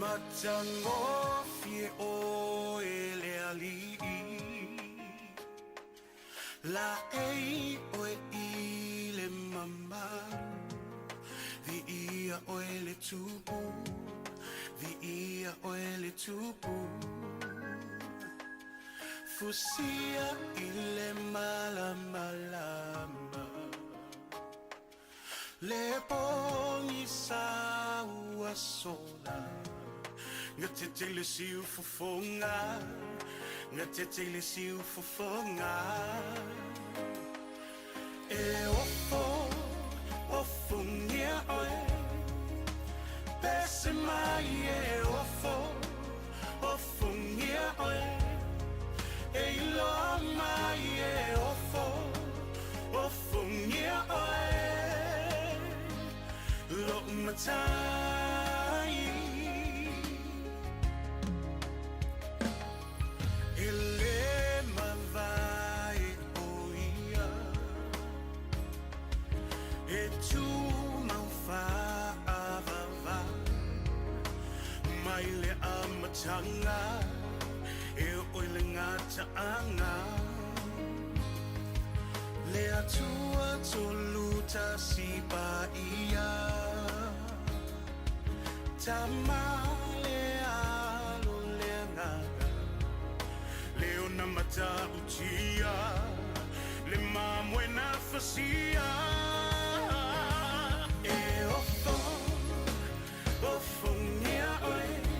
Matango fie o ele ali La ei o ile mama Vi ia o ele tupu Vi ia o ele tupu Fusia ile malama Le pongi sa ua sola Nga te tele si u fofonga Nga te tele si u fofonga E ofo ngia oe Pese mai e ofo ngia oe E ilo mai e ofo ngia oe Lo matai Tanga e oile ngata anga Le atua toluta si pa ia Tama le alo le nganga Leo na mata utia Le mamwe na fasia E ofo ngia oe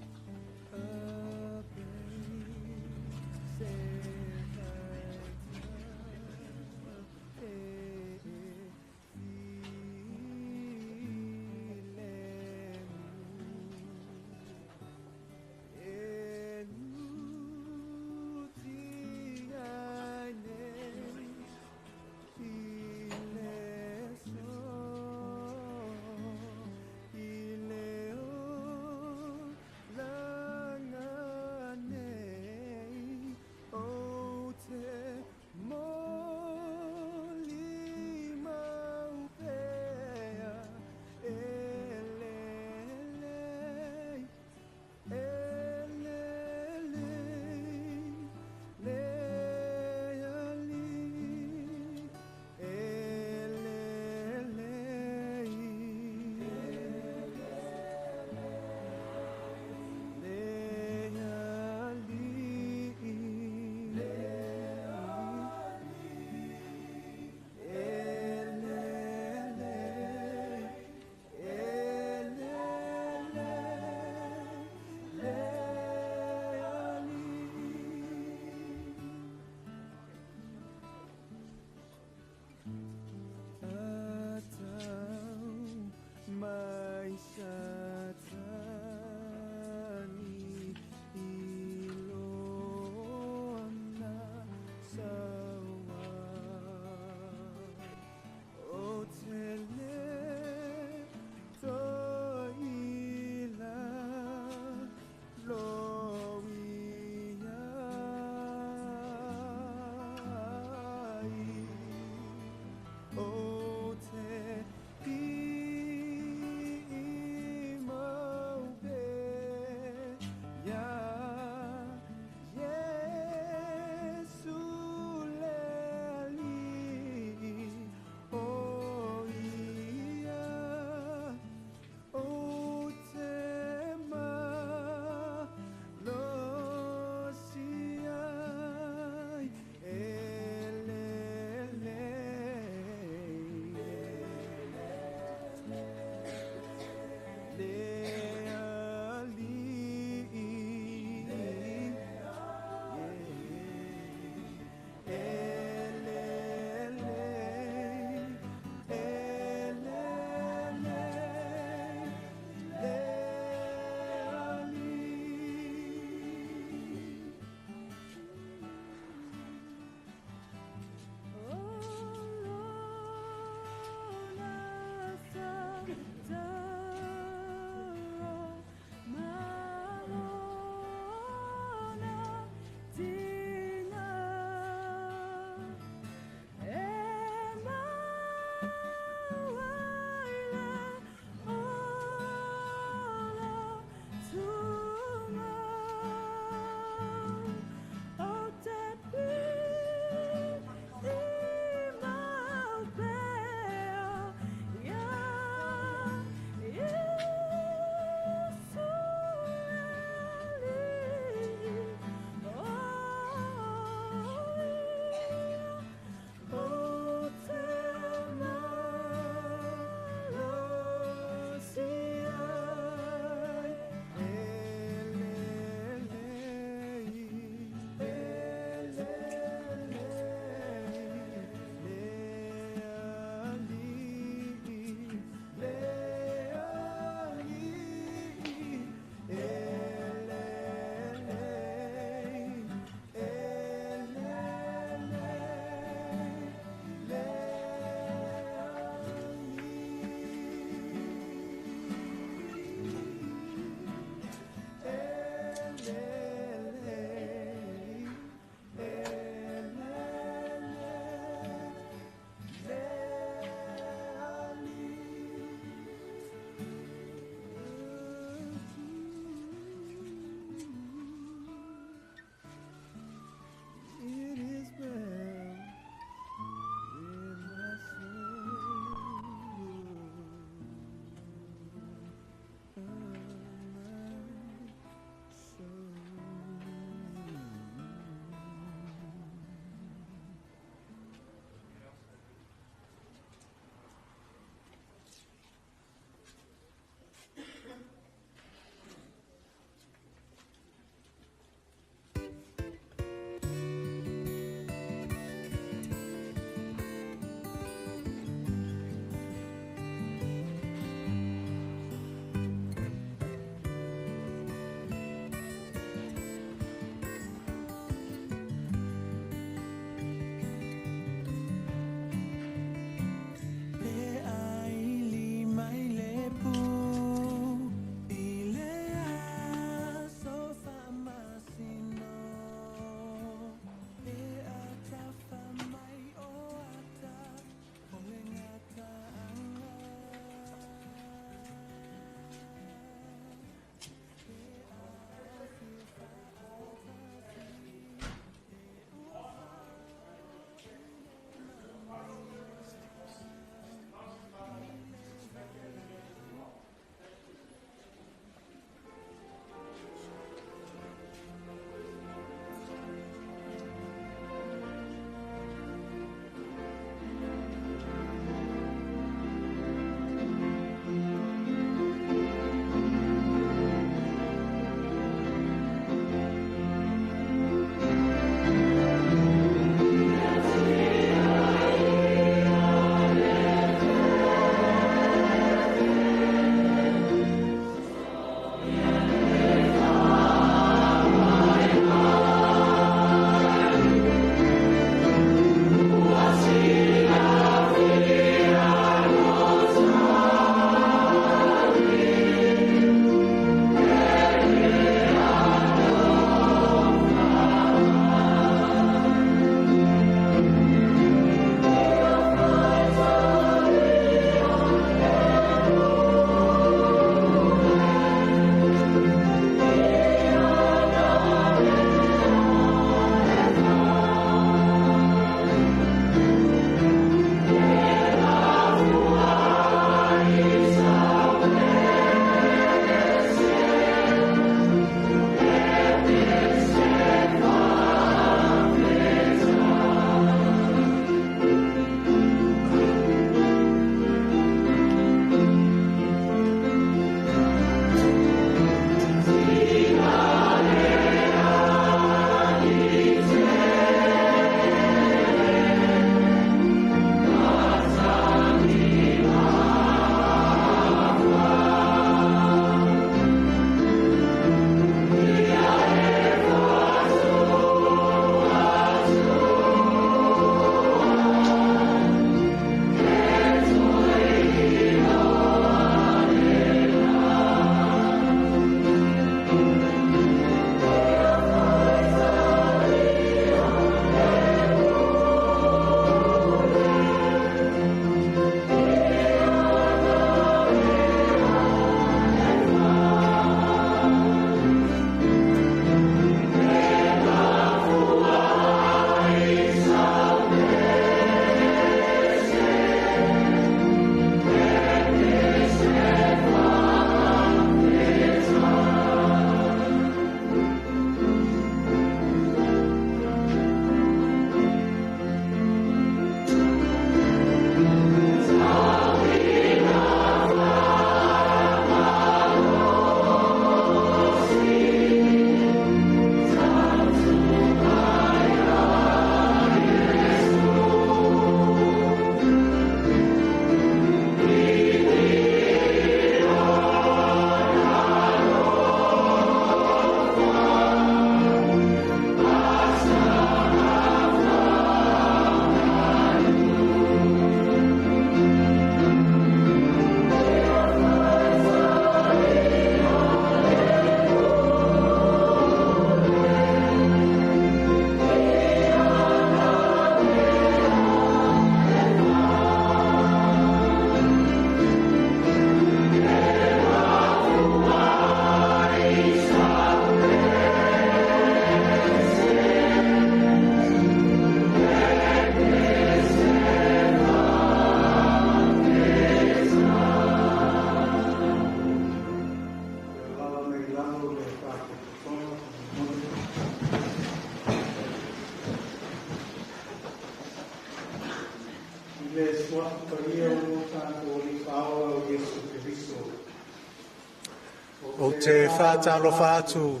O te whātalo whātu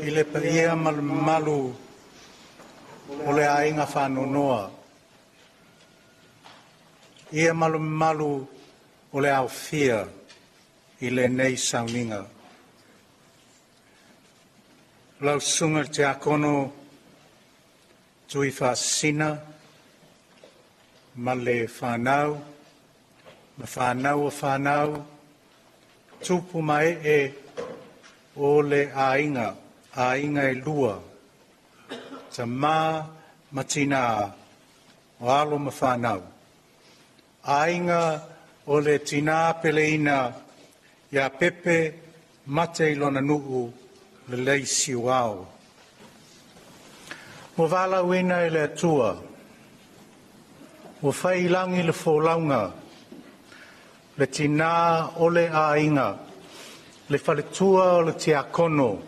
I le paia malu o le ainga whanonoa. Ia malu o le au fia I le nei sauninga. Lau sunga te akono tui whasina ma le whanau, ma whanau o whanau, tupu mai o le ainga e lua, ta mā matina o alo ma whanau. Ainga o le tina peleina ia Pepe Mateilonanuu Leleisi'uao. Mo wala wina I le atua, mo whailangi le wholaunga, le tina o le ainga, le whaletua o le tiakono,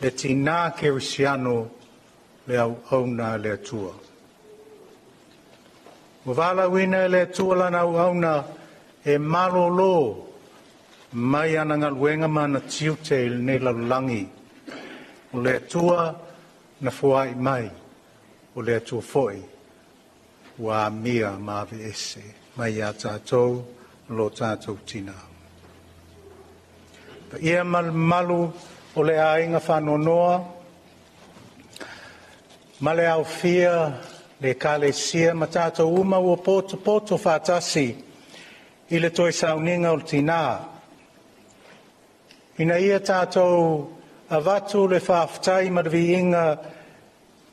le tina kerisiano le auna le atua. Mo wala wina le atua lana auna e malolo mai ana ngaluenga mana tiute ne laulangi. O le atua na fuai mai, o le atua foi, wa mia mawe ese, mai a tātou, lo tātou tina. Pa ia malu o le ainga whanonoa, ma le au fia, le kalesia, ma tātou uma ua poto whātasi, I le toi sauninga o le tina. Ina ia tātou avatu le whaftai marviinga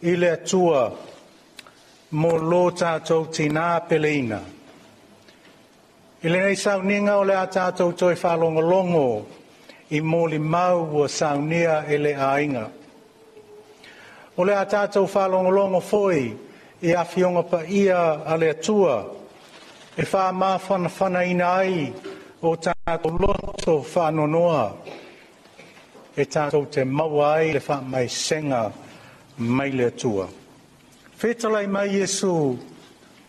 I le atua mo lo tātou tina peleina. I le nei sauninga o le a tātou toi whalongolongo I mōli mau ua saunia e le ainga. O le a tātou whalongolongo foi I awhionga pa ia a le atua e wha mawhana ina ai o tātou loto whanonoa. E tātou te mawai le wha mai senga mai le atua. Whetalai mai Yesu,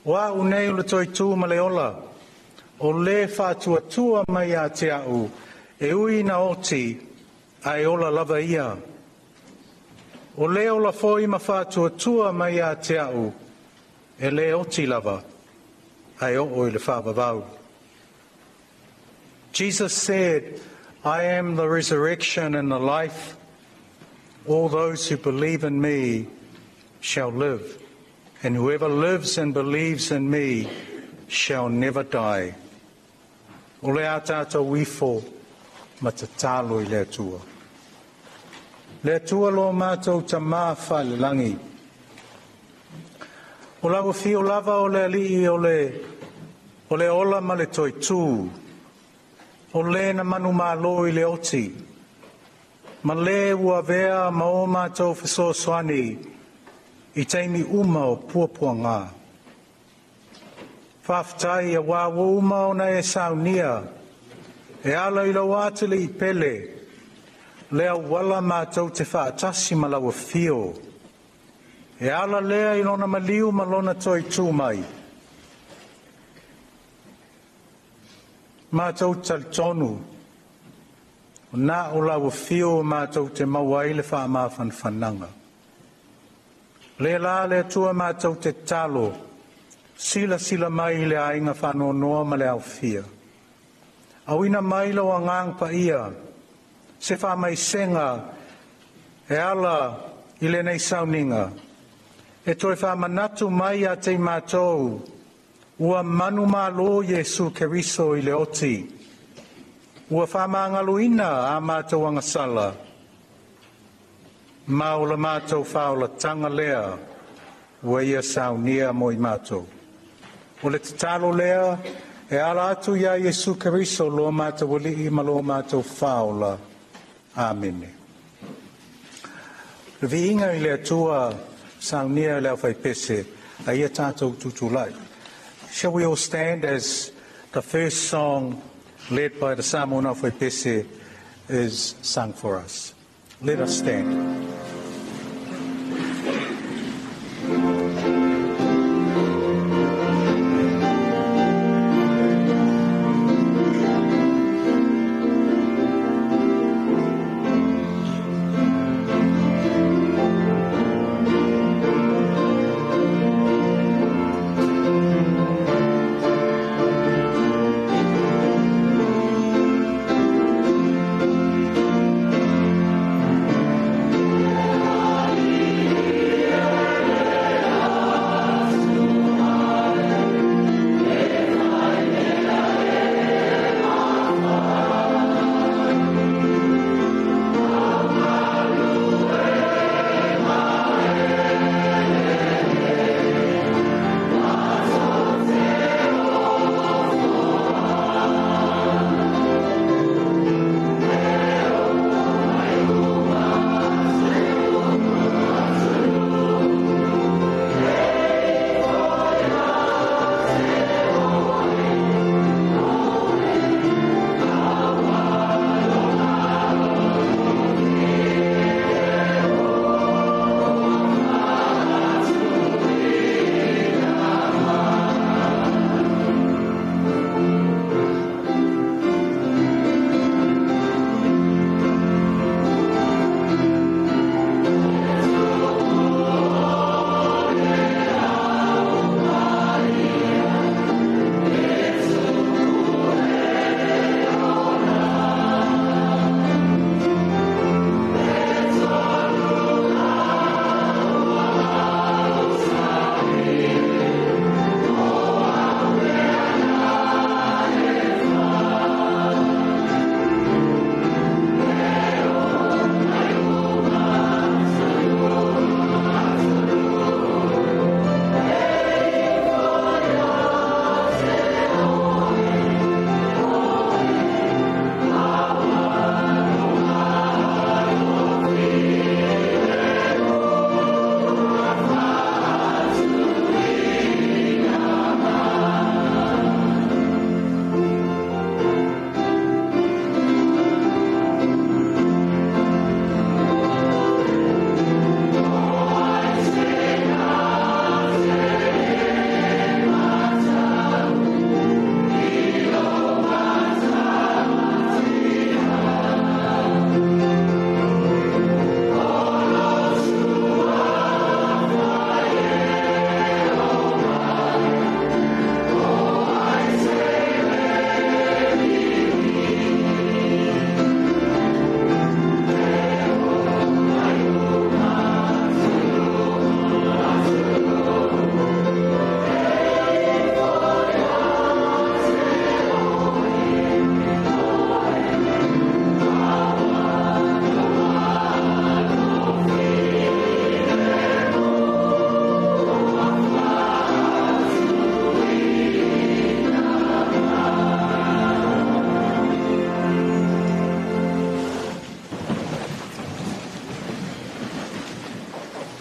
wa unei o le toi tū ma le ola, o le whātua tua mai a te au, e ui na oti, ai ola lava ia. O le ola foi ma whātua tua mai a te au, e le oti lava, ai o le whāwawau. Jesus said, I am the resurrection and the life. All those who believe in me shall live, and whoever lives and believes in me shall never die. O le a tātou wifo ma te tālo I le atua. Le atua lo mātou ta mā whalelangi. O lawa fio lava o le alii o le ola ma le toi tū. O le na manu mālo I le oti. Ma le ua vea ma o mātou whiso swani I teimi uma o puapua ngā. Whaftai a wāwo uma o na e saunia. E ala I lau atele I pele. Lea wala mātou te whaatasi ma lawa fio. E ala lea I lona maliu ma lona toi tū mai. Mātou talitonu, nā o lawa fio mātou te mawai le wha mawhan whananga. Le la le tua mātou te talo, sila mai le ainga whanonoa ma le au fia. Awina mai lo ngang pa ia, se wha mai senga, e ala I le nei sauninga. E toi wha manatu mai a te mātou, ua manu malo Yesu Keriso I le oti. Ua whamangaloina a mātou angasala. Ma o la mātou whaola tanga lea, ua ia saunia mo I mātou. O le tatalo lea, e ala atu ia Yesu Keriso lo mātou wali I ma lo mātou whaola. Amen. Le viinga I le atua saunia lea whai pese, a ia tātou tutulai. Shall we all stand as the first song led by the Samoa Pese is sung for us? Let us stand.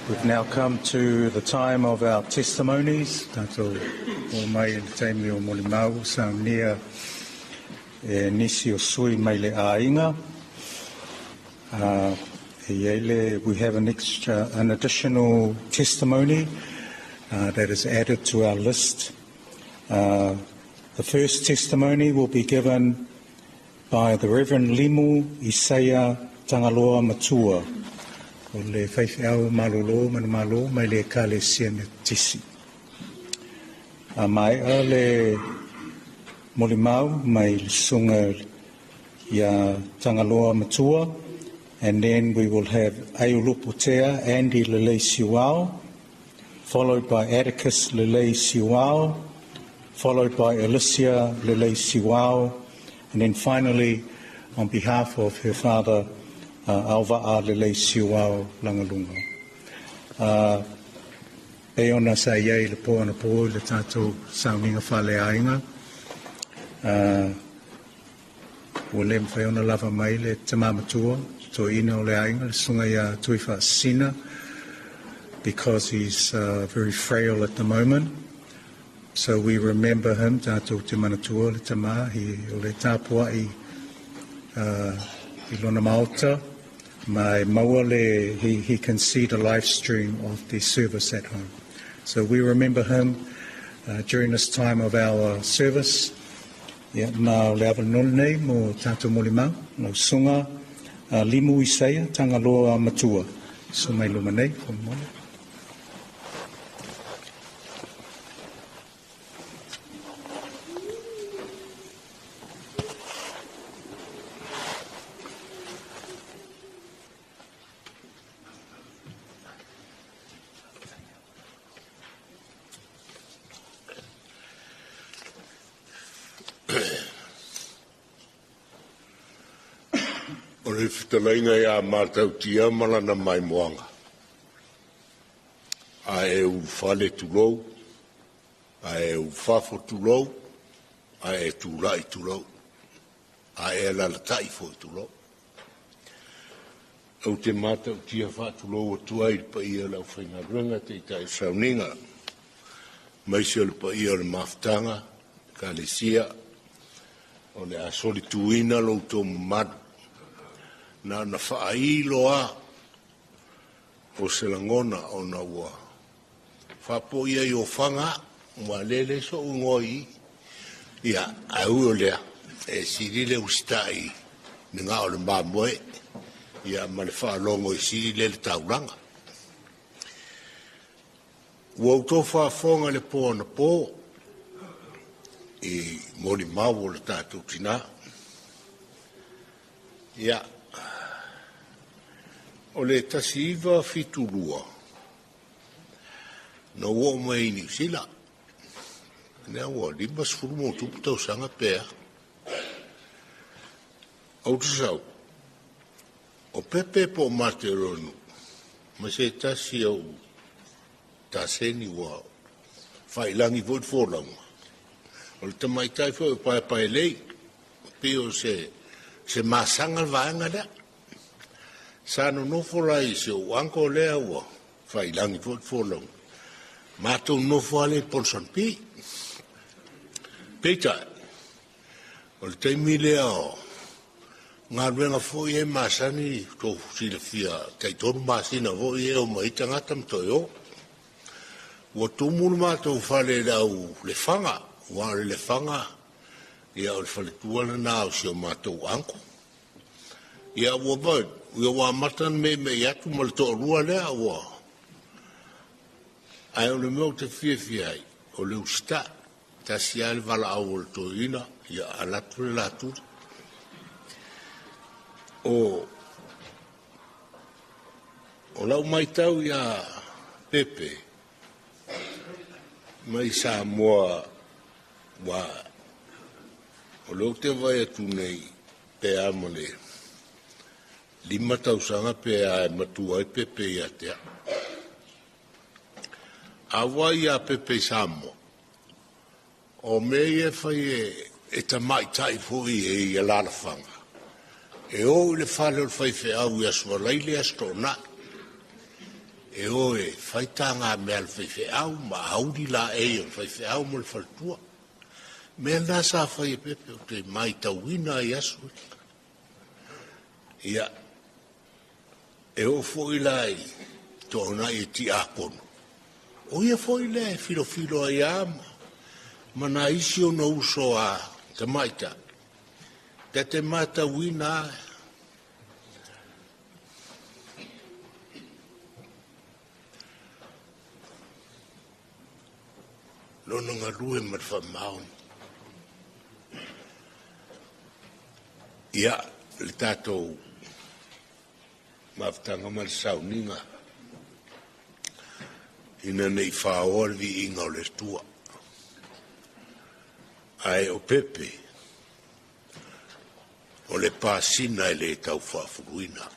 We've now come to the time of our testimonies. Tātou o mai le taimi o Molimau, saunia nisi o sui mai le ainga. We have an additional testimony that is added to our list. The first testimony will be given by the Reverend Limu Isaiah Tangaloa Matua o le whaiwhiau malolo manamalo mai le kālesia me tisi. Mai le Molimau mai le sunga ia Tangaloa Matua, and then we will have Eulogy Andy Leleisi'uao, followed by Atticus Leleisi'uao, followed by Alicia Leleisi'uao, and then finally, on behalf of her father, Alva'a Leleisi'uao Langalunga. E ona sa iei le poana po le tātou sauninga whale ainga. O le mwhai ona lava mai le tamamatua, to ina o le ainga, le sunga ia tuiwha sina, because he's very frail at the moment. So we remember him, tātou te manatua le tama, o le tāpua I lona maota, mai maua le, he can see the live stream of the service at home. So we remember him during this time of our service. Ia ma le avanol nei mo tātou Molimau, no sunga Limu Isaiah Tangaloa Matua. So mai luma nei, ko mole. O le whitalainga ia mātau tia malana mai moanga. A e u whale tulou, a e u whafo tulou, a e tūrai tulou, a e lalatai fo tulou. Au te mātau tia whātulou o tuai pa ia lau whaingarunga te tai sauninga. Maisi o le pa ia le maftanga, ka le sia, o le asoli tuina lo tō madu. Na whaailoa o selangona o na ua. Whapo ia I o whanga, mua lele so ungoi, ia au o lea, e sirile ustai, ni ngā o le māmoe, ia ma le whaalongo I sirile le tauranga. Ua uto whaafonga le pō na pō, I Molimau o le tātou tina, ia, o le tasiva fitulua. Na ua o mai New Zealand. Nea ua lima sfuru mo tupu tau sanga pēa. Au tu sau. O Pepe Mateilonanuu. Ma se tasi au taseni ua whailangi vod fōlaunga. O le tamaitai fo e pae lei. Pio se masanga vaenga lea. Sa no nofo lai se o anko lea ua whailangi fōlong. Mātou nofo ale Polson Pi. Peitai, o le teimi lea o ngā ruenga fōi e masani tō sila fia taitonu masina fōi e o maita ngata mtoi o. Ua tūmuru mātou whale lau le whanga, ua le whanga, ia o le whale tuana nā o si o mātou anko. Ia ua vau, ua wā matan me atu ma le toa rua lea ua. Ai o le meu te fia ai, o le usta, ta si ale vala au o le toina, ia alatu le laturi. O lau mai tau ia Pepe, mai sa moa wa o leo te vai atu nei pe amole. Lima tausanga pe a matua I Pepe ia tea. Awa ia Pepe samo. O mei e fai e tamai tai fui e ia lalafanga. E o le fale o fai fe au ia sualai le astona. e oe whaitanga mea le whaiwheau, ma hauri la e o whaiwheau mo le whaltua. Mea nā sa whai e Pepe o te mai tauina i asu. Ia, e o fwoi lai, tōna i ti āpono. O ia fwoi lai, filo ai ama. Mana isi o na uso a te maita. Te mata wina ai. Lono ngā rue mat whamau. Ia, le tātou maftanga mal sauninga. Ina nei whaoa li inga o le stua. Ai o Pepe. O le pāsina e le tau whaafuruina.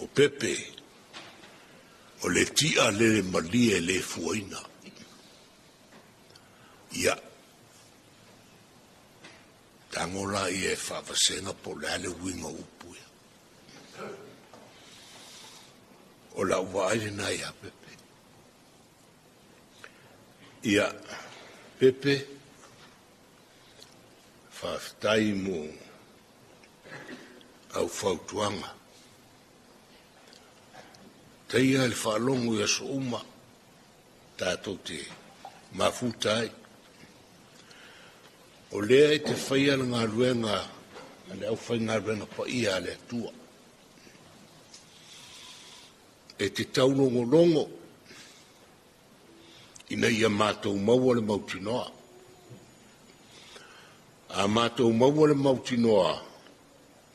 O Pepe. O le tia le malia e le fuaina. Ia. Tangola i e whaawasenga po le ale winga upuia. O la uwaile na ia Pepe. Ia. Pepe. Whaftai mo au whautuanga. Teia le whaalongo i aso uma, tātou te mafutai. O lea e te whaia ngā ruenga, ane au whai ngā ruenga pa ia le atua. E te taunongo ina ia mātou maua le mautinoa. A mātou maua le mautinoa,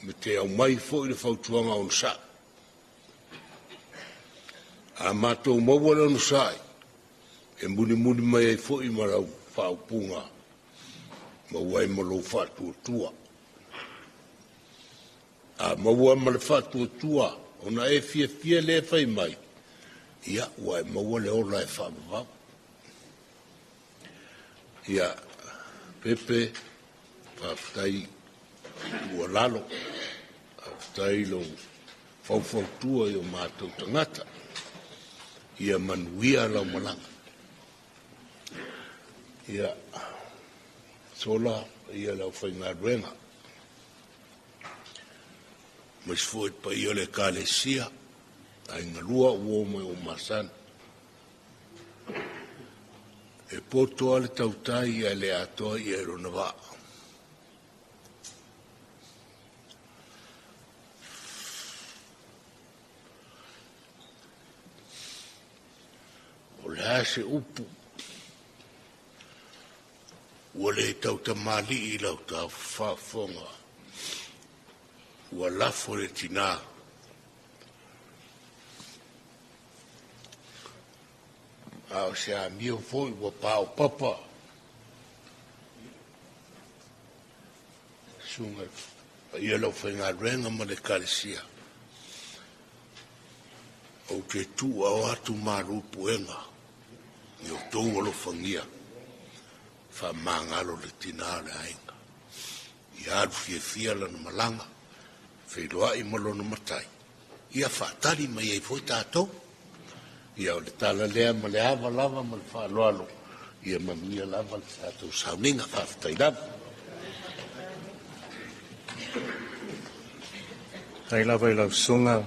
me te au mai fo i le whautuanga on sa. A mātou maua le on sai, e muni mai e fo i marau whaupunga, maua e malo whatua tua. A maua ma le whatua tua, ona e fia le whai mai, ia ua e maua le ola e whamavau. Ia, Pepe, whaftai ua lalo, whaftai lo whautua i o mātou tangata, ia manuia lau malanga. Ia, sola, ia lau whainga ruenga. Mas foi pa ia le kālesia, ai ngalua uoma o masan. E poto ale tautai ia le atoa ia ronava. O le hase upu. Ua le tau tamali i lau tau whafonga. Ua lafo le tina. Ao se a mio foi ua pao papa. Sunga ia lau whainga renga ma le kālesia. O te tu au atu maru puenga. I o tau alo whangia. Wha mangalo le tina le ainga. I aru fia lana malanga. Whailoa i malona matai. Ia whaatari mai ei foi tātou. Ia o le tala lea ma le awa lava ma le whaaloalo. Ia mamia lava le tātou sauninga whaafatai lava. Tai lava i lau sunga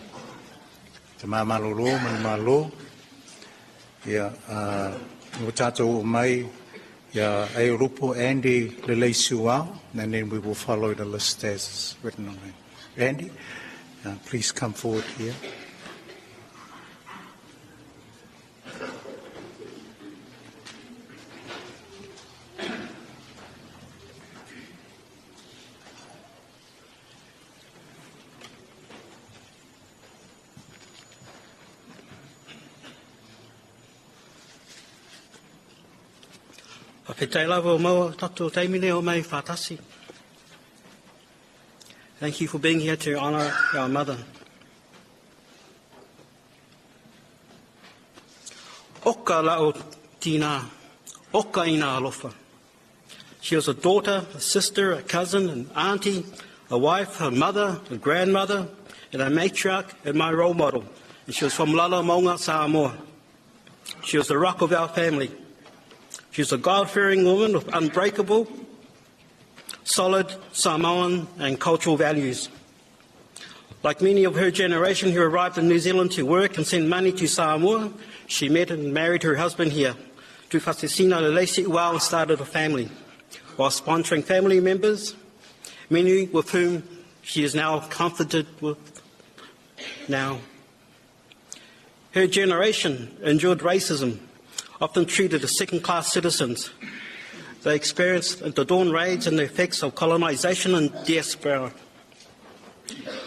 te māmalolo ma le malo. Ia o tātou o mai ia Eulogy Andy Leleisi'uao, and then we will follow the list as written on it. Andy, please come forward here. Thank you for being here to honour our mother. Oka la'o tina, oka ina alofa. She was a daughter, a sister, a cousin, an auntie, a wife, a mother, a grandmother, and a matriarch and my role model. And she was from Lalamonga, Samoa. She was the rock of our family. She was a God-fearing woman with unbreakable, solid Samoan and cultural values. Like many of her generation who arrived in New Zealand to work and send money to Samoa, she met and married her husband here, to Processional Leleisi'uao, and started a family, while sponsoring family members, many with whom she is now comforted with now. Her generation endured racism, often treated as second-class citizens. They experienced the dawn raids and the effects of colonisation and diaspora.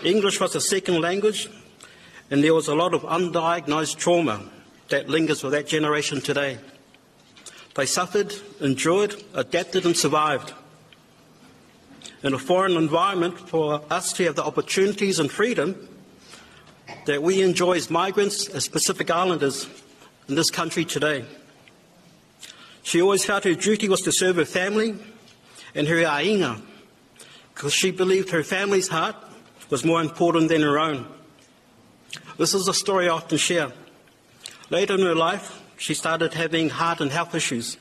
English was a second language, and there was a lot of undiagnosed trauma that lingers with that generation today. They suffered, endured, adapted and survived. In a foreign environment, for us to have the opportunities and freedom that we enjoy as migrants, as Pacific Islanders in this country today. She always felt her duty was to serve her family and her ainga, because she believed her family's heart was more important than her own. This is a story I often share. Later in her life, she started having heart and health issues.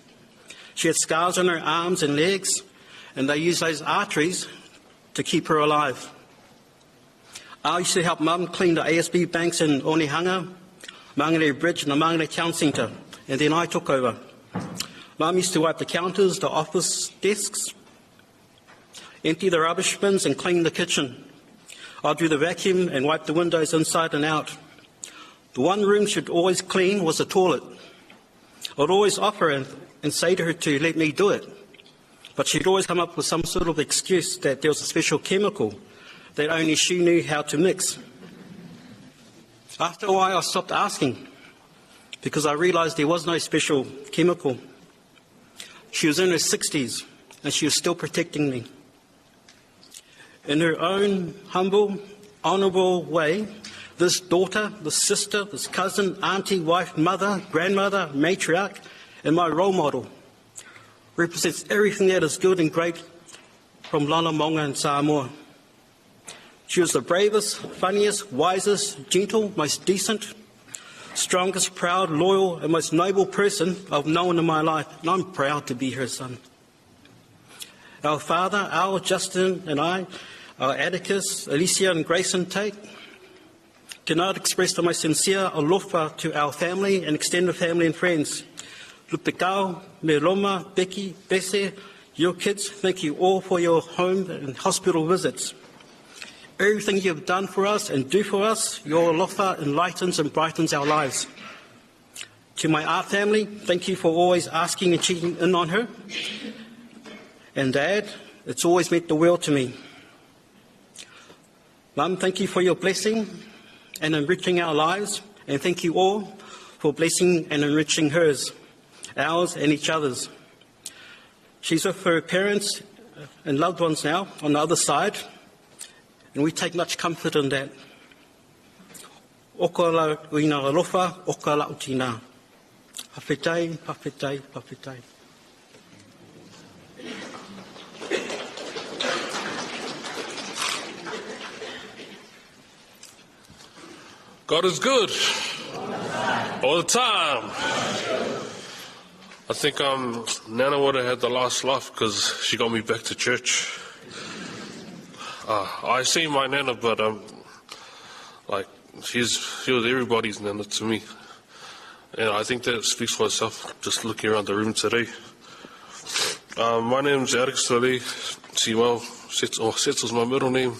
She had scars on her arms and legs, and they used those arteries to keep her alive. I used to help Mum clean the ASB banks in Onehunga, Mangere Bridge and the Mangere Town Centre, and then I took over. Mum used to wipe the counters, the office desks, empty the rubbish bins and clean the kitchen. I'd do the vacuum and wipe the windows inside and out. The one room she'd always clean was the toilet. I'd always offer and say to her to let me do it, but she'd always come up with some sort of excuse that there was a special chemical that only she knew how to mix. After a while I stopped asking, because I realised there was no special chemical. She was in her 60s and she was still protecting me. In her own humble, honourable way, this daughter, this sister, this cousin, auntie, wife, mother, grandmother, matriarch, and my role model represents everything that is good and great from Lalamonga and Samoa. She was the bravest, funniest, wisest, gentle, most decent, strongest, proud, loyal, and most noble person I've known in my life, and I'm proud to be her son. Our father, our Justin and I, our Atticus, Alicia and Grayson Tate, cannot express the most sincere alofa to our family and extended family and friends. Lupekau, Meroma, Becky, Besse, your kids, thank you all for your home and hospital visits. Everything you have done for us and do for us, your alofa enlightens and brightens our lives. To my art family, thank you for always asking and checking in on her. And Dad, it's always meant the world to me. Mum, thank you for your blessing and enriching our lives, and thank you all for blessing and enriching hers, ours and each other's. She's with her parents and loved ones now on the other side, and we take much comfort in that. Oko la uina alofa, oko la utina. Hawhetai, hawhetai, hawhetai. God is good all the time. I think Nana would have had the last laugh because she got me back to church. I see my Nana, but she was everybody's Nana to me, and I think that speaks for itself. Just looking around the room today. My name's Eulogy. Settle's my middle name,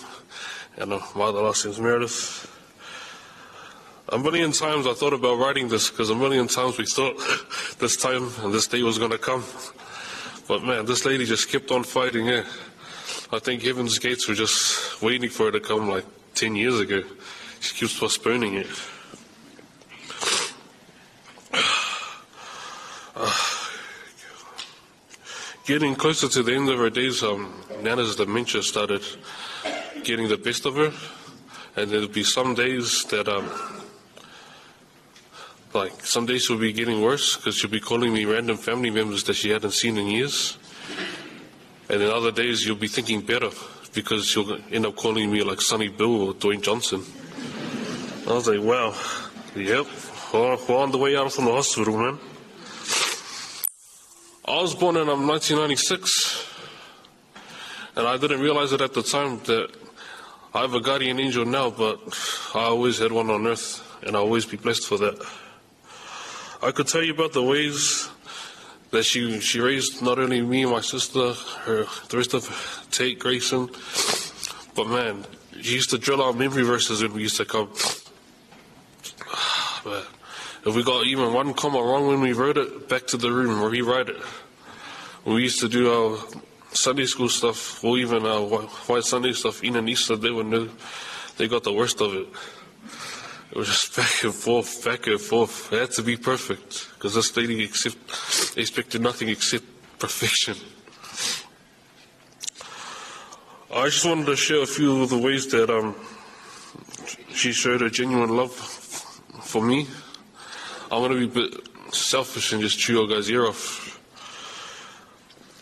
and my other last name's Meredith. A million times I thought about writing this because a million times we thought this time and this day was going to come. But man, this lady just kept on fighting. Yeah. I think Heaven's Gates were just waiting for her to come like 10 years ago. She keeps postponing it. Getting closer to the end of her days, Nana's dementia started getting the best of her. And there'll be some days that some days she'll be getting worse because she'll be calling me random family members that she hadn't seen in years. And then other days you'll be thinking better because she'll end up calling me like Sonny Bill or Dwayne Johnson. I was like, wow, yep, we're on the way out from the hospital, man. I was born in 1996, and I didn't realize it at the time that I have a guardian angel now, but I always had one on earth, and I'll always be blessed for that. I could tell you about the ways that she raised not only me and my sister, the rest of Tate, Grayson, but man, she used to drill out memory verses when we used to come. Man, if we got even one comma wrong when we wrote it, back to the room and rewrite it. When we used to do our Sunday school stuff, or even our White Sunday stuff, in and Easter, they would know they got the worst of it. It was just back and forth, back and forth. It had to be perfect, because this lady expected nothing except perfection. I just wanted to share a few of the ways that she showed a genuine love for me. I'm going to be a bit selfish and just chew your guys' ear off.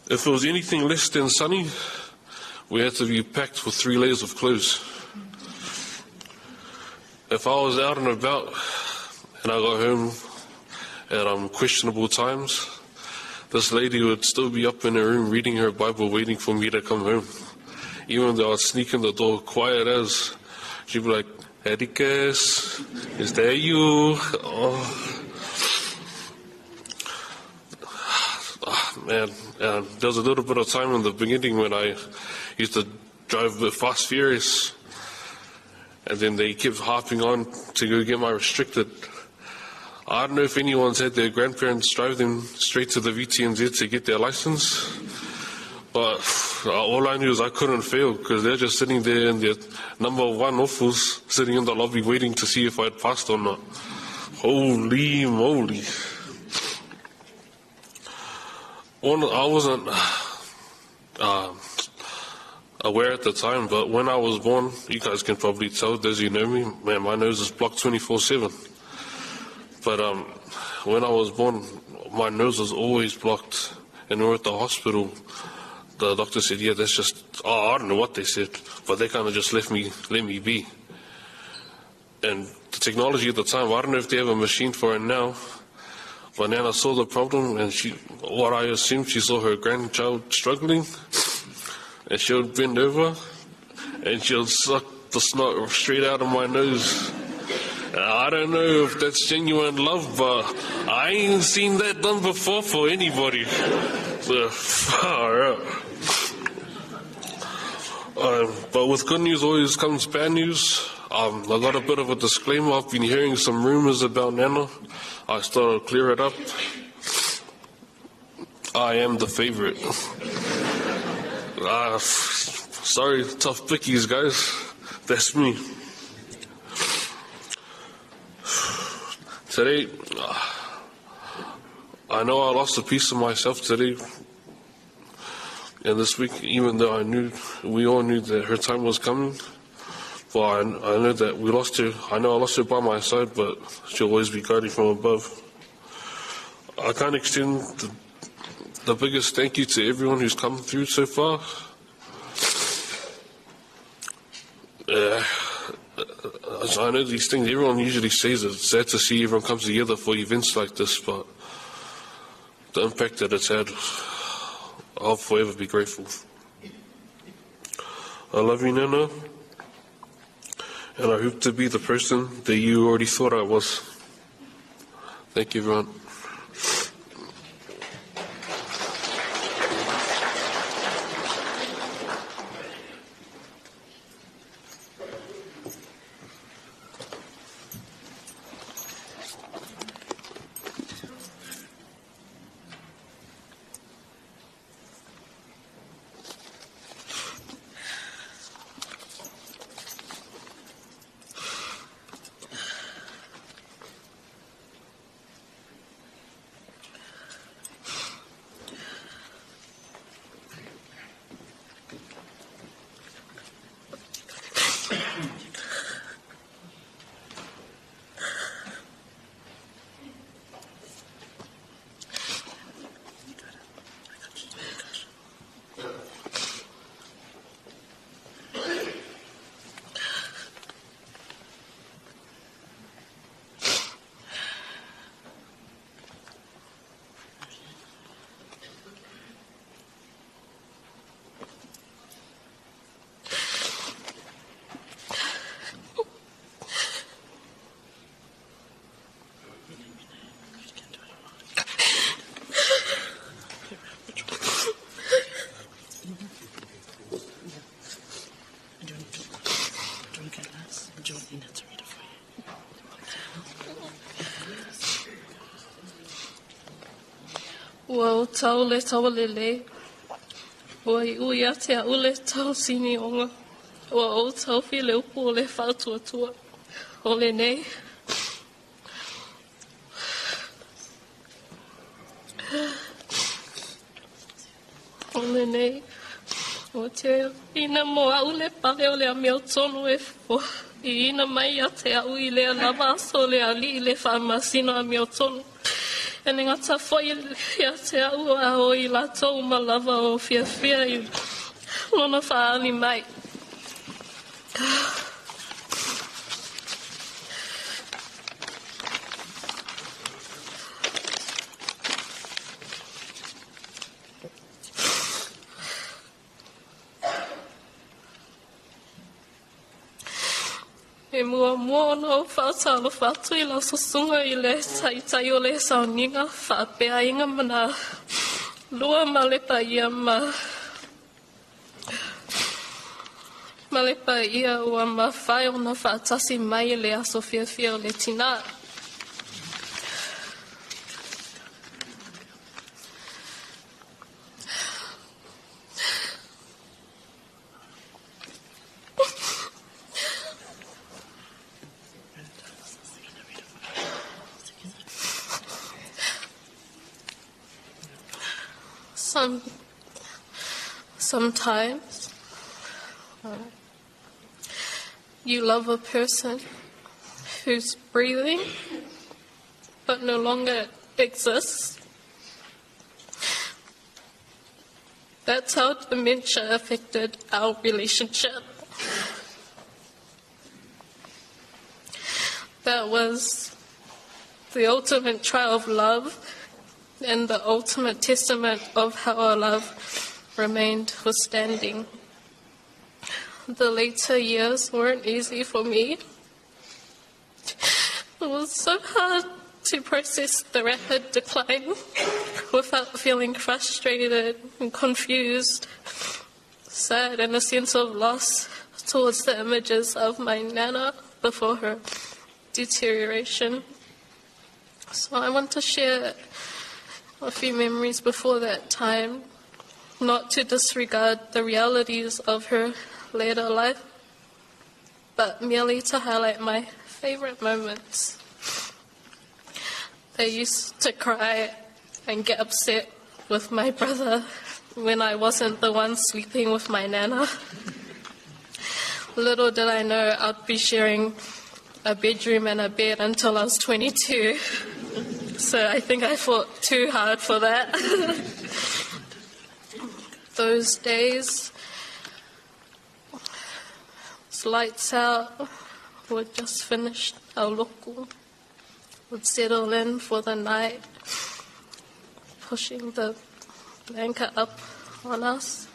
If it was anything less than sunny, we had to be packed with 3 layers of clothes. If I was out and about and I got home at questionable times, this lady would still be up in her room reading her Bible, waiting for me to come home. Even though I'd sneak in the door quiet as, she'd be like, Atticus, is that you? Oh. Man, there was a little bit of time in the beginning when I used to drive a bit fast furious, and then they kept harping on to go get my restricted. I don't know if anyone's had their grandparents drive them straight to the VTNZ to get their license, but all I knew is I couldn't fail, because they're just sitting there in their number 1 awfuls, sitting in the lobby waiting to see if I'd passed or not. Holy moly. I wasn't aware at the time, but when I was born, you guys can probably tell, as you know me, man, my nose is blocked 24/7. But when I was born, my nose was always blocked, and we were at the hospital. The doctor said, yeah, that's just, I don't know what they said, but they kind of just let me be. And the technology at the time, I don't know if they have a machine for it now, but Nana saw the problem, and what I assumed, she saw her grandchild struggling, and she would bend over, and she would suck the snot straight out of my nose. I don't know if that's genuine love, but I ain't seen that done before for anybody. So, far out. But with good news always comes bad news. I got a bit of a disclaimer. I've been hearing some rumors about Nana. I started to clear it up. I am the favorite. Sorry, tough pickies, guys. That's me. Today, I know I lost a piece of myself today. And this week, even though we all knew that her time was coming, well, I know that we lost her. I know I lost her by my side, but she'll always be guiding from above. I can't extend the biggest thank you to everyone who's come through so far. I know these things, everyone usually says it's sad to see everyone come together for events like this, but the impact that it's had, I'll forever be grateful. I love you, Nana, and I hope to be the person that you already thought I was. Thank you, everyone. ua o tau le tawa lele. Ua I ui ate a ule tau sini onga. Ua o tau while upu o le whātua tua. O le nei. O le nei. O te ina mo a ule pale o le a mea tonu e fo. I ina mai a te a ui lea lava aso le a li le whamasino a mea tonu. E ne ngata foi I a te a ua o I la tau ma lava o fia I lona whaali mai. E mua no whaatalo whatu I la susunga I le tai o le sauninga whaapea inga mana lua malepa ia ma malepa ia ua ma whai ona whaatasi mai le aso fia o le tina. Sometimes you love a person who's breathing but no longer exists. That's how dementia affected our relationship. That was the ultimate trial of love and the ultimate testament of how our love remained withstanding. The later years weren't easy for me. It was so hard to process the rapid decline without feeling frustrated and confused, sad, and a sense of loss towards the images of my Nana before her deterioration. So I want to share a few memories before that time, not to disregard the realities of her later life, but merely to highlight my favorite moments. I used to cry and get upset with my brother when I wasn't the one sleeping with my Nana. Little did I know I'd be sharing a bedroom and a bed until I was 22. So I think I fought too hard for that. Those days, lights out, we'd just finished our local, would settle in for the night, pushing the blanket up on us.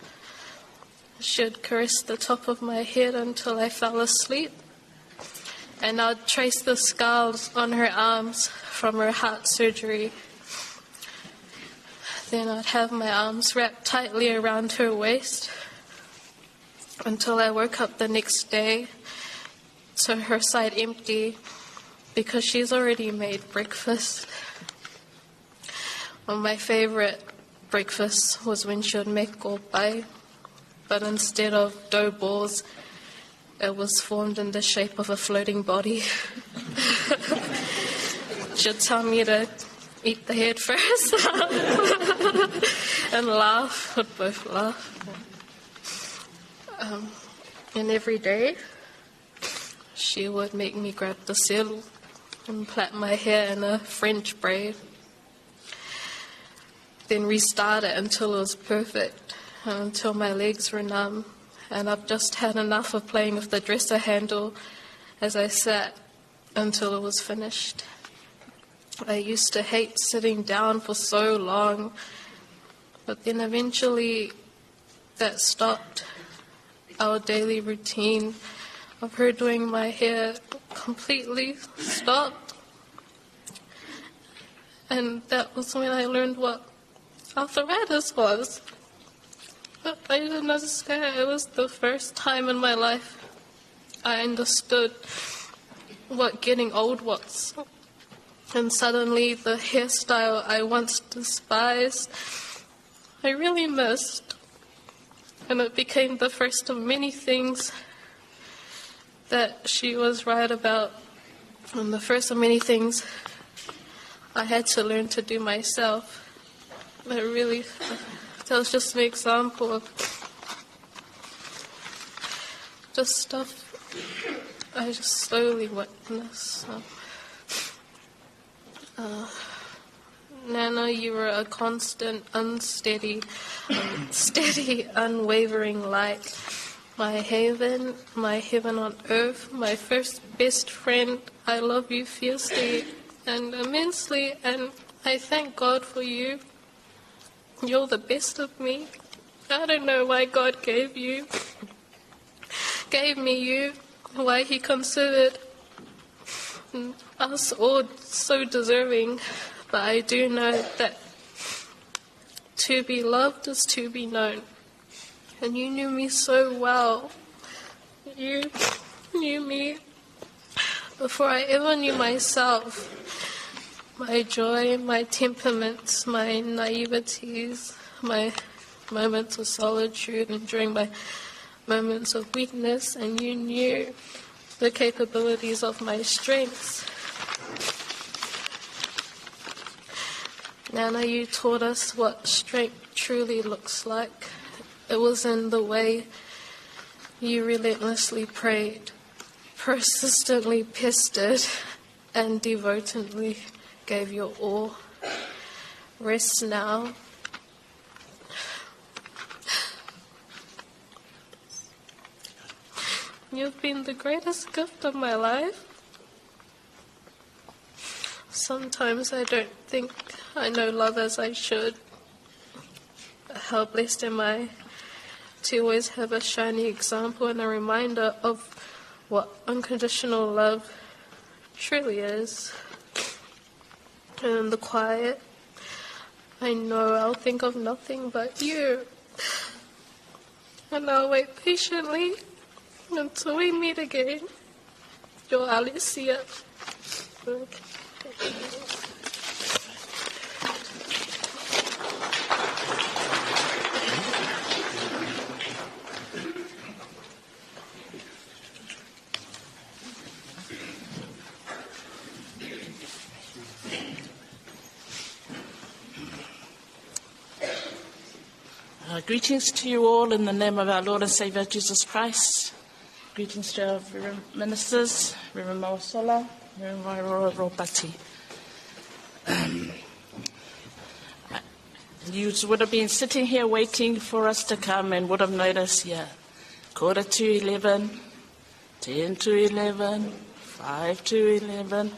She'd caress the top of my head until I fell asleep, and I'd trace the scars on her arms from her heart surgery. Then I'd have my arms wrapped tightly around her waist until I woke up the next day to her side empty because she's already made breakfast. Well, my favorite breakfast was when she would make gopai, but instead of dough balls, it was formed in the shape of a floating body. She'd tell me to eat the head first and laugh. We'd both laugh. And every day, she would make me grab the selu and plait my hair in a French braid. Then restart it until it was perfect, until my legs were numb. And I've just had enough of playing with the dresser handle as I sat until it was finished. I used to hate sitting down for so long, but then eventually that stopped. Our daily routine of her doing my hair completely stopped. And that was when I learned what arthritis was. But I didn't understand. It was the first time in my life I understood what getting old was. And suddenly the hairstyle I once despised, I really missed. And it became the first of many things that she was right about. And the first of many things I had to learn to do myself. That was just an example of just stuff I just slowly witnessed. Nana, you were a constant, steady, unwavering light. My haven, my heaven on earth, my first best friend. I love you fiercely and immensely, and I thank God for you. You're the best of me. I don't know why God gave me you, why He considered us all so deserving, but I do know that to be loved is to be known. And you knew me so well. You knew me before I ever knew myself. My joy, my temperaments, my naiveties, my moments of solitude, and during my moments of weakness, and you knew the capabilities of my strengths. Nana, you taught us what strength truly looks like. It was in the way you relentlessly prayed, persistently pestered, and devotedly gave your all. Rest now. You've been the greatest gift of my life. Sometimes I don't think I know love as I should. How blessed am I to always have a shining example and a reminder of what unconditional love truly is. And in the quiet, I know I'll think of nothing but you. And I'll wait patiently until we meet again. Your Alicia. Greetings to you all in the name of our Lord and Saviour Jesus Christ. Greetings to our Reverend Ministers, Reverend Mawasola, Reverend Wairora Ropati. You would have been sitting here waiting for us to come and would have noticed, 11:15, 10:11, 5:11.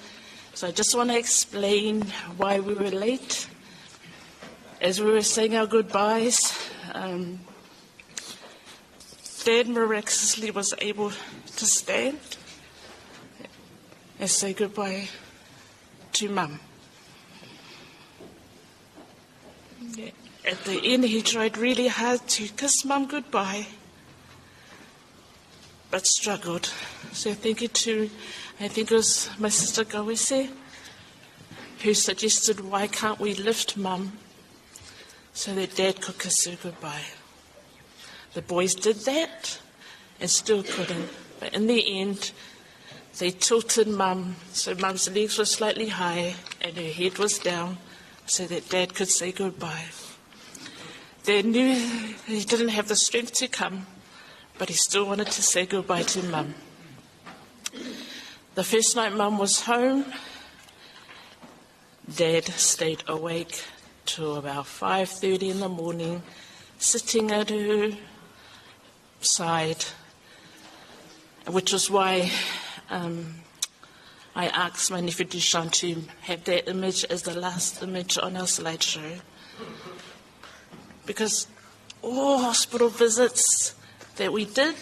So I just want to explain why we were late. As we were saying our goodbyes, Dad miraculously was able to stand and say goodbye to Mum. At the end, he tried really hard to kiss Mum goodbye, but struggled. So thank you to, I think it was my sister Gawese, who suggested, why can't we lift Mum so that Dad could kiss her goodbye. The boys did that and still couldn't. But in the end, they tilted Mum so Mum's legs were slightly high and her head was down so that Dad could say goodbye. They knew he didn't have the strength to come, but he still wanted to say goodbye to Mum. The first night Mum was home, Dad stayed awake till about 5:30 in the morning, sitting at her side, which was why I asked my nephew Dushan to have that image as the last image on our slideshow. Because all hospital visits that we did,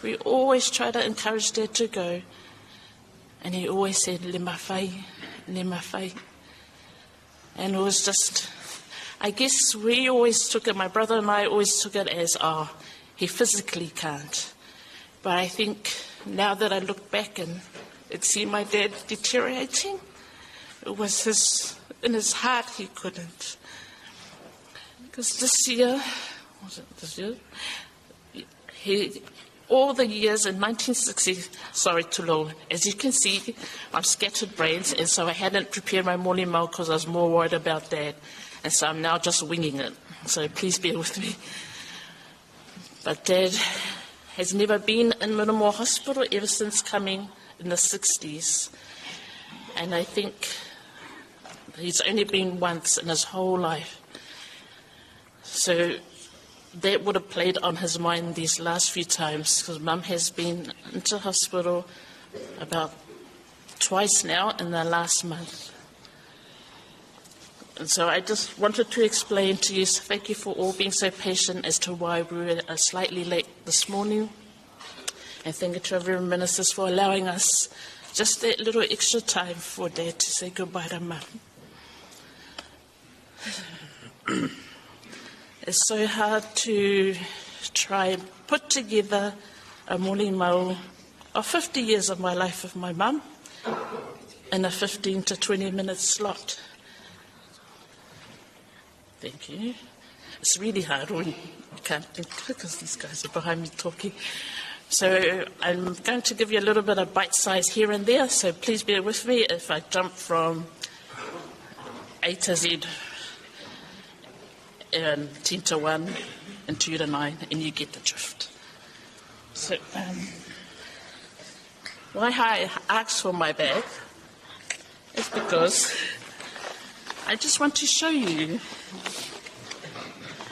we always tried to encourage Dad to go. And he always said, le mawhai, le mawhai. And it was just, I guess we always took it, my brother and I always took it as, he physically can't. But I think now that I look back and see my dad deteriorating, it was in his heart he couldn't. Because this year, all the years in 1960, sorry, Tulo, as you can see, I'm scattered brains, and so I hadn't prepared my morning meal because I was more worried about Dad, and so I'm now just winging it. So please bear with me. But Dad has never been in Miramore Hospital ever since coming in the 60s. And I think he's only been once in his whole life. So that would have played on his mind these last few times, because Mum has been into hospital about twice now in the last month. And so I just wanted to explain to you, so thank you for all being so patient as to why we were slightly late this morning. And thank you to our Reverend Ministers for allowing us just that little extra time for Dad to say goodbye to Mum. It's so hard to try and put together a morning mau of 50 years of my life with my mum in a 15 to 20 minute slot. Thank you. It's really hard when you can't think because these guys are behind me talking. So I'm going to give you a little bit of bite size here and there, so please bear with me if I jump from A to Z. 10 to 1 and 2 to 9, and you get the drift. So, why I asked for my bag is because I just want to show you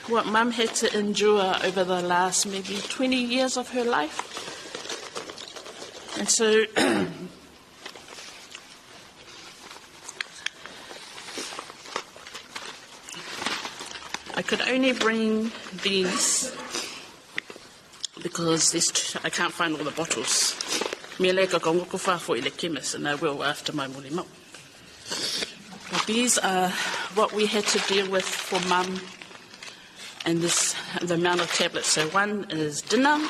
what Mum had to endure over the last maybe 20 years of her life. And so I could only bring these because I can't find all the bottles. And I will after my morning milk. But these are what we had to deal with for Mum and the amount of tablets. So one is dinner,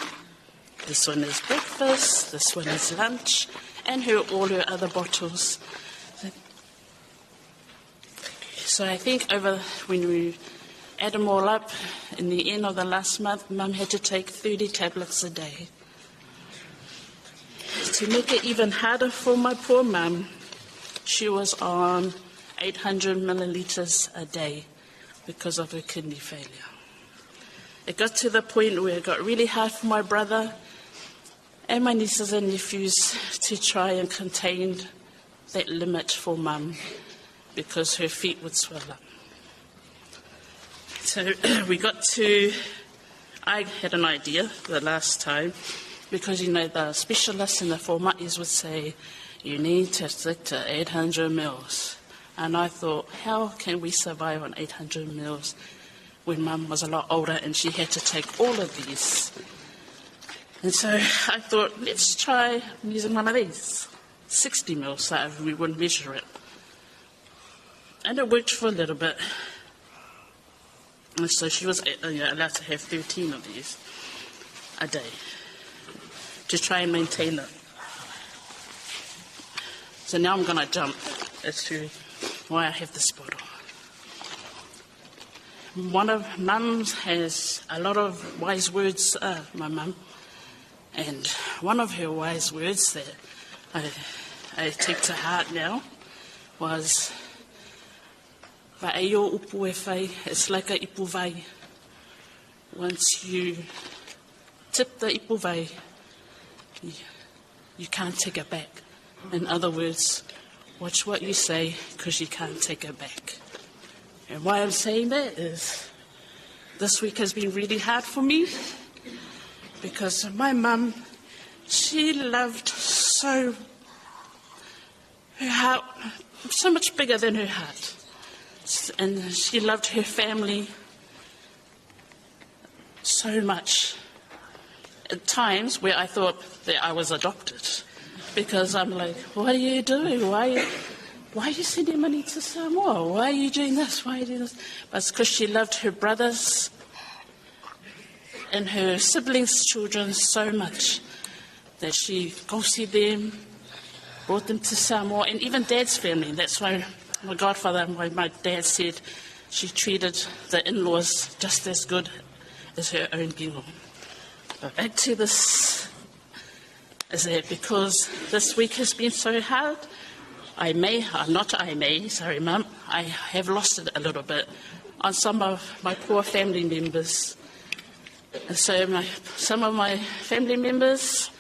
this one is breakfast, this one is lunch, and all her other bottles. So I think when we add them all up, in the end of the last month, Mum had to take 30 tablets a day. To make it even harder for my poor Mum, she was on 800 millilitres a day because of her kidney failure. It got to the point where it got really hard for my brother and my nieces and nephews to try and contain that limit for Mum because her feet would swell up. So I had an idea the last time, because, the specialists and the formats would say, you need to stick to 800 mils. And I thought, how can we survive on 800 mils when Mum was a lot older and she had to take all of these? And so I thought, let's try using one of these, 60 mils, so we wouldn't measure it. And it worked for a little bit. And so she was allowed to have 13 of these a day to try and maintain it. So now I'm going to jump as to why I have this bottle. One of Mum's has a lot of wise words, my mum, and one of her wise words that I take to heart now was, it's like a ipu vai. Once you tip the ipu vai, you can't take it back. In other words, watch what you say because you can't take it back. And why I'm saying that is this week has been really hard for me because my mum, she loved her heart so much bigger than her heart. And she loved her family so much. At times where I thought that I was adopted, because I'm like, what are you doing? Why are you sending money to Samoa? Why are you doing this? Why are you doing this? But it's because she loved her brothers and her siblings' children so much that she go see them, brought them to Samoa, and even Dad's family. That's why my godfather, my dad said she treated the in-laws just as good as her own gino. But back to this, is that because this week has been so hard, sorry Mum, I have lost it a little bit on some of my poor family members. And so some of my family members,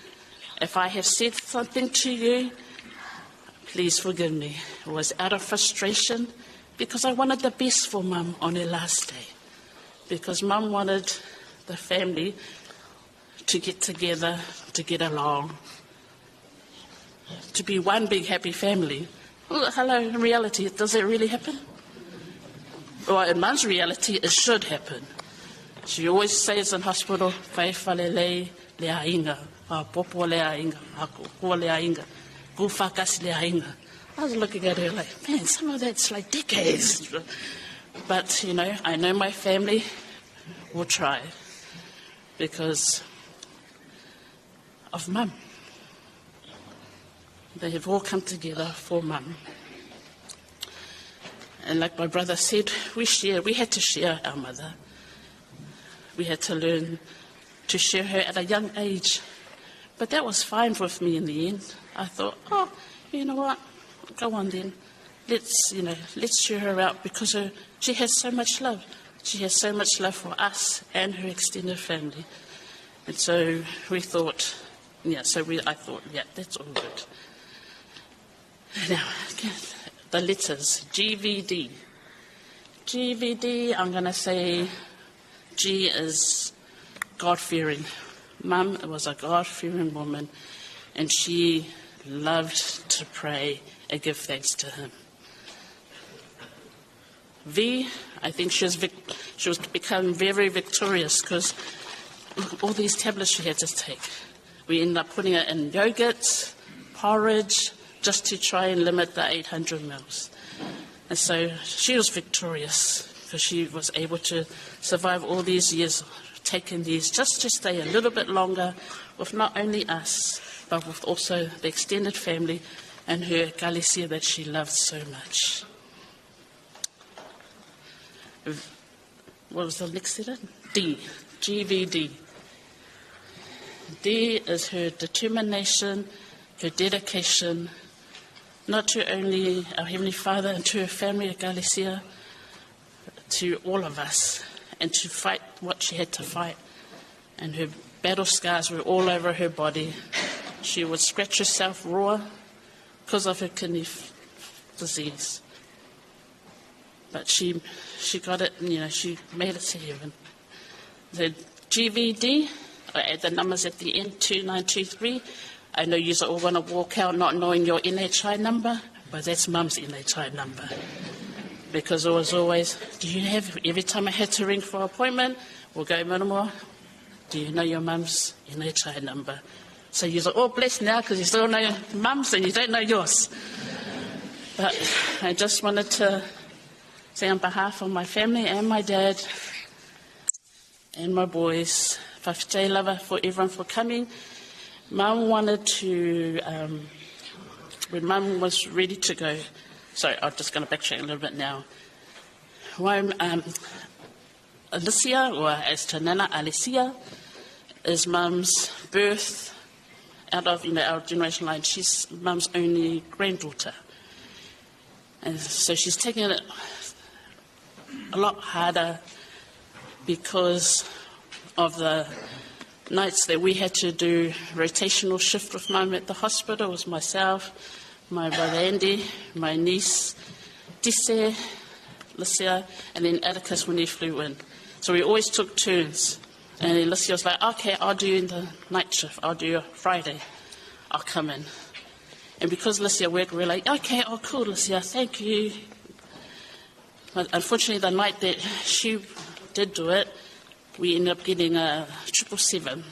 if I have said something to you, please forgive me. It was out of frustration because I wanted the best for Mum on her last day. Because Mum wanted the family to get together, to get along, to be one big happy family. Well, hello, in reality, does it really happen? Well, in Mum's reality, it should happen. She always says in hospital, "Whai whalelei lea inga, popo lea inga, ko lea inga, ku whakasi lea inga." I was looking at her like, man, some of that's like decades. But, you know, I know my family will try because of Mum. They have all come together for Mum. And like my brother said, we had to share our mother. We had to learn to share her at a young age. But that was fine with me in the end. I thought, oh, you know what? Go on then. Let's share her out because she has so much love. She has so much love for us and her extended family. And so we thought, I thought, that's all good. Now, the letters, GVD. GVD, I'm going to say G is God-fearing. Mum was a God-fearing woman, and she loved to pray and give thanks to Him. V, I think she was become very victorious because all these tablets she had to take. We ended up putting it in yogurt, porridge, just to try and limit the 800 mils. And so she was victorious because she was able to survive all these years taking these just to stay a little bit longer with not only us, but with also the extended family and her Galicia that she loved so much. What was the next letter? D, GVD. D is her determination, her dedication, not to only our Heavenly Father and to her family of Galicia, to all of us, and to fight what she had to fight. And her battle scars were all over her body. She would scratch herself raw because of her kidney disease. But she got it, she made it to heaven. The GVD, I add the numbers at the end, 2923. I know you're all going to walk out not knowing your NHI number, but that's Mum's NHI number. Because it was always, every time I had to ring for an appointment, we'll go, Manamoa, do you know your Mum's NHI number? So you're all blessed now because you still know Mum's and you don't know yours. But I just wanted to say on behalf of my family and my dad and my boys, whawhitai lava for everyone for coming. Mum wanted to, when Mum was ready to go, sorry, I'm just going to backtrack a little bit now. When Alicia, or as to Nana Alicia, is Mum's birth out of our generation line. She's Mum's only granddaughter. And so she's taking it a lot harder because of the nights that we had to do rotational shift with Mum at the hospital. It was myself, my brother Andy, my niece Tise, Lucia, and then Atticus when he flew in. So we always took turns. And then Lucia was like, okay, I'll do the night shift. I'll do Friday. I'll come in. And because Lucia worked, we were like, okay, oh cool, Lucia, thank you. But unfortunately, the night that she did do it, we ended up getting a 777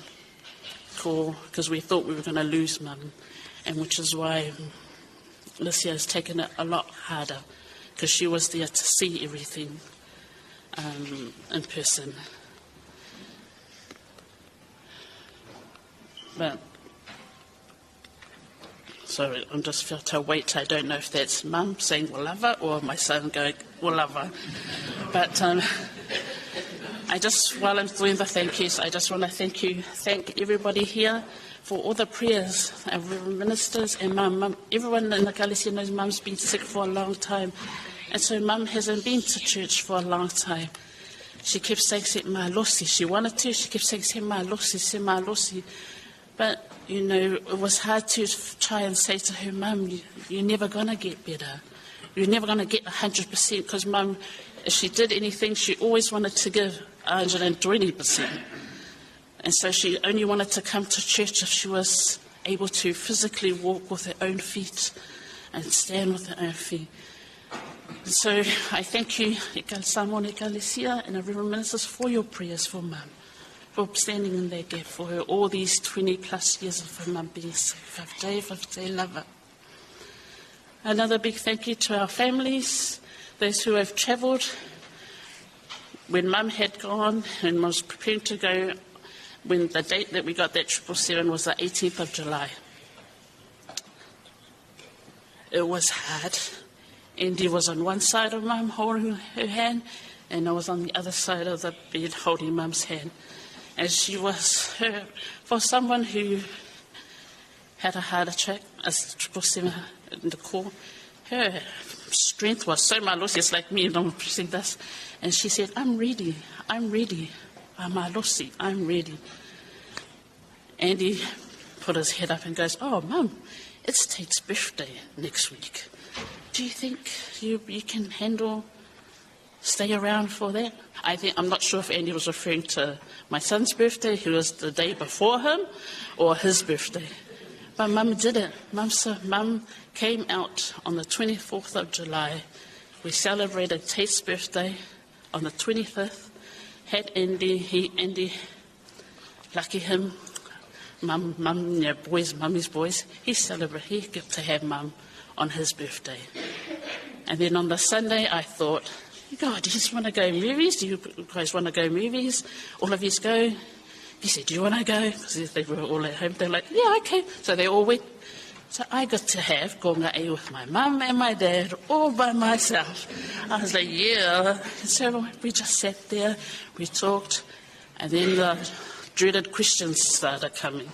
call because we thought we were going to lose Mum, and which is why Lucia has taken it a lot harder because she was there to see everything in person. So I'm just feel to wait. I don't know if that's Mum saying Walava or my son going Walava. But while I'm doing the thank yous, I just want to thank everybody here for all the prayers, our Reverend ministers and Mum. Everyone in the Galicia knows Mum's been sick for a long time. And so Mum hasn't been to church for a long time. She kept saying, "Ma losi." She wanted to. She kept saying, "Ma losi, ma losi." But, you know, it was hard to try and say to her, "Mum, you're never going to get better. You're never going to get 100%." Because Mum, if she did anything, she always wanted to give 120%. And so she only wanted to come to church if she was able to physically walk with her own feet and stand with her own feet. And so I thank you, Samone Galicia and the Reverend Ministers, for your prayers for Mum, for standing in that gap for her all these 20 plus years of her Mum being sick. Whafte lava. Another big thank you to our families, those who have travelled. When Mum had gone and was preparing to go, when the date that we got that 777 was the 18th of July. It was hard. Andy was on one side of Mum holding her hand, and I was on the other side of the bed holding Mum's hand. And she was, for someone who had a heart attack, a 777 in the core, her strength was so malosi, it's like me, you know, pressing this. And she said, I'm ready, malosi, I'm ready. Andy put his head up and goes, "Oh, Mum, it's Tate's birthday next week. Do you think you can stay around for that?" I'm not sure if Andy was referring to my son's birthday, who was the day before him, or his birthday. But Mum did it. Mum came out on the 24th of July. We celebrated Tate's birthday on the 25th. Had Andy, lucky him, Mummy's boys, he got to have Mum on his birthday. And then on the Sunday, I thought, God, do you just want to go movies? Do you guys want to go movies? All of you go. He said, "Do you want to go?" Because they were all at home. They're like, "Yeah, okay." So they all went. So I got to have gonga with my mum and my dad all by myself. I was like, yeah. And so we just sat there, we talked, and then the dreaded questions started coming.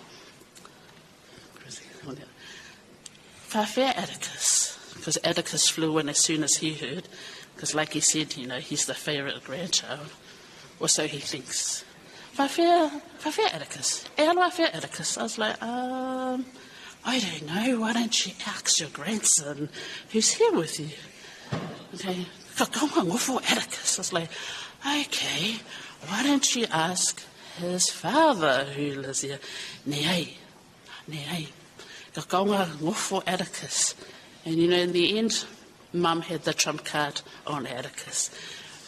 Whawhea Atticus, because Atticus flew in as soon as he heard, because like he said, you know, he's the favourite grandchild, or so he thinks. Whawhea Atticus, Whawhea Atticus. I was like, I don't know, why don't you ask your grandson who's here with you? Okay, for Atticus. I was like, okay, why don't you ask his father who lives here? Nei. For Atticus. And you know, in the end, Mum had the trump card on Atticus.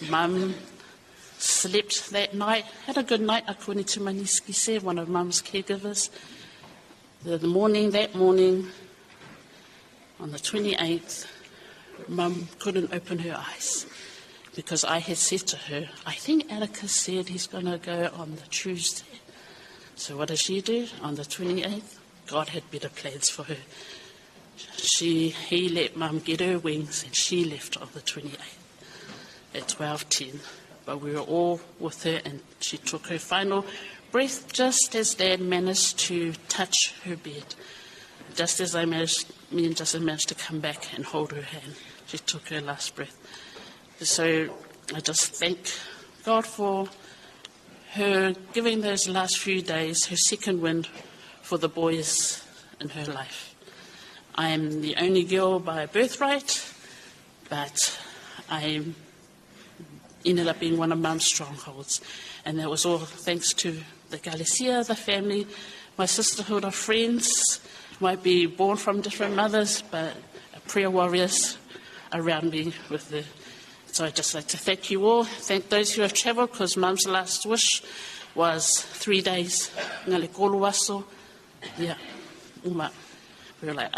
Mum slept that night, had a good night, according to Maniski said, one of Mum's caregivers. That morning, on the 28th, Mum couldn't open her eyes because I had said to her, I think Atticus said he's going to go on the Tuesday. So what did she do? On the 28th, God had better plans for her. He let Mum get her wings and she left on the 28th at 12:10. But we were all with her and she took her final breath just as Dad managed to touch her bed. Just as me and Justin managed to come back and hold her hand. She took her last breath. So I just thank God for her giving those last few days, her second wind for the boys in her life. I am the only girl by birthright, but I ended up being one of Mum's strongholds. And that was all thanks to the Galicia, the family, my sisterhood of friends, might be born from different mothers, but prayer warriors around me with the. So I'd just like to thank you all, thank those who have travelled, because Mum's last wish was 3 days. Ngale kolu aso. Yeah. We were like,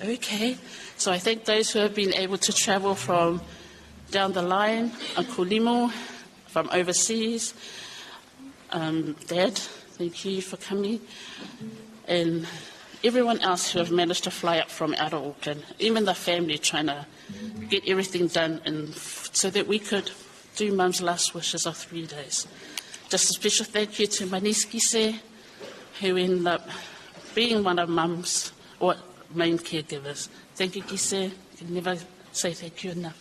okay. So I thank those who have been able to travel from down the line, Uncle Limo, from overseas. Dad, thank you for coming. And everyone else who have managed to fly up from outer Auckland, even the family trying to get everything done so that we could do Mum's last wishes of 3 days. Just a special thank you to my niece Kise, who ended up being one of Mum's main caregivers. Thank you, Kise. You can never say thank you enough.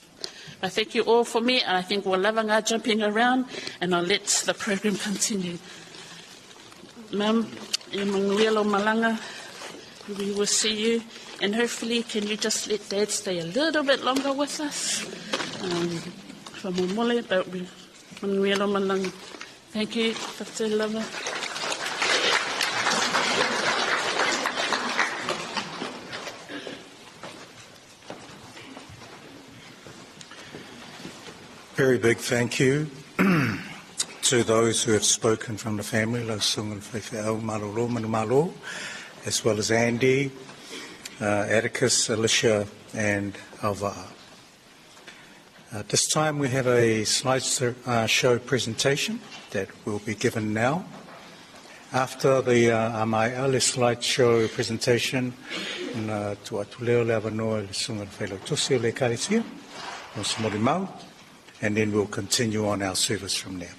But thank you all for me, and I think we're loving our jumping around, and I'll let the program continue. Mum, e manguelo malanga, we will see you, and hopefully can you just let Dad stay a little bit longer with us? For Momole, but we manguelo malanga. Thank you, Pastor Lover. Very big thank you to those who have spoken from the family, as well as Andy, Atticus, Alicia, and Alva. At this time we have a slideshow presentation that will be given now. After the Amaiale slideshow presentation, and then we'll continue on our service from there.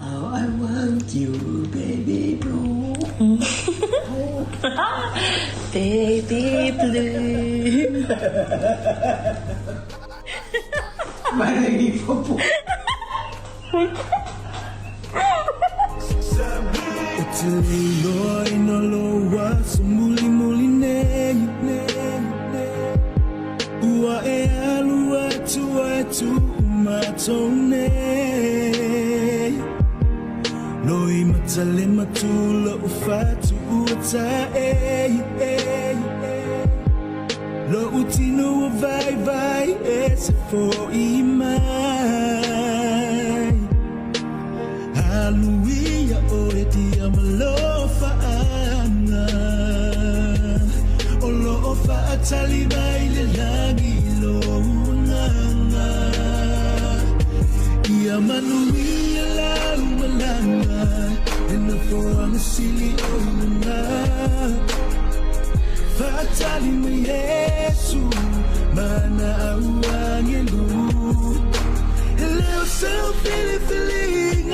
Oh, I want you, baby blue. Baby blue. My lady purple. Loi matale matula ufatu uta Lo utino wa vai ese fo imai Hallelujah oeti amalofa ana Olofa atali baile lagi lo unanga Yamanuia la umalanga And the forearm is silly ona Fatali me Yesu Mana awangelu Hello so feeling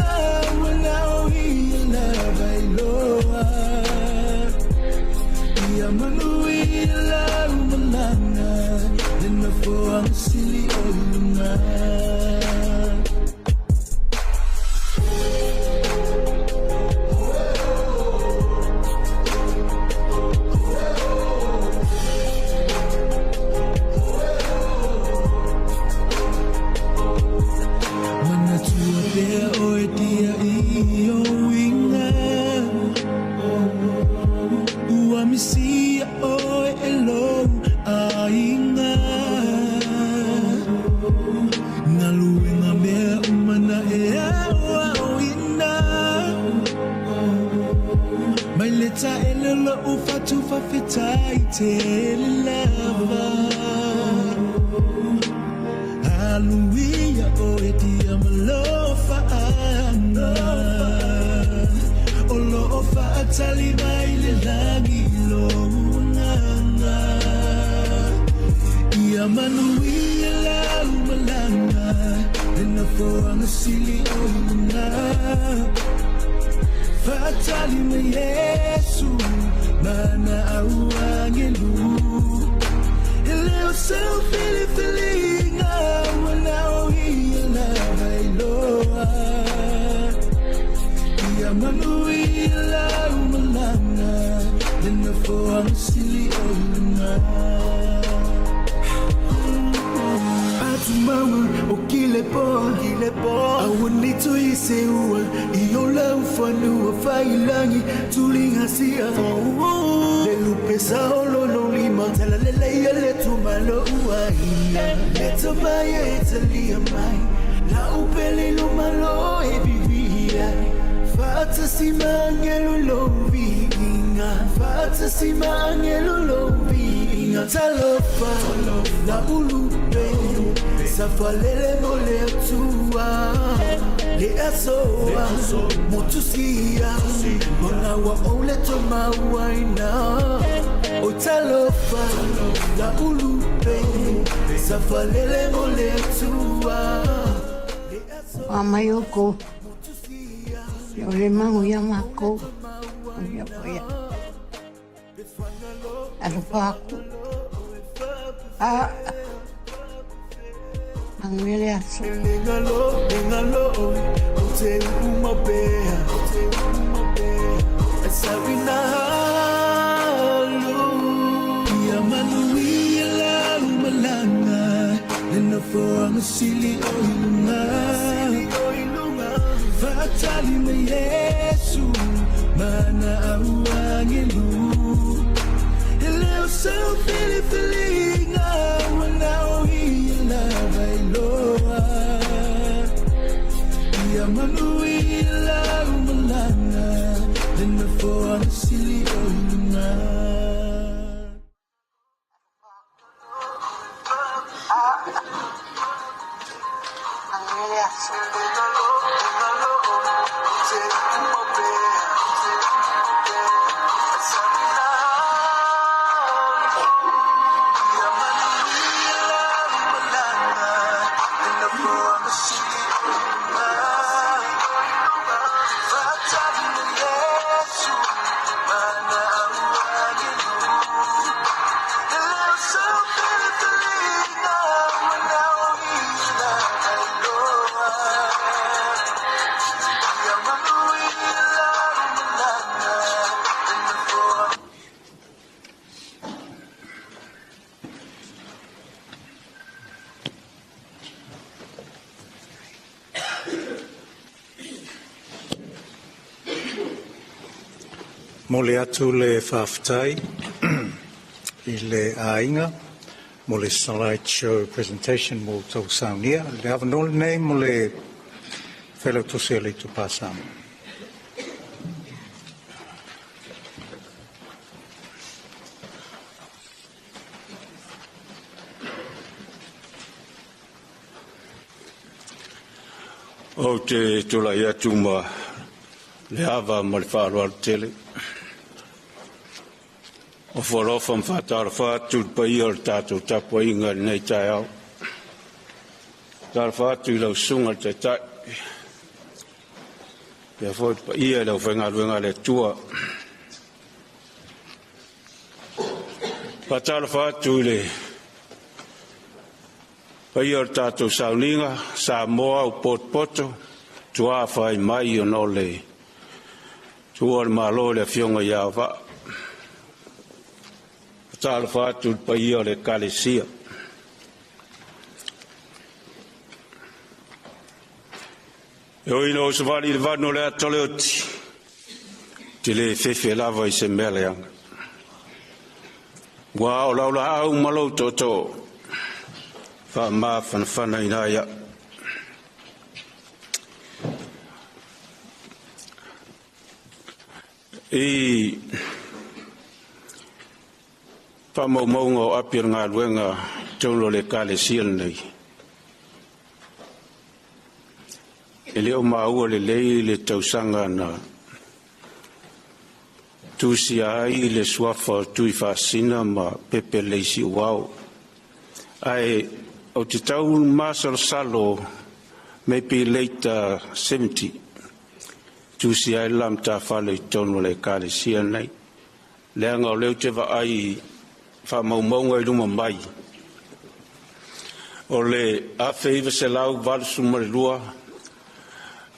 Wala ohi la bailoa Yamanuia la umalanga And the forearm is silly ona Hallelujah, oh, etia malofa ana. Olofa atali baile lagi lo unanga. Yamanuia la umalanga. Enafo ang sili ona. Fatali me Yesu. Mana awangelu Ileo so feeling Wala ohi la bailoa Yamanuia la umalanga Lenafo ang sili ona Atumama okile po Awunito iseua iola ufanua failangi tulingasia le lupesa olo lima tala lele le tumalo uaia le tomaye italia mai la upele lo malo e vivia fata si mangelo lo vinga fata si mangelo lo vinga talofa la ulupe safalele mole tua le asoa motusia mona wa ole toma waina o talofa la ulupe safalele mole tua Amayoko yo le mangu ya mako ya poya alupaku angele aso engalo hotel umabea sabina lu ya manuila malanga nena for sili oilunga fatali me yesu mana awangelu hello so feeling now he love ya manuila malanga nena for sili oilunga Mole atu le whawhtai I le ainga, mo le Slideshow Presentation mo tau saunia. Le hawa nole nei mo le whelau tose le tu pāsama. O te tula ia tuma le hawa ma le whāroa tele. O whorofa mwhatara whātu pa ia o tātou tapua inga nei tai au. Tāra whātu I lau sunga te tai. Pea whoi pa ia lau whengaruenga le tua. Pa tāra whātu le pa ia o tātou sauninga, sa moa o potpoto, tua whai mai o no le. Tua le malo le fionga ia wa. Tāra whātu pa ia o le kalesia. E oina o se wali le vano le atole oti. Te le fefe lava I se meleanga. Wa o laula au malo toto. Wha maa whanawhana ina ia. Wha maunga o apir ngā luenga taulo le kale sian nei. E leo maua le lei le tausanga na tusi ai le swafa tui whasina ma Pepe Mateilonanuu. Ai o te tau Marshal Salo maybe later 70. Tusi ai lam ta whale tono le kale sian nei. Leanga o leo te wa ai whamaumaunga I ruma mai. O le awheiva se lau valsu marelua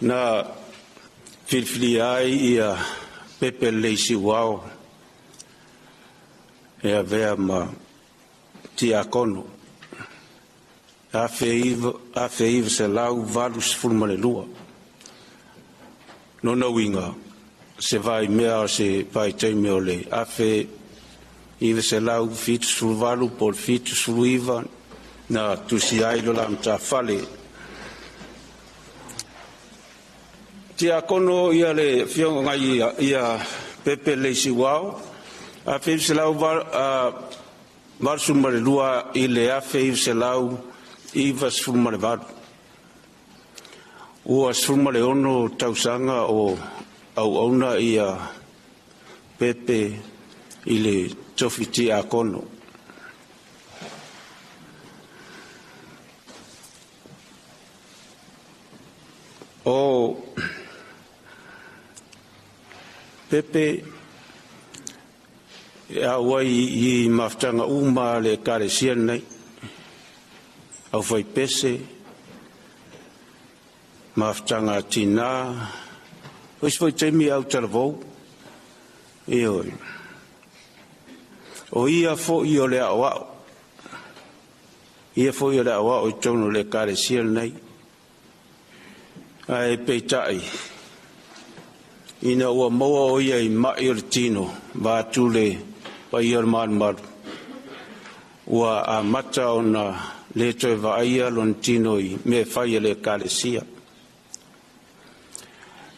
na whilwhili ai ia Pepe Mateilonanuu e a vea ma ti a kono. a feiva se lau valu se fulmane lua. No winga se vai mea o se vai teime o le a feiva se lau fitu sulu valu por fitu sulu iwa na tusi ailo la mta fale. Tia kono ia le fionga ngai ia Pepe Mateilonanuu a feiva se lau valu fulmane lua i le a feiva se lau iwa se fulmane valu. Ua fulmane ono tausanga o au auna ia Pepe i le tofiti a kono. O Pepe a wai i maftanga uma le kare sian nei au fai pese maftanga tina ois foi teimi au talavou e oi o ia fo i o le awao ia fo i o le awao i tono le kare sian nei ai peitai ina ua moa o ia i mai o le tino va tule pa i o le maru ua a mata o na le toe va aia lon tino i me fai le kare sia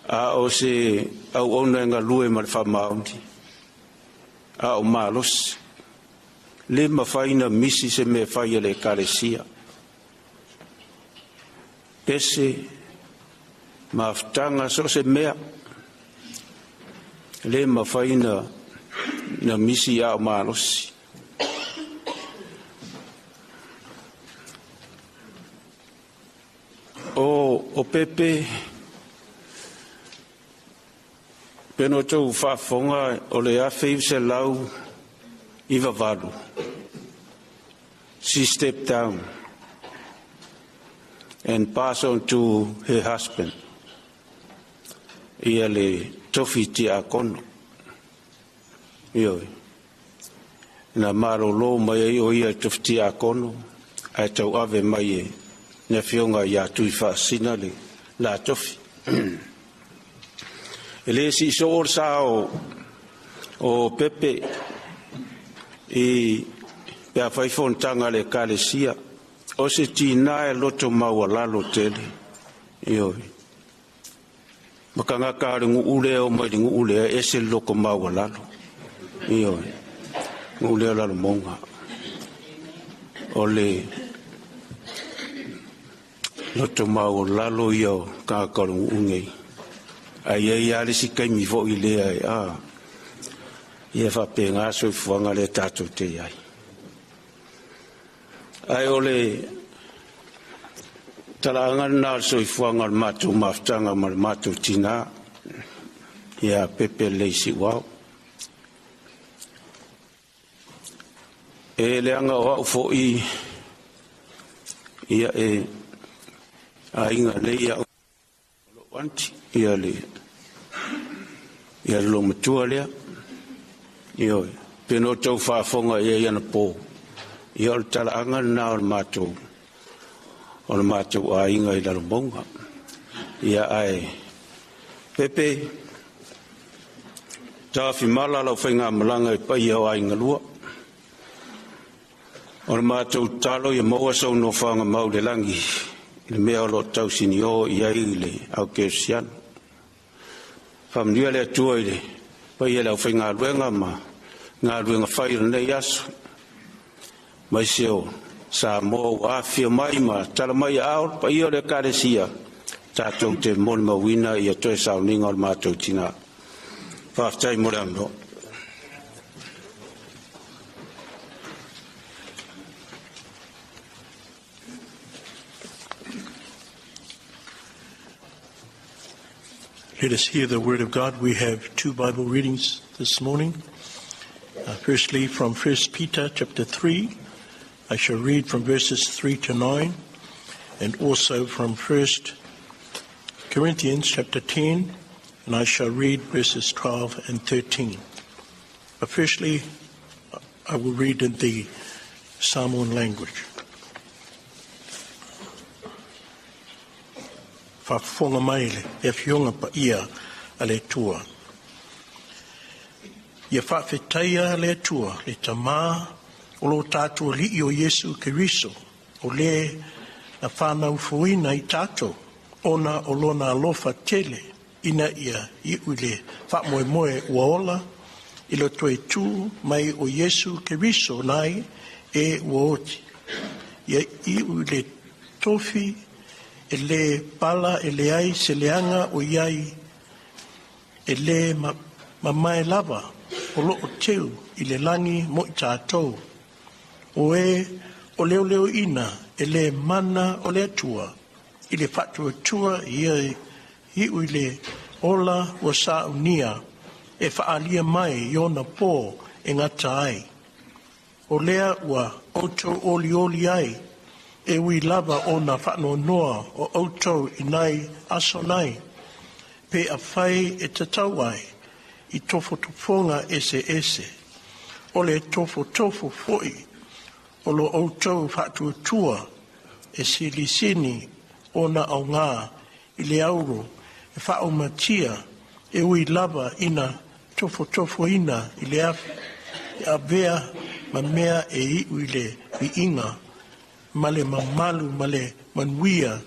a o se au ona nga lue ma le whamaundi a o malos le mawhaina misi se me whaia le karesia pese maftanga so se mea le mawhaina na misi a o malos o Pepe peno tau whaafonga o le a feiv se lau i vavalu. She stepped down and passed on to her husband. Ia le tofi ti a kono. Ioi. Na maro lo mai o ia tofi ti a kono. Ai tau ave mai e na fionga ia tui whaasina le la tofi. Ele si so orsa o Pepe i pea whaifontanga le kalesia o se tina e loto maua lalo tele ioi makanga kāre ngu ule o mai ngu ule e se loko maua lalo ioi ngu ule lalo monga o le loto maua lalo io kākaro ngu ungei ai ale si kai mi vo ile ai ia fa penga so fuanga le tato te ai ole talanga na so fuanga matu maftanga matu tina ia Pepe Mateilonanuu e le anga o fo i ia ainga le ia wanti ia lo matua lea ioi peno tau whaafonga ia na po ia o tala anga na o le mātou a inga i lalo monga ia ai Pepe tawhi mala lau whainga malanga i pai au a inga lua o le mātou talo ia maua sau no whanga mau le langi le mea o lo tau sini o ia i le au kersiano famnia le atua i le pai e lau whainga ruenga ma ngā ruenga whaira nei aso mai seo sa mo a fia mai ma tala mai ao pai o le karesia tātou te moni mawina i a toe sauninga o le mātou tina whaftai mo le amno. Let us hear the word of God. We have two Bible readings this morning. Firstly, from 1 Peter chapter 3. I shall read from verses 3 to 9, and also from 1 Corinthians chapter 10, and I shall read verses 12 and 13. But firstly, I will read in the Samoan language. whafonga maile e fionga pa ia a le tua. Ia whawhetaia le tua le tamā o lo tātua li o Yesu Keriso o le na whanau fuina i tātou ona o lona alofa tele ina ia i ule whamoe moe ua ola i lo toe tū mai o Yesu Keriso nai e ua oti. Ia i ule tofi e le pala e le ai se leanga o iai e le mamae lava o loo teu i le langi mo i tātou. O o leo leo ina e le mana o le atua i le whatua tua i ui le ola o sa unia e whaalia mai i ona pō e ngata ai. O lea ua outou oli oli ai e ui lava ona whano noa o outou i nai aso nai pe a whai e tatau ai i tofo tofonga ese ese. O le tofo tofo foi o lo outou whatua tua e silisini ona au ngā i le auro e whao matia e ui lava ina tofo tofo ina i le a vea ma mea e i ui le i inga ma le mamalu ma le manuia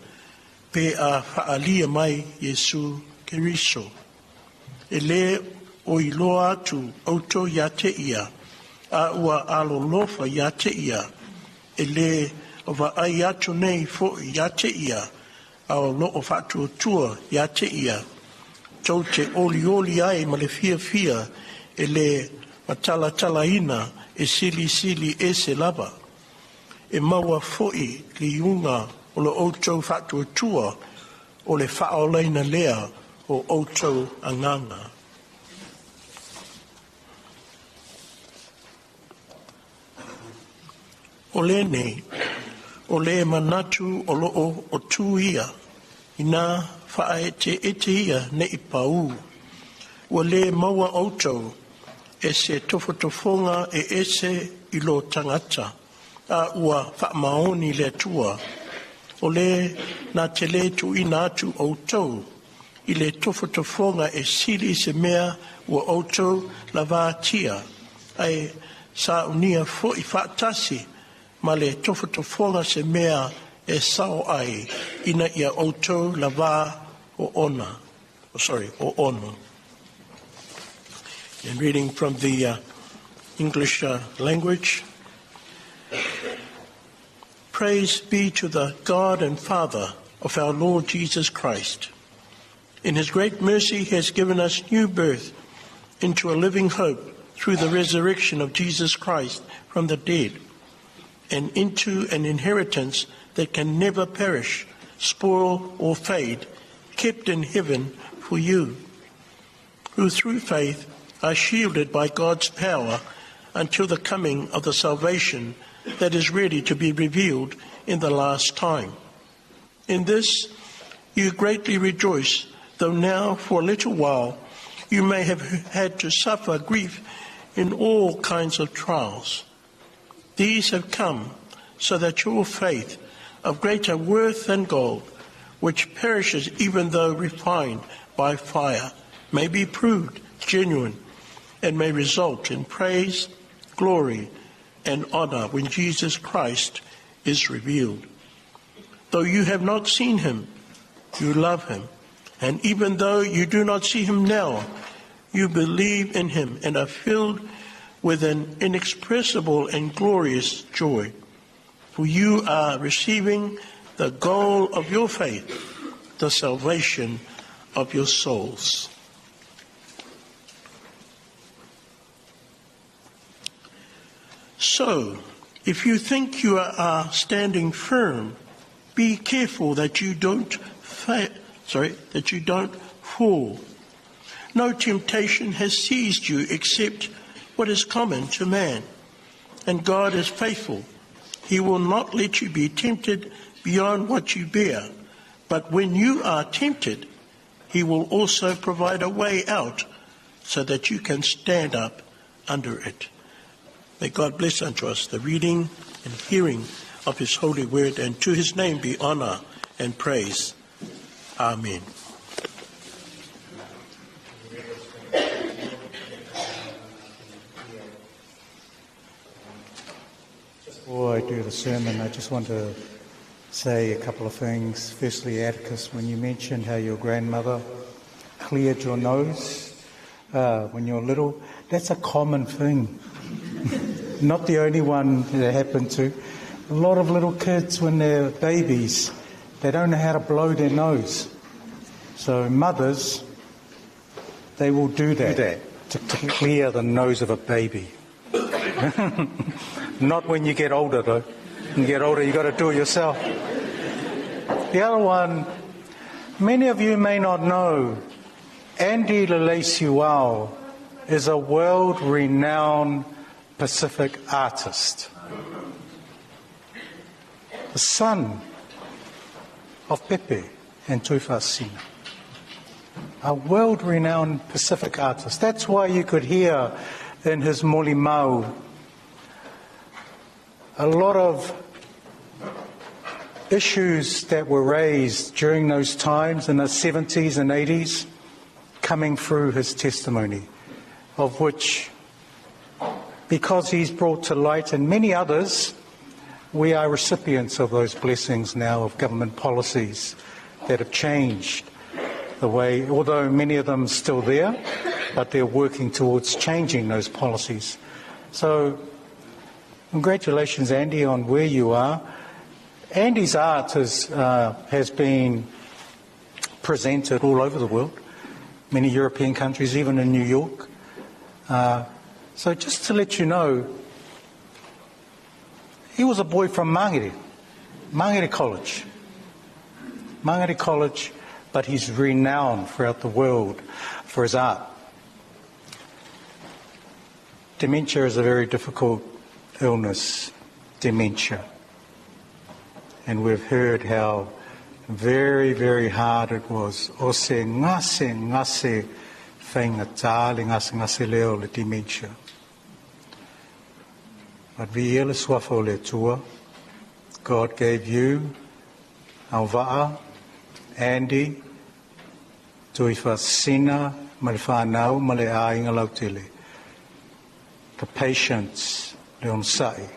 pe a whaalia mai Yesu Keriso. E le o i loa atu auto ia te ia a ua alo lofa ia te ia e le o va ai atu nei fo ia te ia a o lo o fatu tua ia te ia tau te oli oli ai ma le fia fia e le matala tala ina e sili sili e se lava e maua foi li unga o lo outou fatu tua o le whaolaina lea o outou anganga. O le nei, o le manatu o loo o tū ia, i nā whaete ete ia ne i pau. O le maua outou e se tofotofonga e ese i lo tangata, a ua whaamaoni le tua. O le nā te le tu i nātu outou, i le tofotofonga e sili se mea ua outou la vātia, ai sa unia fo i whaatasi, ma le tofotofonga se mea e sao ai ina ia outou la vā o ona. O ono. And reading from the English language. Praise be to the God and Father of our Lord Jesus Christ. In his great mercy he has given us new birth into a living hope through the resurrection of Jesus Christ from the dead, and into an inheritance that can never perish, spoil or fade, kept in heaven for you, who through faith are shielded by God's power until the coming of the salvation that is ready to be revealed in the last time. In this you greatly rejoice, though now for a little while you may have had to suffer grief in all kinds of trials. These have come so that your faith, of greater worth than gold, which perishes even though refined by fire, may be proved genuine and may result in praise, glory, and honor when Jesus Christ is revealed. Though you have not seen him, you love him. And even though you do not see him now, you believe in him and are filled with an inexpressible and glorious joy. For you are receiving the goal of your faith, the salvation of your souls. So, if you think you are standing firm, be careful that you don't fall. No temptation has seized you except what is common to man, and God is faithful. He will not let you be tempted beyond what you bear, but when you are tempted, he will also provide a way out so that you can stand up under it. May God bless unto us the reading and hearing of his holy word, and to his name be honor and praise. Amen. Before I do the sermon, I just want to say a couple of things. Firstly, Atticus, when you mentioned how your grandmother cleared your nose when you were little, that's a common thing. Not the only one that happened to. A lot of little kids, when they're babies, they don't know how to blow their nose. So mothers, they will do that to clear the nose of a baby. Not when you get older, though. When you get older, you've got to do it yourself. The other one, many of you may not know, Andy Leleisi'uao is a world-renowned Pacific artist. The son of Pepe and Tufasina. A world-renowned Pacific artist. That's why you could hear in his molimau a lot of issues that were raised during those times in the 70s and 80s coming through his testimony, of which, because he's brought to light, and many others, we are recipients of those blessings now of government policies that have changed the way, although many of them are still there, but they're working towards changing those policies. So, congratulations, Andy, on where you are. Andy's art has been presented all over the world, many European countries, even in New York. So just to let you know, he was a boy from Mangere College, but he's renowned throughout the world for his art. Dementia is a very difficult illness, dementia. And we've heard how very, very hard it was. O se ngase whaingatā le ngase leo le dementia. But vi'ele swafo le tua, God gave you, Auva'a, Andy, Tuifasina, ma le whanau, ma le āinga lautele. The patience, le onsai.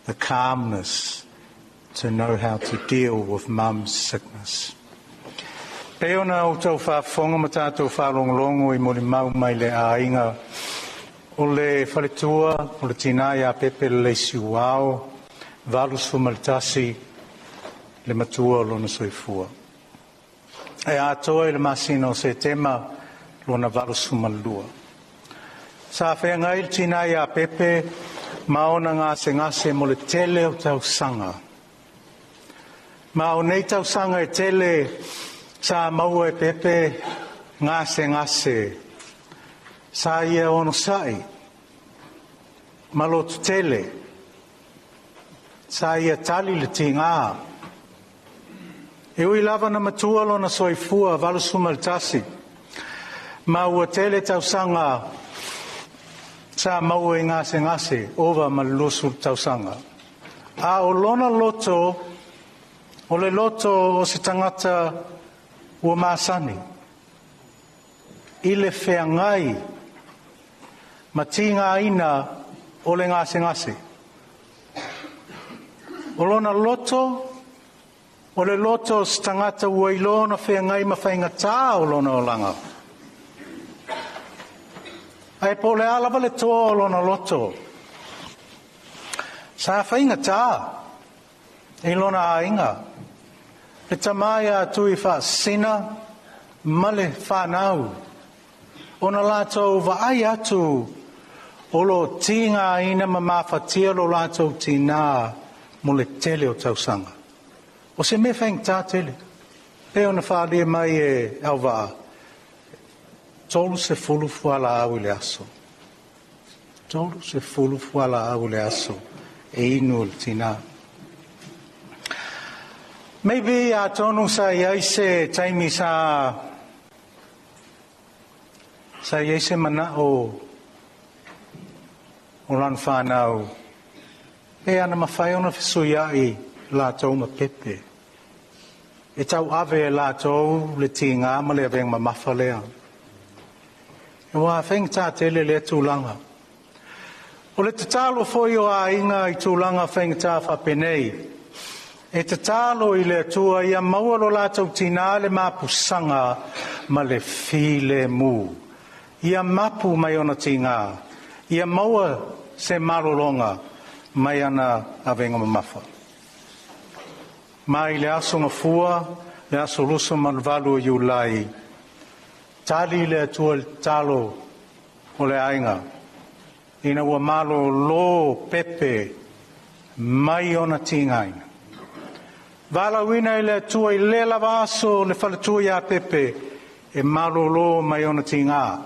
The calmness to know how to deal with mum's sickness. Peona o tau whaafonga ma tātou whaalongolongo I mo le mau mai le āinga o le whaletua, o le tīnai a Pepe Leleisi'uao, valus fumaltasi le matua o lona soifua. E atoa I le masino o se tema lona valus fumalua. Sa whenga I le tīnai a Pepe, maona ngase mo le tele o tau sanga. Ma o nei tau sanga e tele sa maua e Pepe ngase. Sa ia ono sai. Ma lo tu tele. Sa ia tali le tinga. E ui lava na matua lo na soifua valusuma le tasi. Ma ua tele tau sanga sa maua I ngase ova malusu tausanga. A o lona loto, o le loto o se tangata ua masani. I le whengai, ma tinga ina o le ngase. O lona loto, o le loto o se tangata ua I lona whengai ma whaingatā o lona o langa. Ai po le alava le toa o lona loto. Sa whaingatā, I lona ainga. Le tamaya tui whaasina, ma le whanau. Ona lātou vaai atu, o lo tinga ina ma mawhatia lo lātou tina, mo le tele o tausanga. O se me whaingatā tele. E ona whaalia mai e au waa. Tolu se fulu fuala au le aso. Tolu se fulu fuala au le aso. E inu le tina. Maybe a tonu sa iaise taimi sa iaise mana o lan whanau. E ana mawhai ona whisui ai la tau ma Pepe. e tau ave e lātou le tīngā ma le aveng mamafa lea. E wā wheng tā tele le tūlanga. O le te tālo foi o a inga I tūlanga wheng tā whapenei. E te tālo I le tua ia maua lo lātou tīnā le māpusanga ma le while mū. Ia mapu mai ona tīngā. Ia maua se marolonga mai ana avenga mamafa. Mai le aso ngafua, le aso luso malvalu Eulogy. Tali le atua talo o le ainga. Ina ua malo lo Pepe mai ona tingaina. Vala wina le atua I le lava aso le falatua ia Pepe e malo lo mai ona tinga.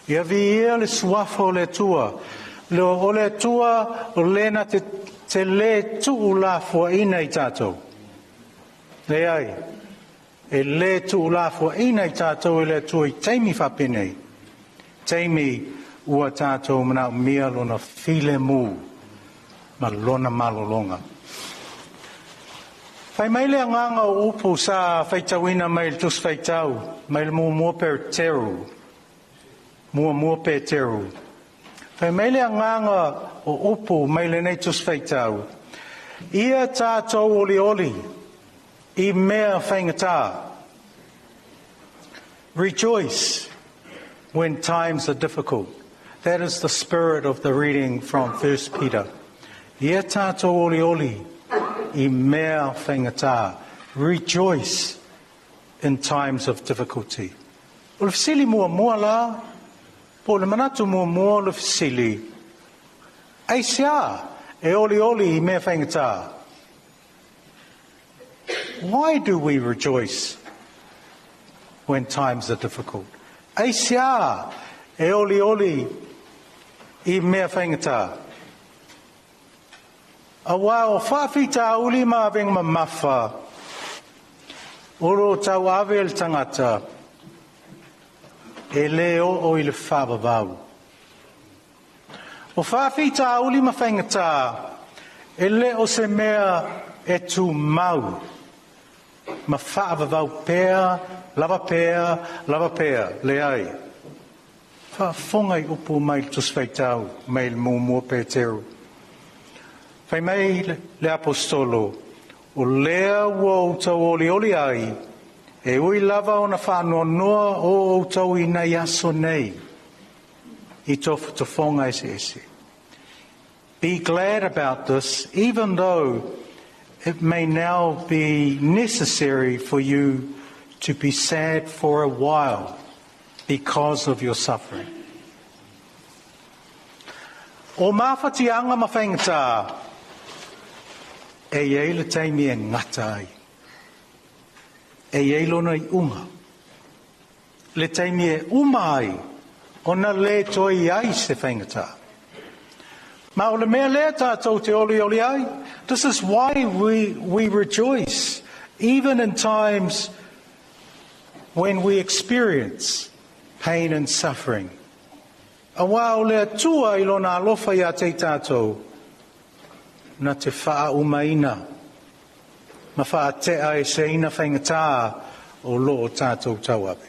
Ia vi le suafo le atua. O le atua o lena te le tu la fua ina I tātou. Le ai, e le tu la fua ina I tātou e le atua I teimi whapenei. Teimi ua tātou mana mia lona while mū, ma lona malolonga. Whai maile a nganga o upu sa whaitawina mail tus whaitau, mail mua per teru. Mua per teru. Whai maile a nganga o upu maile nei tus whaitau. Ia tātou oli. I mea whaingatā. Rejoice when times are difficult. That is the spirit of the reading from 1 Peter. Ia tātou oli, I mea whaingatā. Rejoice in times of difficulty. O le fisili mua la, po le manatu mua le fisili. Ai sia, e oli I mea whaingatā. Why do we rejoice when times are difficult? Aisia, e oli, I mea whaingatā. A wā o whawhita uli ma aveng mamafa. Oro tau ave el tangata. E leo o I le whawawau. O whawhita uli ma whaingatā. E leo se mea e tu mau. Ma whaavavau pēr, lava pēr, le ai. Whaafongai upu mai tus whaitau, mai mua pē teru. Whai mai le apostolo, o lea ua o tau oli ai, e ui lava o na whanoa o tau I nei aso nei, I tofu te whonga ese. Be glad about this, even though it may now be necessary for you to be sad for a while because of your suffering. O mawhatianga mawhaingatā, e iei le taimi e ngata ai. E iei lona I unga. Le taimi e uma ai, ona le toi ai se whaingatā. Ma o le mea lea tātou te oli ai. This is why we rejoice, even in times when we experience pain and suffering. A wā o lea tua I lona alofa ia te tātou, na te wha umaina, ma wha tea e se ina whaingatā o lo o tātou tauape.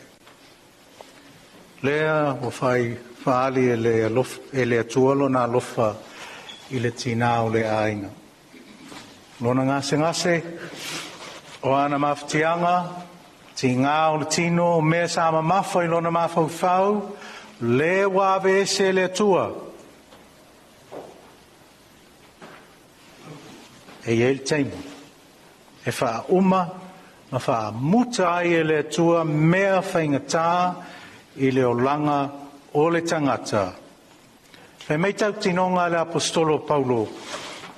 Lea o whai whaali e lea tua lona alofa I le tina o le ainga. Lona ngase, o ana mawhatianga, ti ngā o le tino, o mea sa mawha I lona mawhau, le wawe ese le tua. E iei le teimu. E wha uma, ma wha muta ai e le tua, mea whaingatā, I le olanga o le tangata. E mei tau tinonga le apostolo Paulo,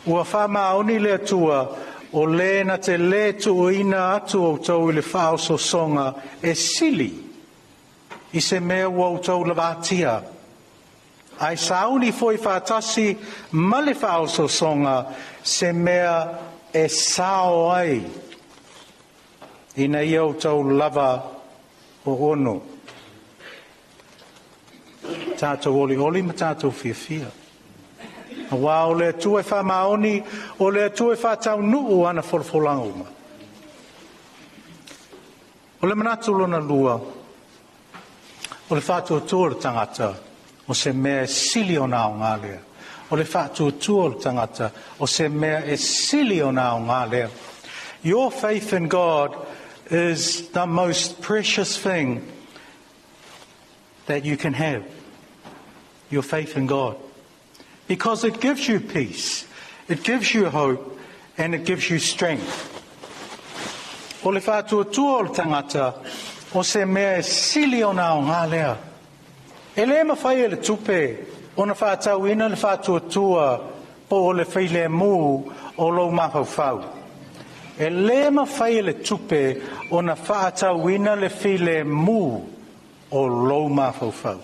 ua whamaoni le atua o le na te le tu ina atu o tau I le whao so songa e sili I se mea ua o tau la vātia. Ai sauni foi whātasi ma le whao so songa se mea e sao ai ina ia o tau lava o ono. Tātou oli ma tātou fia. A wā o le tue wha maoni, o le tue wha tau nuu ana wholwholanga uma. O le manatu lona lua, o le whātua le tangata, o se mea sili o nā o ngā lea. O le whātua le tangata, o se mea e sili o nā o ngā lea. Your faith in God is the most precious thing that you can have. Your faith in God. Because it gives you peace, it gives you hope, and it gives you strength. O le whātua le tangata, o se mea sili o nā o ngā lea. E le mawhai le tupe, o na whātau ina le whātua po o le while mū o lou mawhau. E le mawhai le tupe, o na whātau ina le while mū o lou mawhau.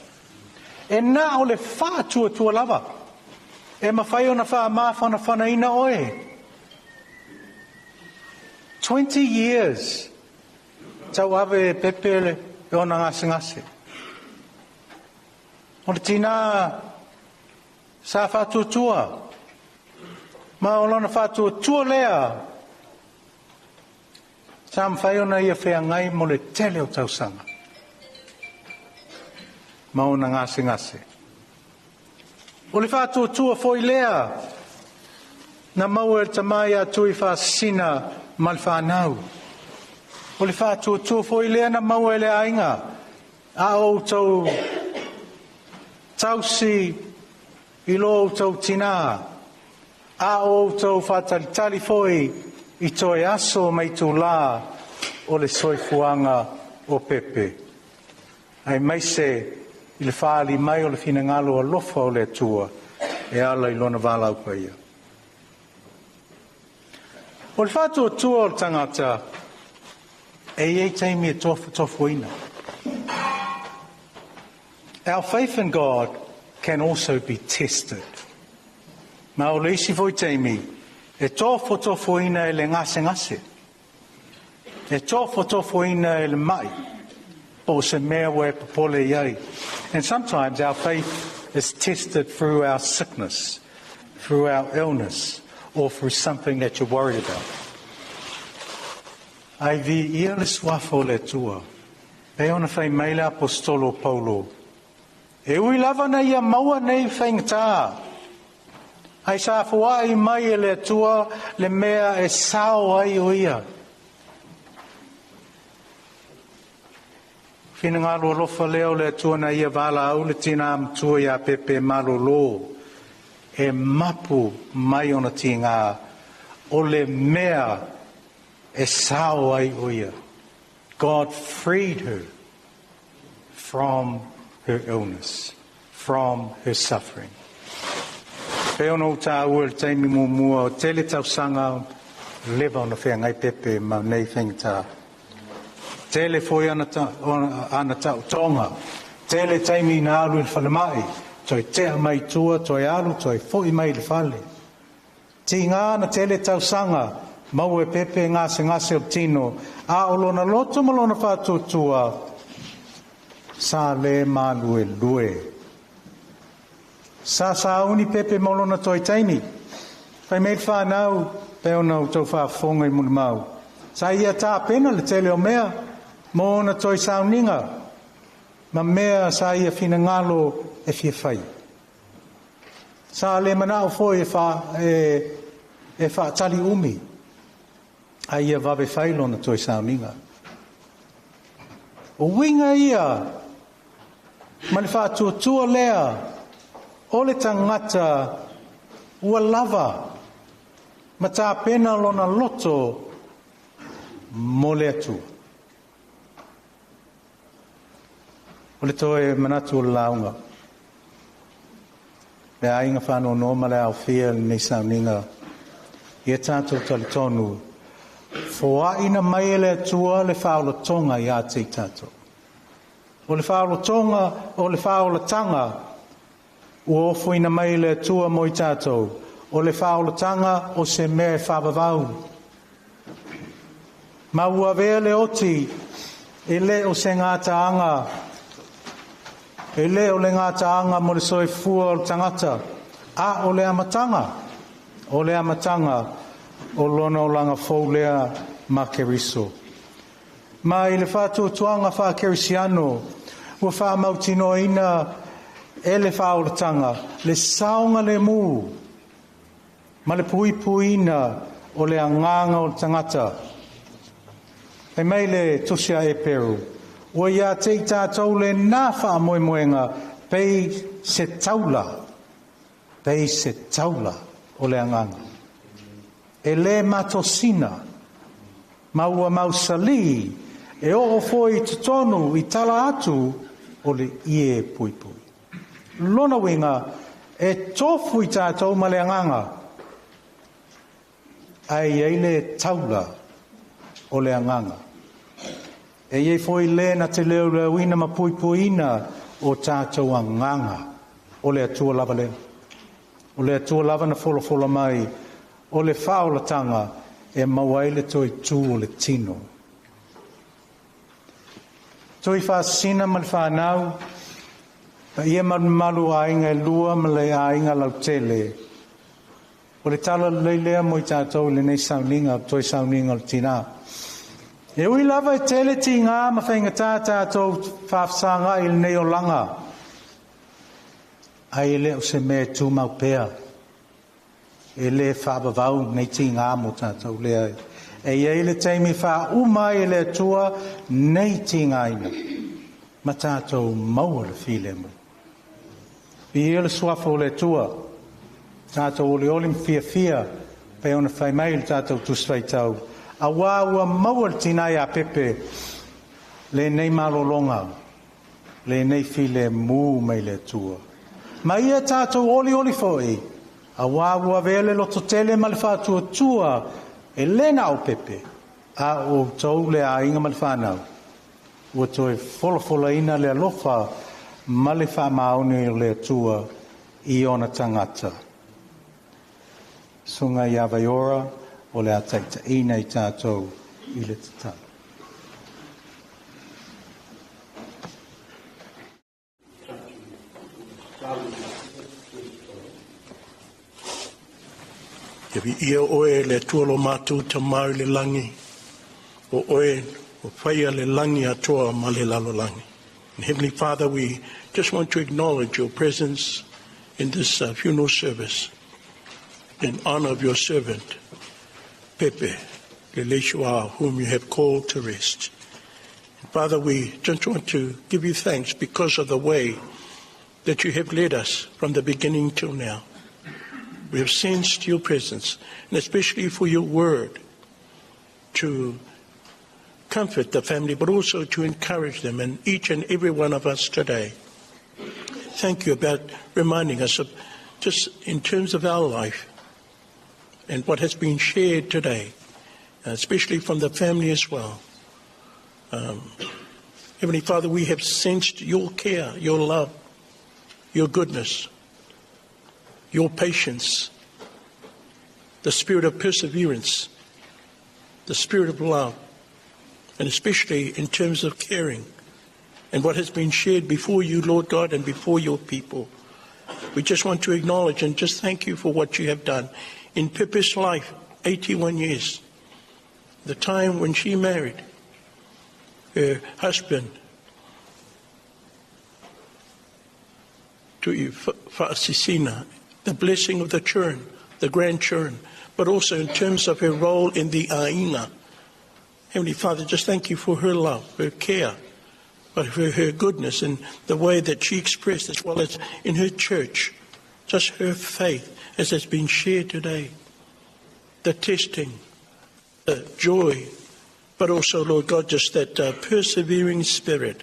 E nā o le whātua lava. E mawhai o na whāmawhana whanaina oe. 20 years. Tau ave pepele e ona ngase. O le tina sa whātua. Ma o lona whātua lea. Sa mwhai ona ia whea ngai mo le tele o tausanga. Ma ona ngase. O le whātua foi lea. Na mau e tamai atu I whāsina mal whānau. O le whātua foi lea na mau e le ainga. A o tau tausi I lo tau tina. A o tau whātalitali foi I toi aso mai tu la o le soifuanga o Pepe. Ai mai se I le whaali mai o le whinangalo a lofa o le atua e ala I lona wala upa ia. O le whātua o le tangata e teimi e tofu ina. Our faith in God can also be tested. Ma o le isi voi teimi e tofu ina e le ngase. E tofu ina e le mai. O se mea we papole iai. And sometimes our faith is tested through our sickness, through our illness, or through something that you're worried about. Ai vi ia le suafo le tua. E ona whai maile apostolo Paulo. E ui lava na ia maua nei whaingata. Ai sa fuai mai le tua le mea e sao ai o ia. Whina ngā loa lofa leo le tua na ia wala au le tina amtua ia Pepe Malolo. E mapu mai ona ti ngā o le mea e sao ai o ia. God freed her from her illness, from her suffering. Pe ona o tā ua le taimi mua o tele tau sanga leva ona whea ngai Pepe ma nei whengta. Tele foi ana tau tonga. Tele taimi na alu il whalemai. Toi tea mai tua, toi alu, toi foi mai le whale. Ti ngā na tele tau sanga, mau e Pepe ngase o tino, a o lona loto ma lona whātua sa le malu e lue. Sa uni Pepe ma lona toi taimi. Whai mei whanau, pe ona o tau whaafonga I muna mau. Sa ia tā pena le tele o mea, mo na toi sauninga, ma mea sa ia fina ngalo e fia whai. Sa le manao foi e wha tali umi, a ia wawe whailo na toi sauninga. O winga ia, ma le whātua lea, o le tangata ua lava, ma tā pena lona loto mo le atua. O le toe manatu o le launga. Le ainga whanau no ma le au fia le nei sauninga. Ia tātou tali tonu. Fua ina mai le atua le whaola tonga I a te tātou. O le whaola tonga, o le whaola tanga. Ua ofu ina mai le atua mo I tātou. O le whaola tanga o se mea whawawau. Ma ua vea le oti. E le o se ngātaanga. E le o le ngātaanga mo le soifua o le tangata. A o le amatanga. O le amatanga o lona o langa fōlea ma keriso. Ma i le whātua tuanga whākerisiano, ua whāmautino ina e le whāoratanga, le saunga le mū, ma le puipuina o le anganga o le tangata. E mai le tusia e peru, ua ia te i tātou le nā whāmoemoenga, pei se taula o le anganga. E le matosina, maua mausali, e o foi tutonu i tala atu o le ie puipui. Lona winga, e tofu i tātou ma le anganga, ai le taula o le anganga. E iei foi le na te leo le wina ma puipuina o tātou anganga o le atua lava le. O le atua lava na folo mai, o le whaolatanga e mawai le toi tū o le tino. Toi whaasina ma le whanau, pa ia malu ainga e lua ma le ainga lau tele. O le tala leilea mo i tātou le nei sauninga, toi sauninga le tina. E ui lava e tele ti ngā ma whainga tātou whaafsanga i le nei o langa. Ai le o se me tū mau pēa. E le whaabavau nei ti ngā mo tātou lea. E iei le teimi wha umai e le atua nei ti ngā ina. Ma tātou maua le while mo. I e le suafo le atua. Tātou ole olim fia, pe ona whai mai le tātou tuswai tau. A wāua maua le tinai a Pepe, le nei malolonga, le nei file mū mai le tua. Ma ia tātou oli foi, a wāua vele loto tele ma le whātua tua, e le nao Pepe, a o tau le a inga ma le whānau. Ua toi fola ina le alofa, ma le whāmaone le tua, i ona tangata. Sunga ia vaiora o le ataita ina i tātou i le tata. Ia ia oe le tualo mātou tamau le langi, o oe o whaia le langi atoa ma le lalo langi. And Heavenly Father, we just want to acknowledge your presence in this funeral service. In honor of your servant, Pepe Leleisi'uao, whom you have called to rest. And Father, we just want to give you thanks because of the way that you have led us from the beginning till now. We have sensed your presence, and especially for your word to comfort the family, but also to encourage them, and each and every one of us today. Thank you about reminding us of just in terms of our life, and what has been shared today, especially from the family as well. Heavenly Father, we have sensed your care, your love, your goodness, your patience, the spirit of perseverance, the spirit of love, and especially in terms of caring, and what has been shared before you, Lord God, and before your people. We just want to acknowledge and just thank you for what you have done. In Pepe's life, 81 years, the time when she married her husband to Fa'asisina, the blessing of the children, the grandchildren, but also in terms of her role in the Aina. Heavenly Father, just thank you for her love, her care, but for her goodness and the way that she expressed, as well as in her church, just her faith, as has been shared today, the testing, the joy, but also, Lord God, just that persevering spirit.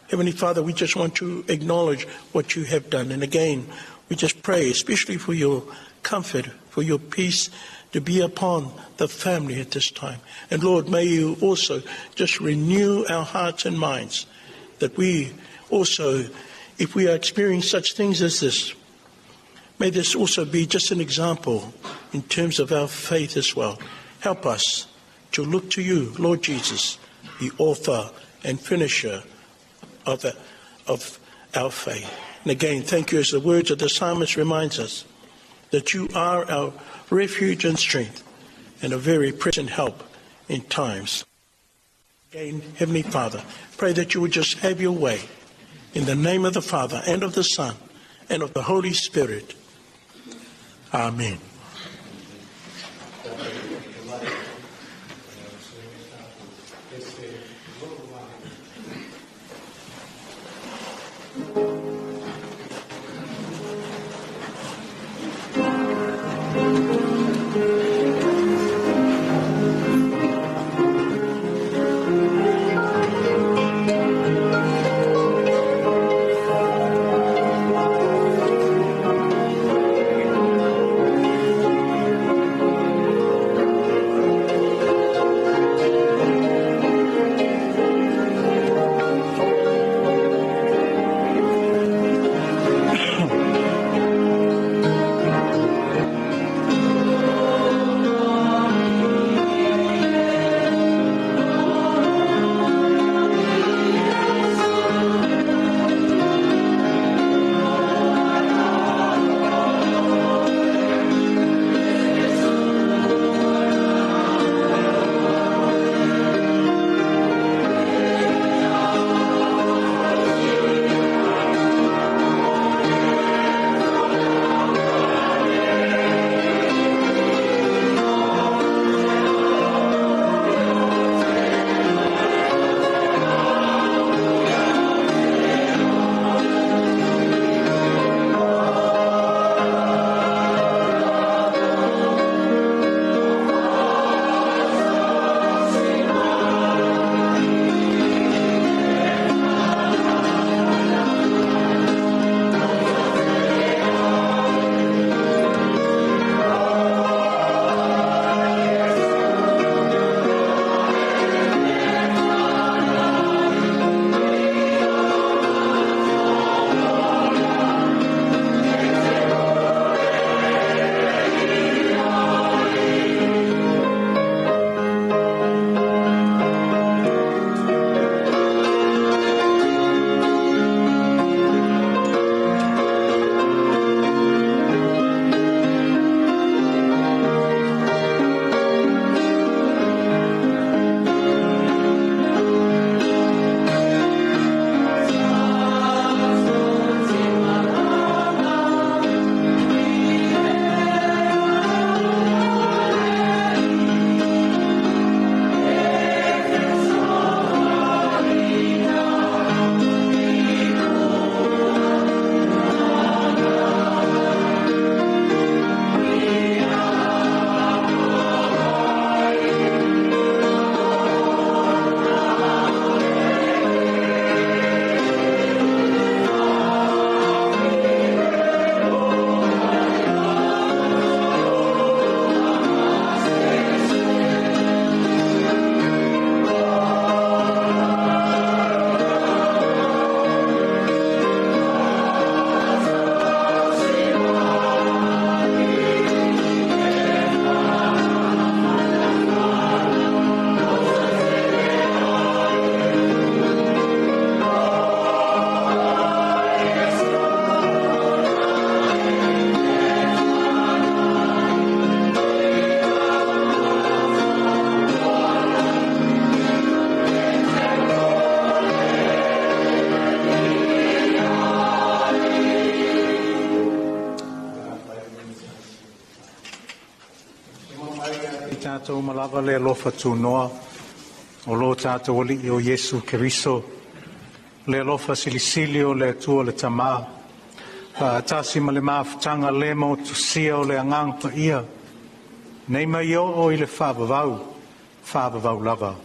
Heavenly Father, we just want to acknowledge what you have done. And again, we just pray, especially for your comfort, for your peace to be upon the family at this time. And Lord, may you also just renew our hearts and minds, that we also, if we are experiencing such things as this, may this also be just an example in terms of our faith as well. Help us to look to you, Lord Jesus, the author and finisher of our faith. And again, thank you, as the words of the psalmist reminds us, that you are our refuge and strength and a very present help in times. Again, Heavenly Father, pray that you would just have your way. In the name of the Father, and of the Son, and of the Holy Spirit. Amen. tātou malava le alofa tūnoa o lo tātou ali o Yesu Keriso le alofa silisili o le atua le tamā tasi ma le mafutanga le mo tusia o le angang pa ia nei mai o i le whāpavau lava.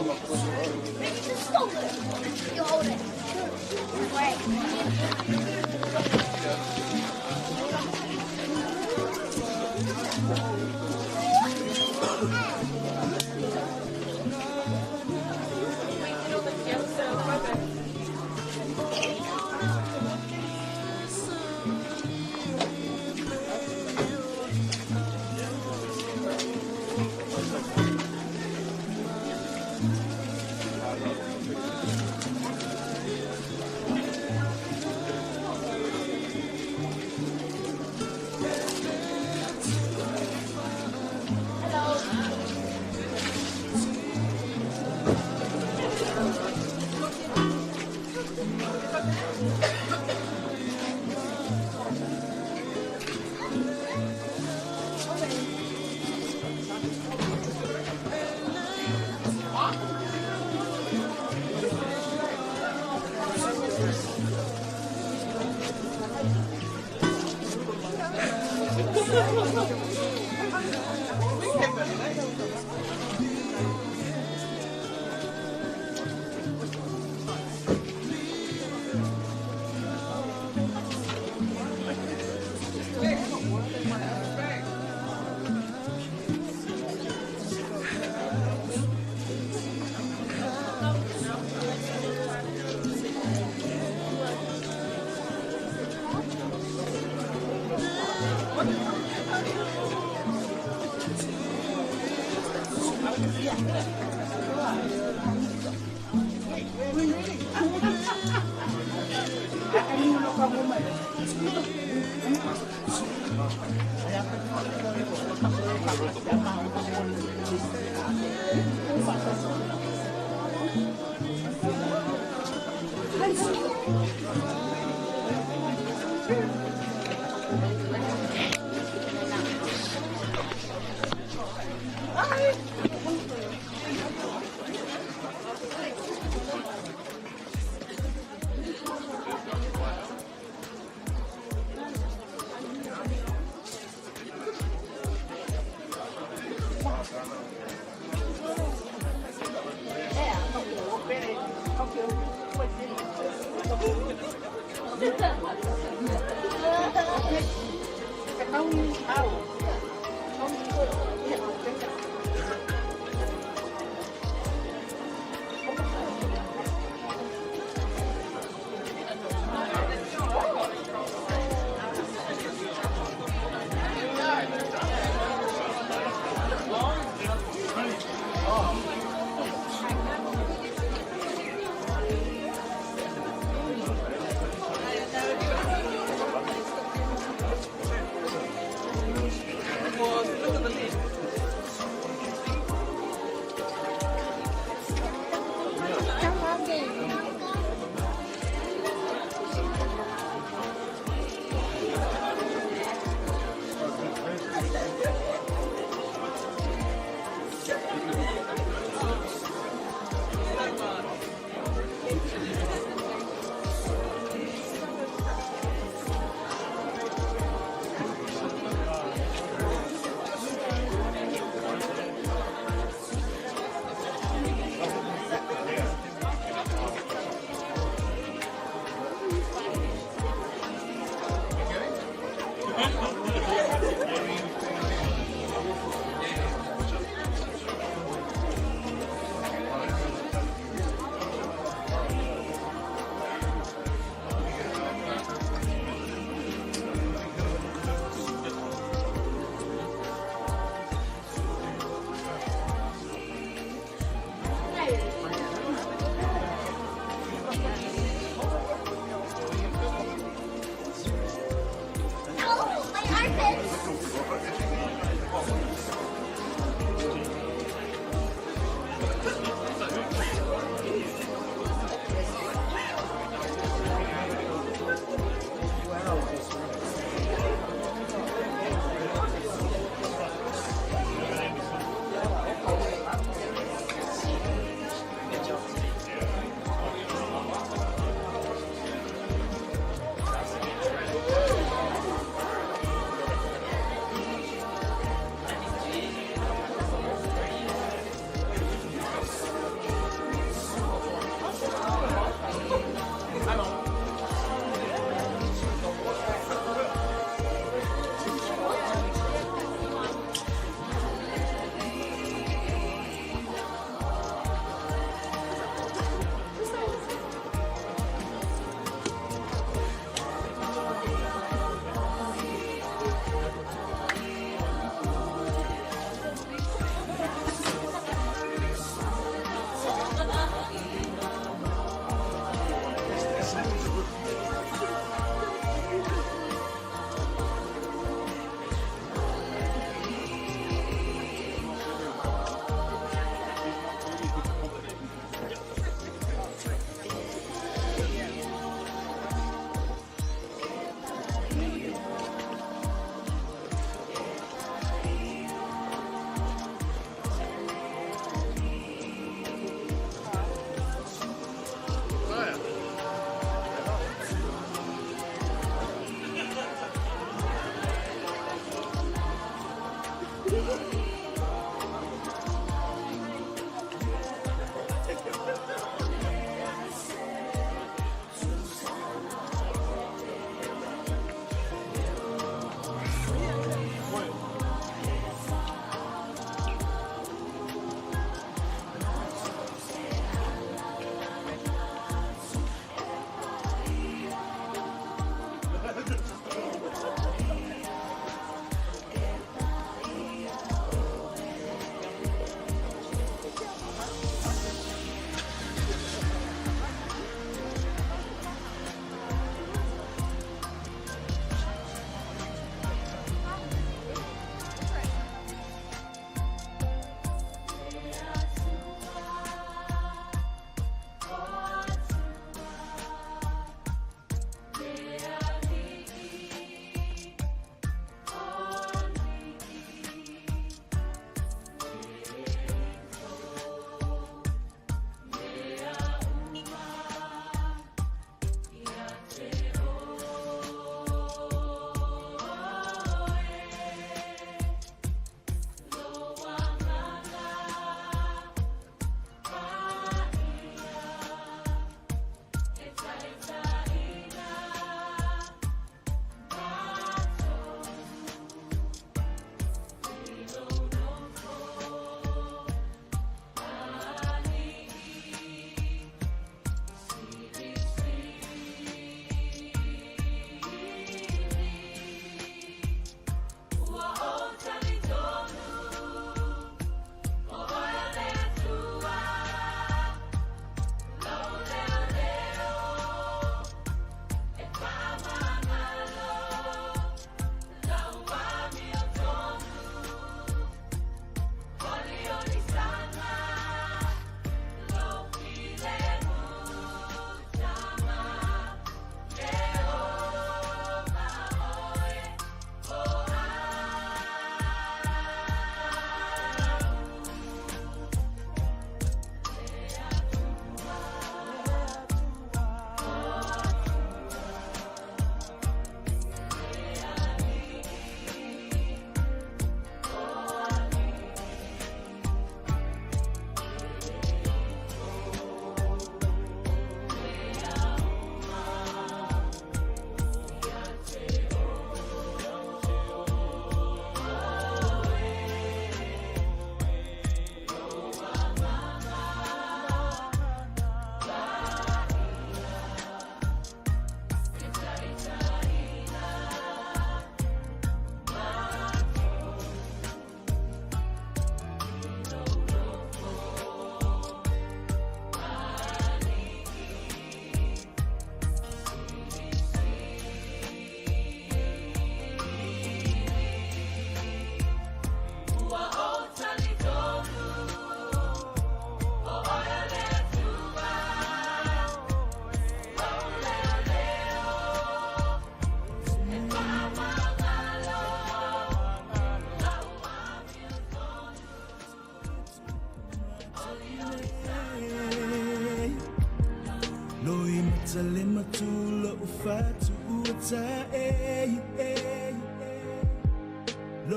You hold it. Right.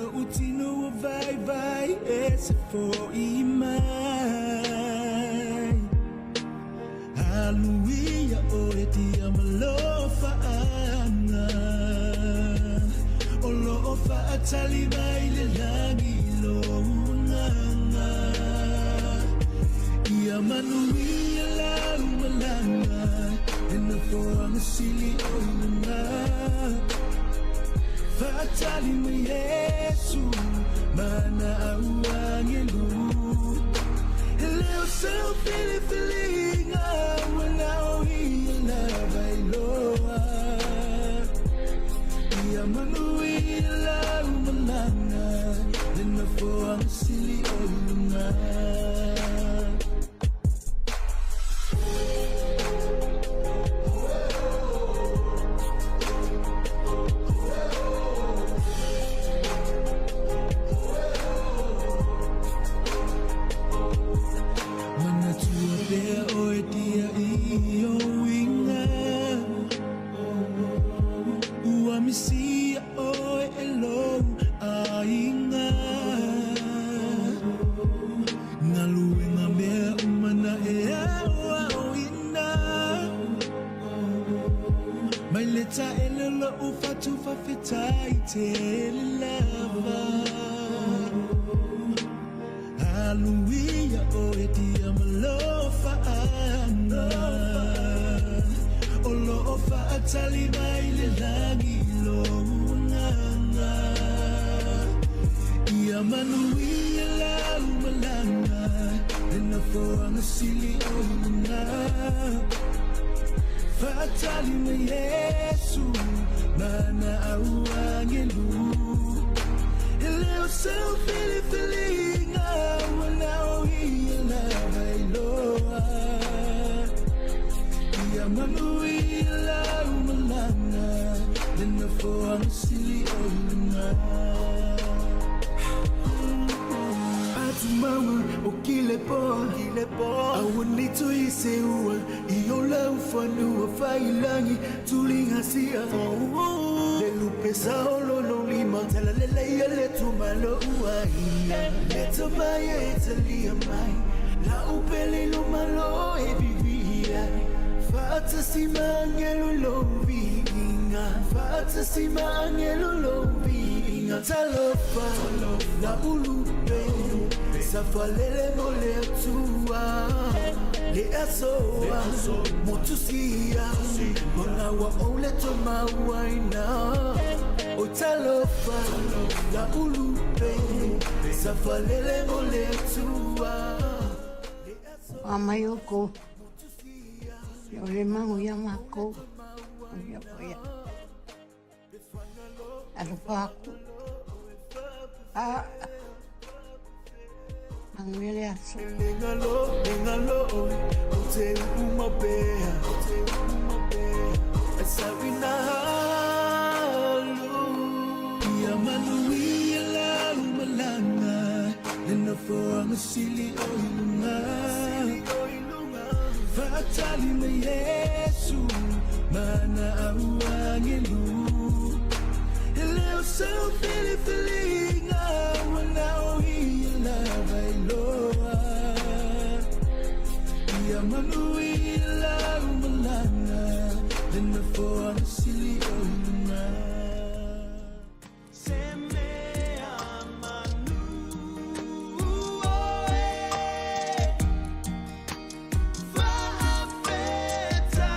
utino vai vai esse foi mai Hallelujah ore dia malofa ana Olofa atali mai le langi lo nganga Ia manuia la umalanga And the forearm silly oina Fatali me Yesu Mana awangelu Leo seu feeling When now he love I loa Ia manuila umalanga And the forearm silly oina Hallelujah, oh, dia malofa ana Olofa atali mai le langi lo nganga Ia manuia la umalanga Ena foanga sili ona Fatali me Yesu Mana awangelu Leo seu feeling Now he love I loa Ia manuila umalanga Lena foanga sili ona Mama, o kile po Awunito iseua Iola ufanua failangi Tulingasia Lelupe saolo no lima Tala leleia letu malo uaina Leto maye etalia mai La upele lo malo e vivia Fata sima angelo lo vinga Fata sima angelo lo vinga Talofa La ulupe Safalele mole tua Le asoa Motusia Mona wa ole toma waina Otalofa La ulupe Safalele mole tua Amayoko Yole mangu ya mako Ya poya Alupaku Angeliaso Engalo Hotel umapea Asawina halu Ia manuia la umalanga Nena foanga sili oilunga Fatali me Yesu Mana awangelu Leo seu feeling Now he love I loa Ia manuila umalanga Lena foanga sili oilunga Faafeta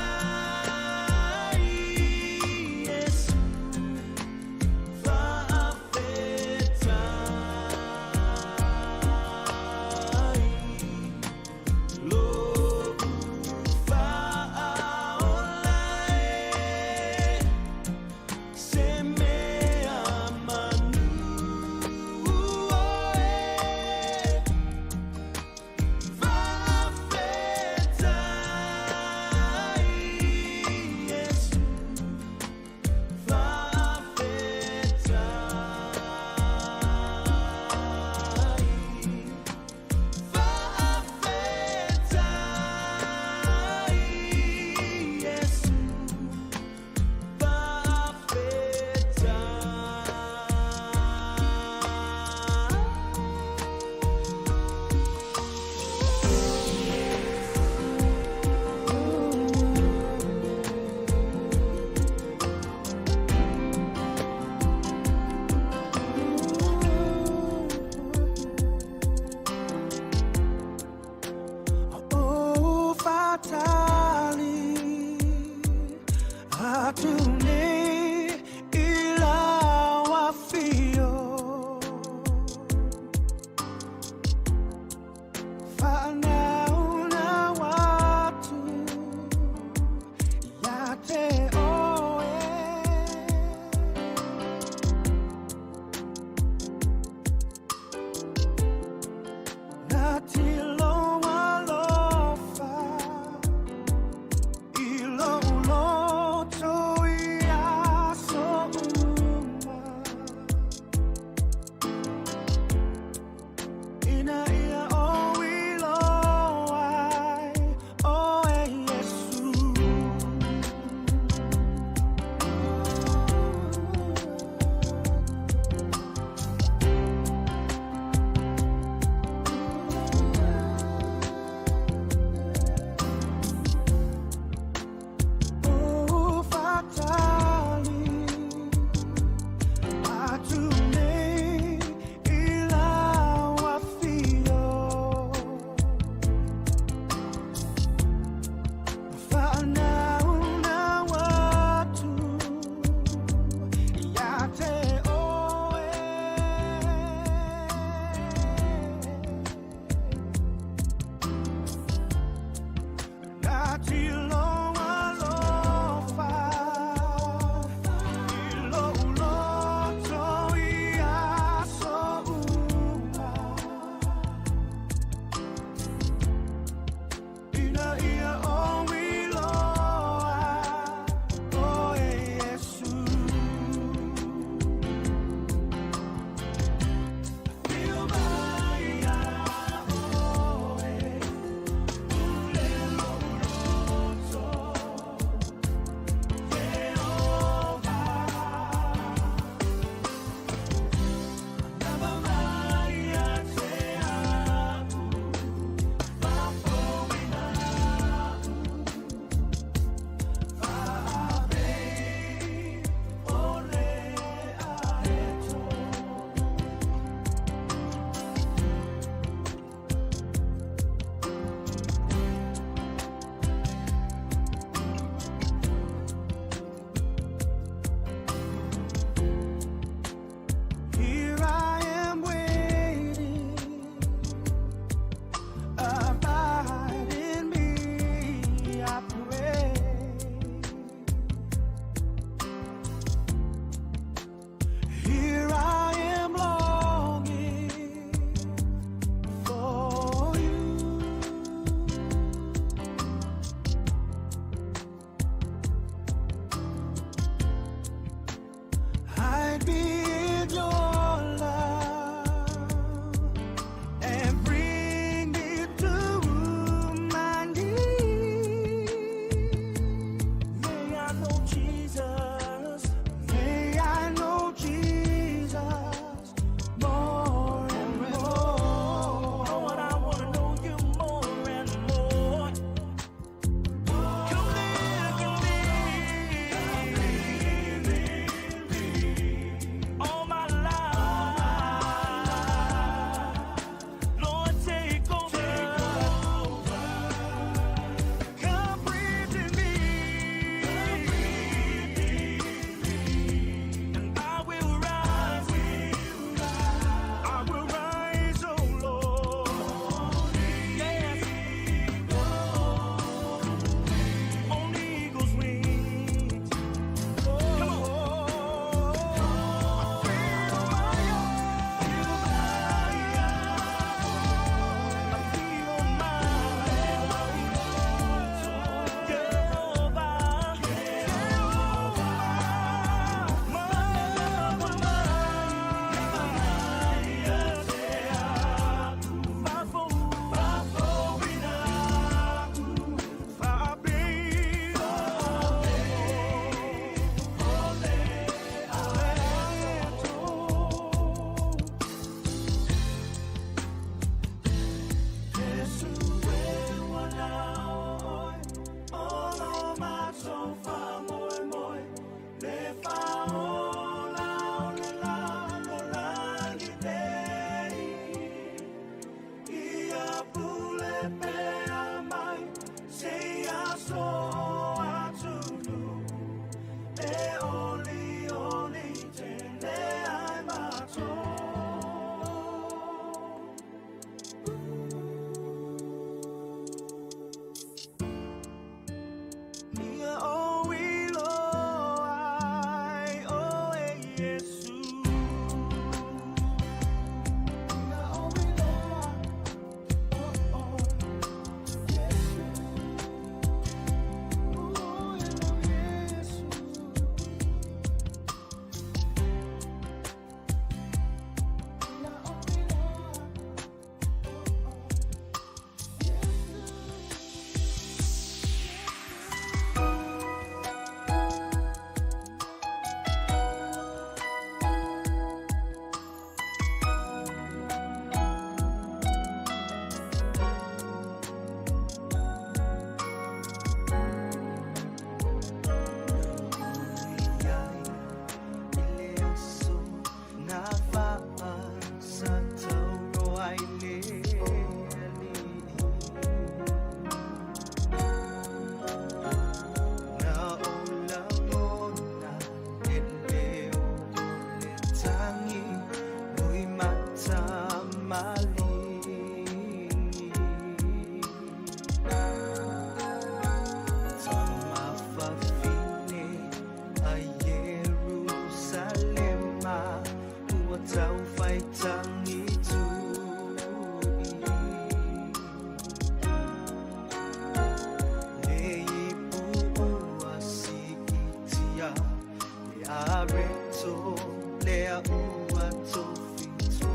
ua tofito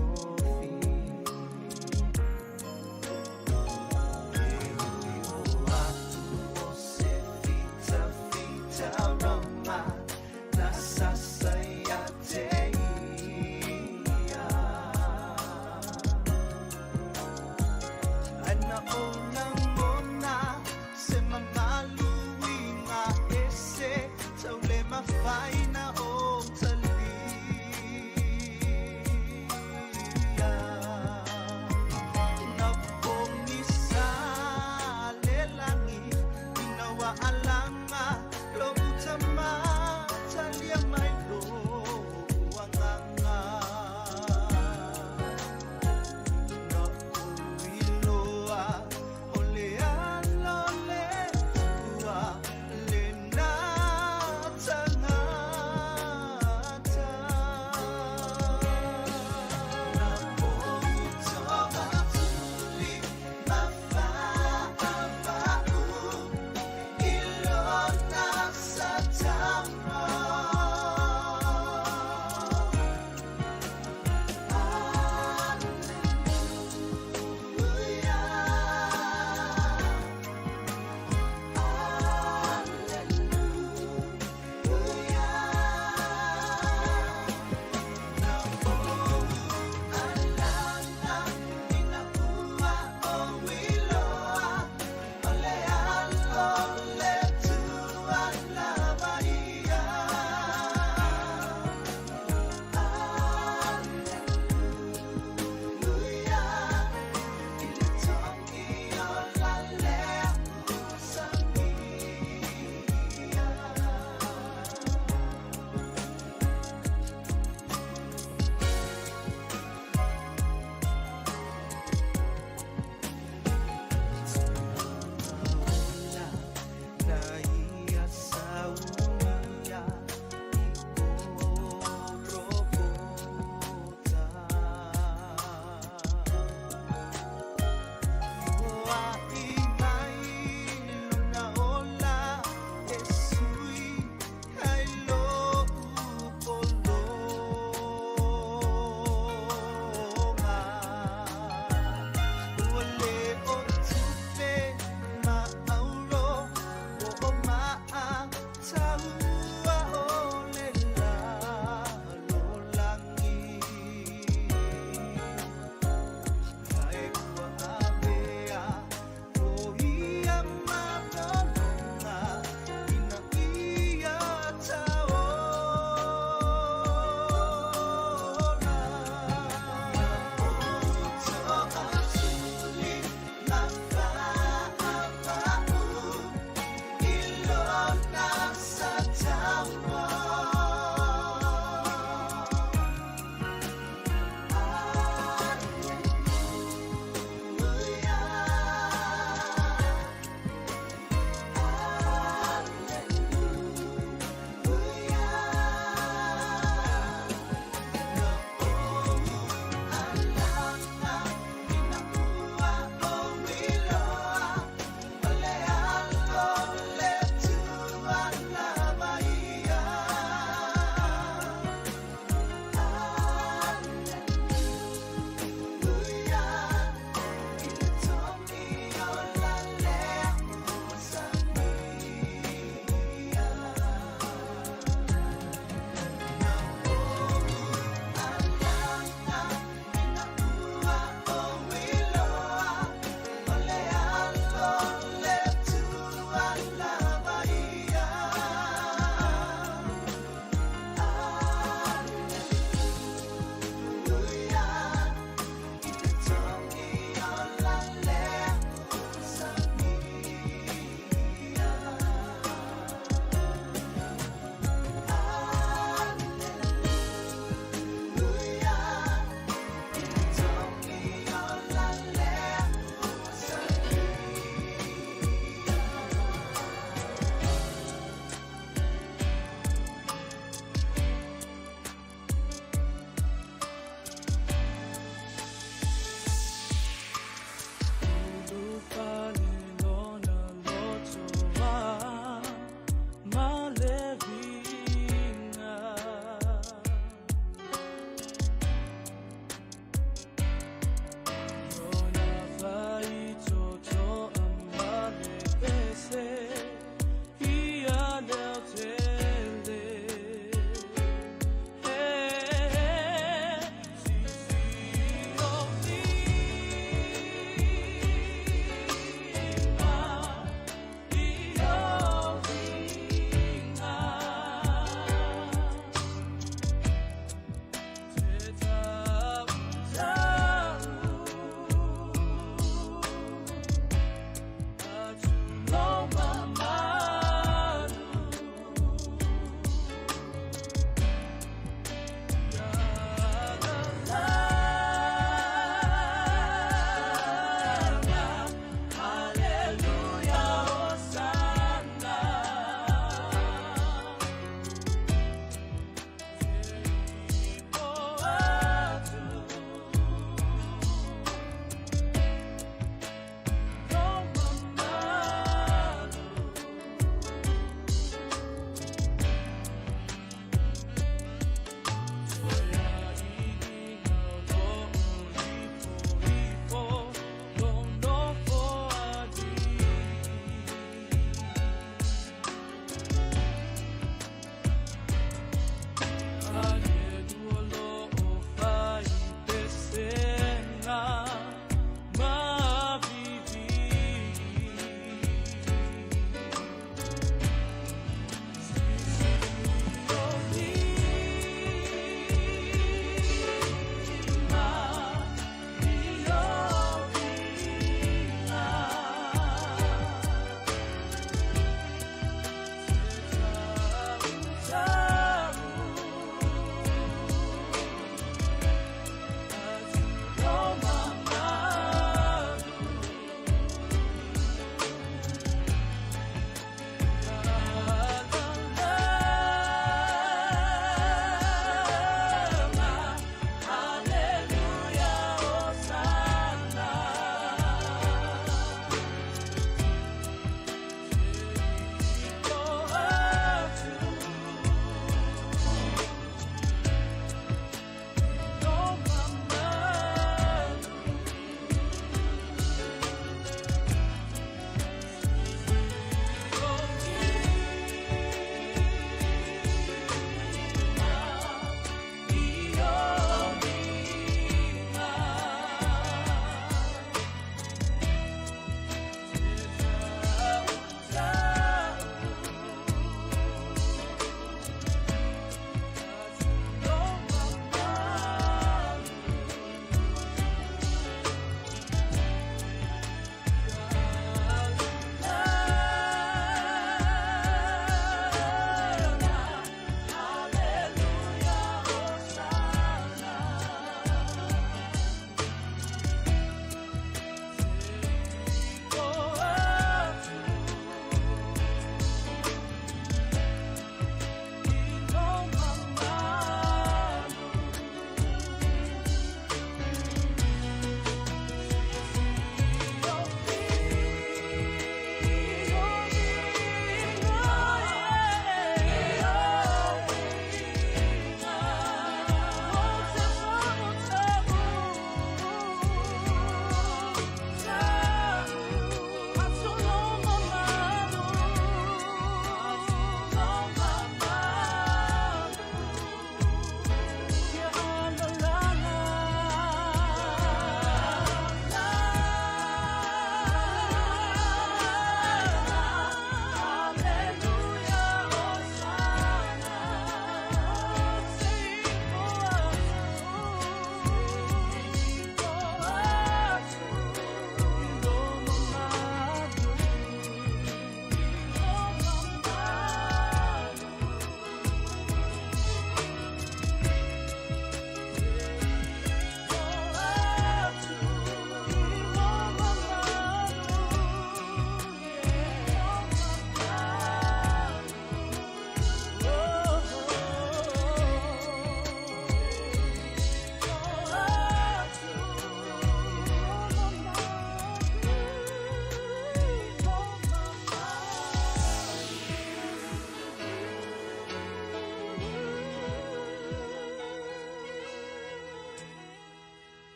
ofi e ui o atu o se fita fita roma na sasaya te ia ana ona mona se mamalu inga ese taule mafaina o tali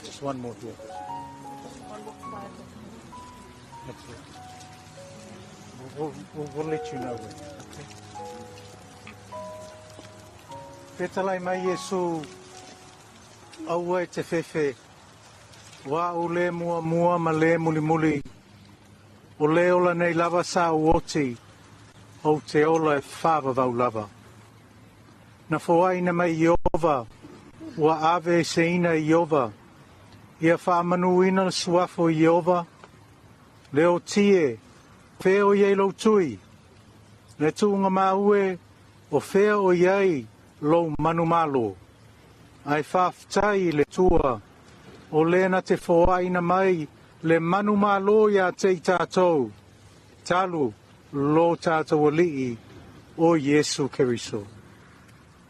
Just one more here. That's it. We'll let you know when. Okay. Petalai mai Yesu aua e te fefe wa o le mua ma le muli o le ola nei lava sa uoti o te ola e whāwa vau lava. Na whawaina mai Iova wa ave se ina Iova ia whaamanuina na suafo Iova leo tie feo iei lo tui le tuunga maue o feo iei lo manumalo ai whaftai le tua o lena te whawaina mai le manumalo ia te i tātou talu lo tātou alii o Yesu Keriso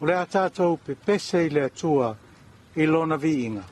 o le a tātou pe pese i le atua i lona viinga.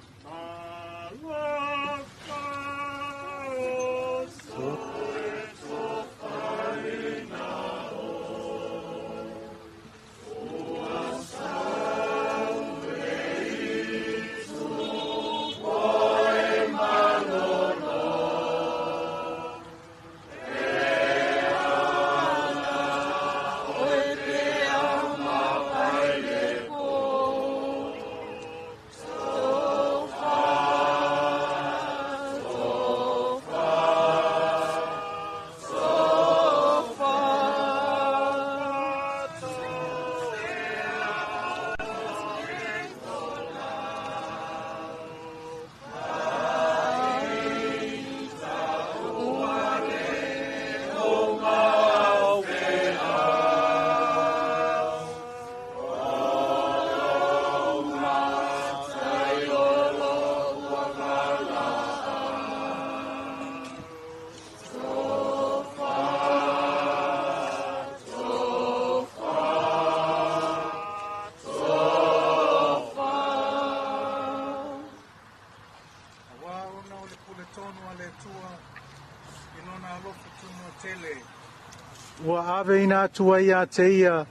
Wa ave ina tua ia te ia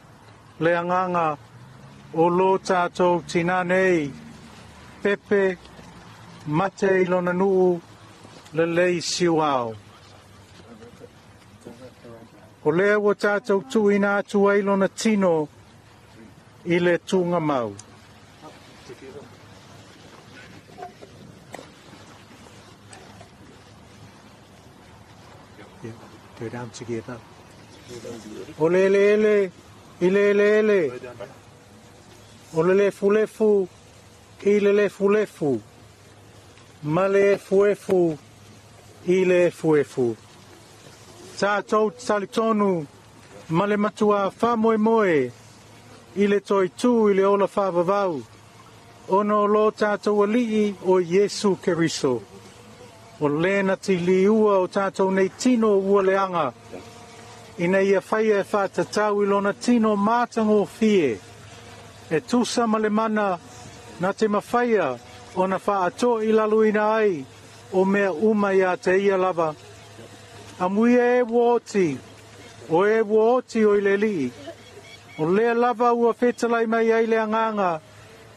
le anganga o lo tātou tina nei Pepe Mateilonanuu Leleisi'uao. O lea wa tātou tu ina tua ilona tino i le tunga mau. Go down together. O lele, i lele, o lele fulefu, i lele fulefu, ma le fuefu, i le fuefu. Tātou talitonu, ma le matua wha moe moe, i le toi tu i le ola whawavau, ono lo tātou alii o Yesu Keriso. O lena ti liua o tātou nei tino ua leanga. Ina ia whaia e whātatau i lona tino mātango fie. E tusa male mana na te mawhaia o na whaato i laluina ai o mea uma ia te ia lava. Amuia e woti, o e woti o i le lii. O lea lava ua whetalai mai ai lea nganga,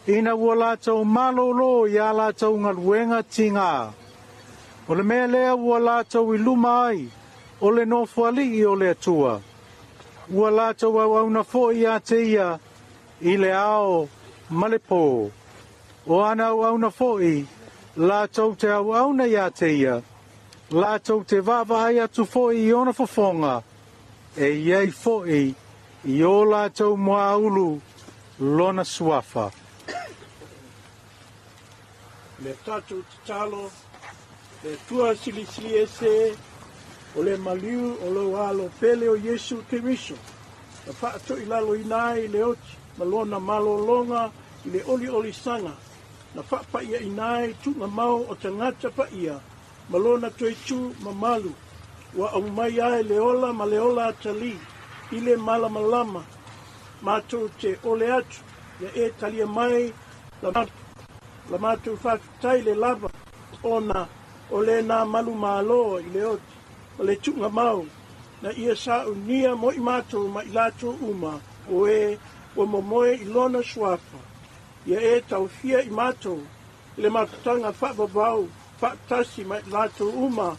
ina ua lātou malolo i a lātou ngaluenga tinga. O le mea lea ua lātou i luma ai, o le nofuali i o le atua. Ua lātou au au na fo i a te ia, i le ao malepo. O ana au au na fo i, lātou te au au na i a te ia, lātou te vava ai atu fo i ona fofonga, e iei fo i o lātou mua ulu lona suafa. Le tātou te talo, le tua silisili ese, o le maliu o lo alo pele o Yesu Keriso. Na whaato i lalo inai le oti, malona malo longa i le oli oli sanga. Na whaapa ia inai tunga mau o tangata pa ia, malona toi tu mamalu. Wa au mai ai le ola ma le ola atali, i le malamalama. Mātou te ole atu, ia e talia mai la mātou whaakutai le lava, ona o le nā malu mālo i le oti. O le tunga mau, na ia sa unia mo i mātou ma i lātou uma, o e o momoe i lona suafa. Ia e tau fia i mātou, i le mātutanga whaavavau, whaatasi ma i lātou uma,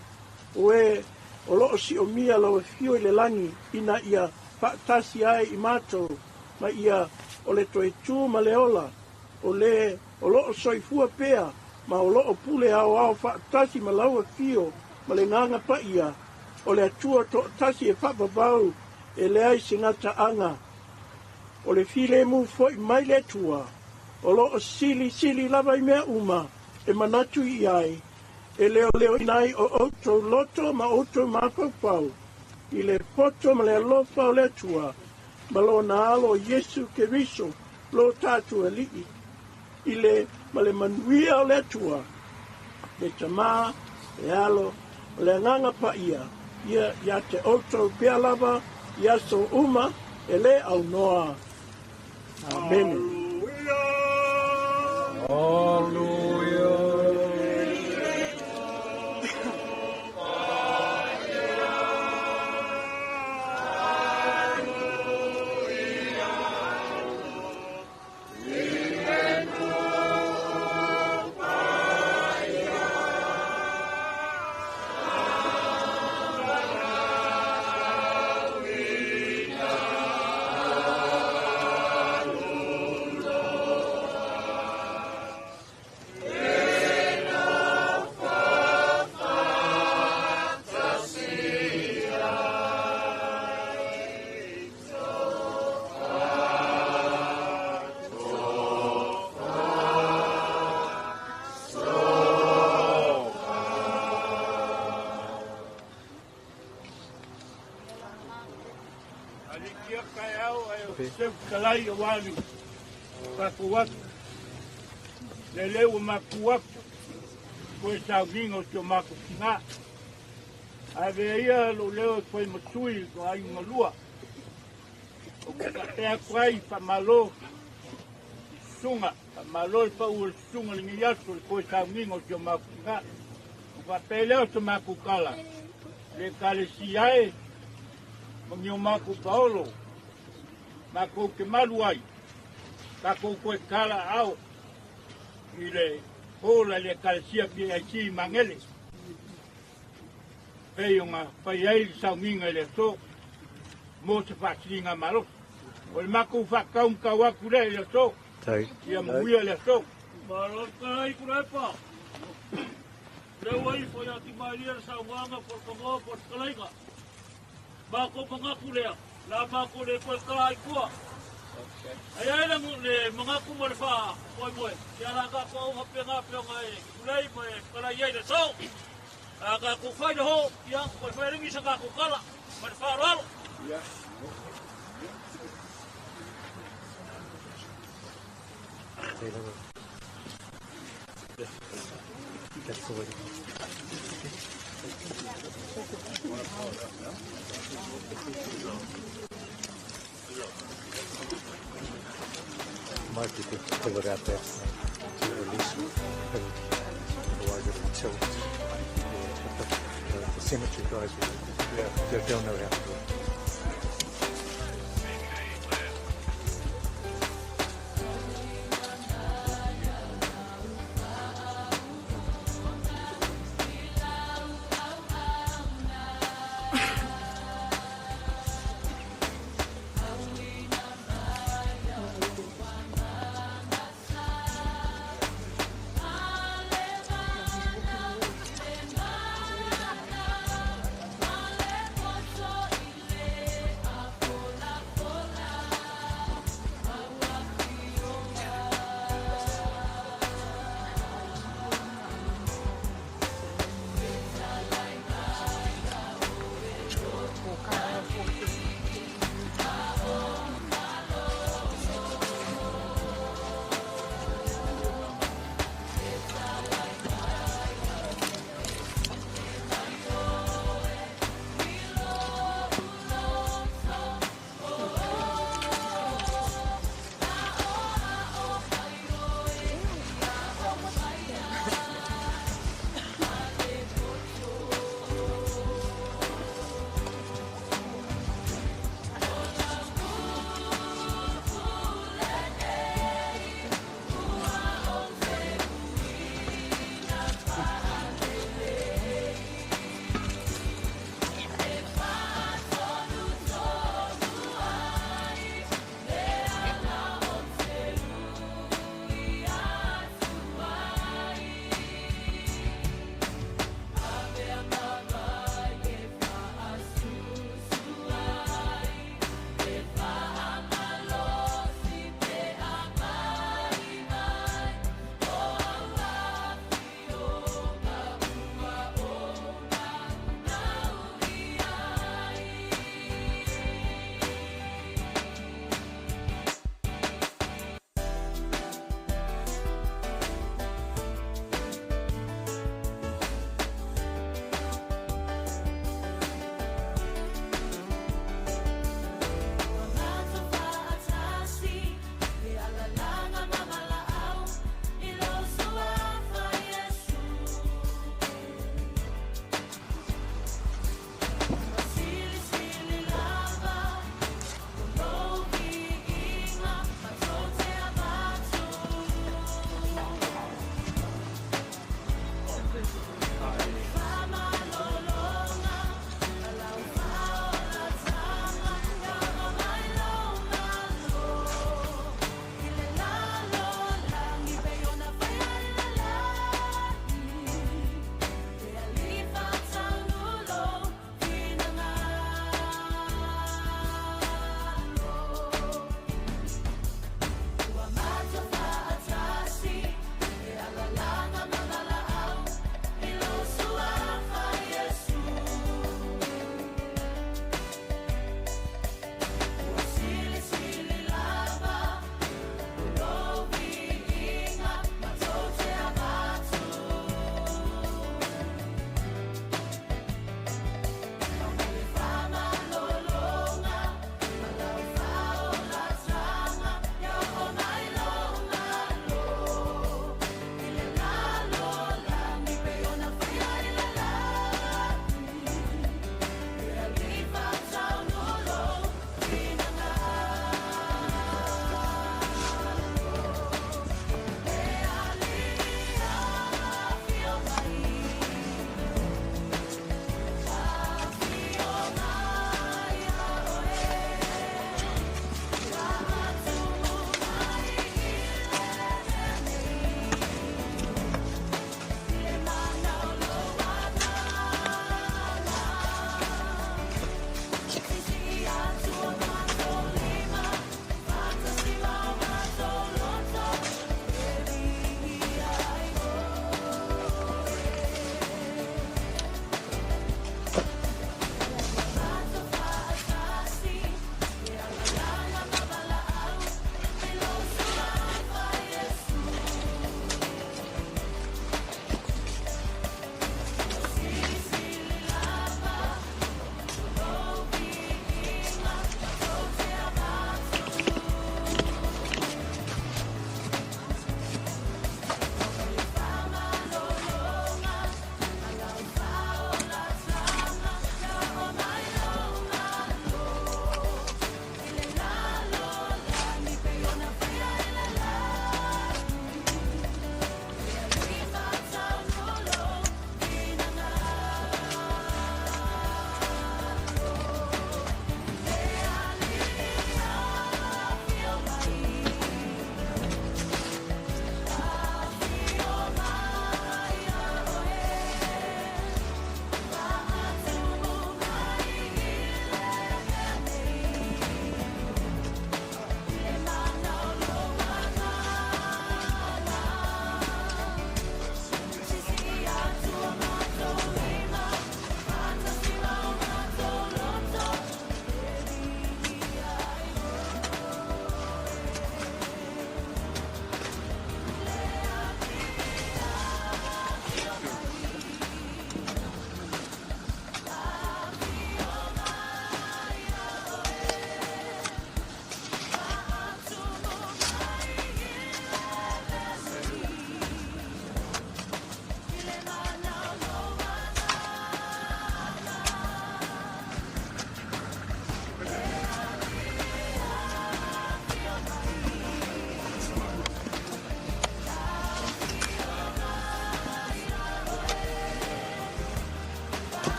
o e o loo si o mia lau e fio i le langi, ina ia whaatasi ai i mātou, ma ia o le toe tū ma le ola, o loo soifua pea, ma o loo pule au whaatasi ma lau e fio, ma le nganga pa ia, o le atua to tasi e whapapau e le ai singata anga. O le file mu foi mai le tua, o lo sili lava i mea uma, e manatu i ai, e leo inai o auto loto ma auto mapapau, i le poto ma le alofa o le tua, ma lo na alo Yesu Keriso, lo tatu alii, i le ma le manuia o le tua, le tama, e alo, le nganga pa ia te auto pia lava, ia so uma, e le au noa. Amen. Kalai o wali, kakuwatu, le leu makuwatu, koe saugingo te maku singa. Ave ia lo leo koe matui ko ai malua. O katea kwai pa malo sunga, pa malo pa ul sunga lingi yatu koe saugingo te maku singa. O kapeleo te maku kala, le kale siae, mangio maku paolo. Mako ke maluai, kako koe kala au, i le hola le kalesia pi ai si mangele. Pei o ngā pai ai sau minga le so, mo se whakiringa maro. O le mako whakaum kawaku le le so, ia muia le so. Maro kai kurepa. Leo ai foi a ti maria sa wanga por como por kalaiga. Mako pangaku lea. La mako le koe kai kua. Ai ai la le mga kumarfa moi. Ya la ka ko nga penga e kulai mo e kala ia le so. Aga ku fai ho ya ko fai ringi sa ka ku kala. Marfa ro. Ya. Might be good to pull it out there to release it. Otherwise it'll tilt. The cemetery guys they'll know how to do it.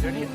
Ready?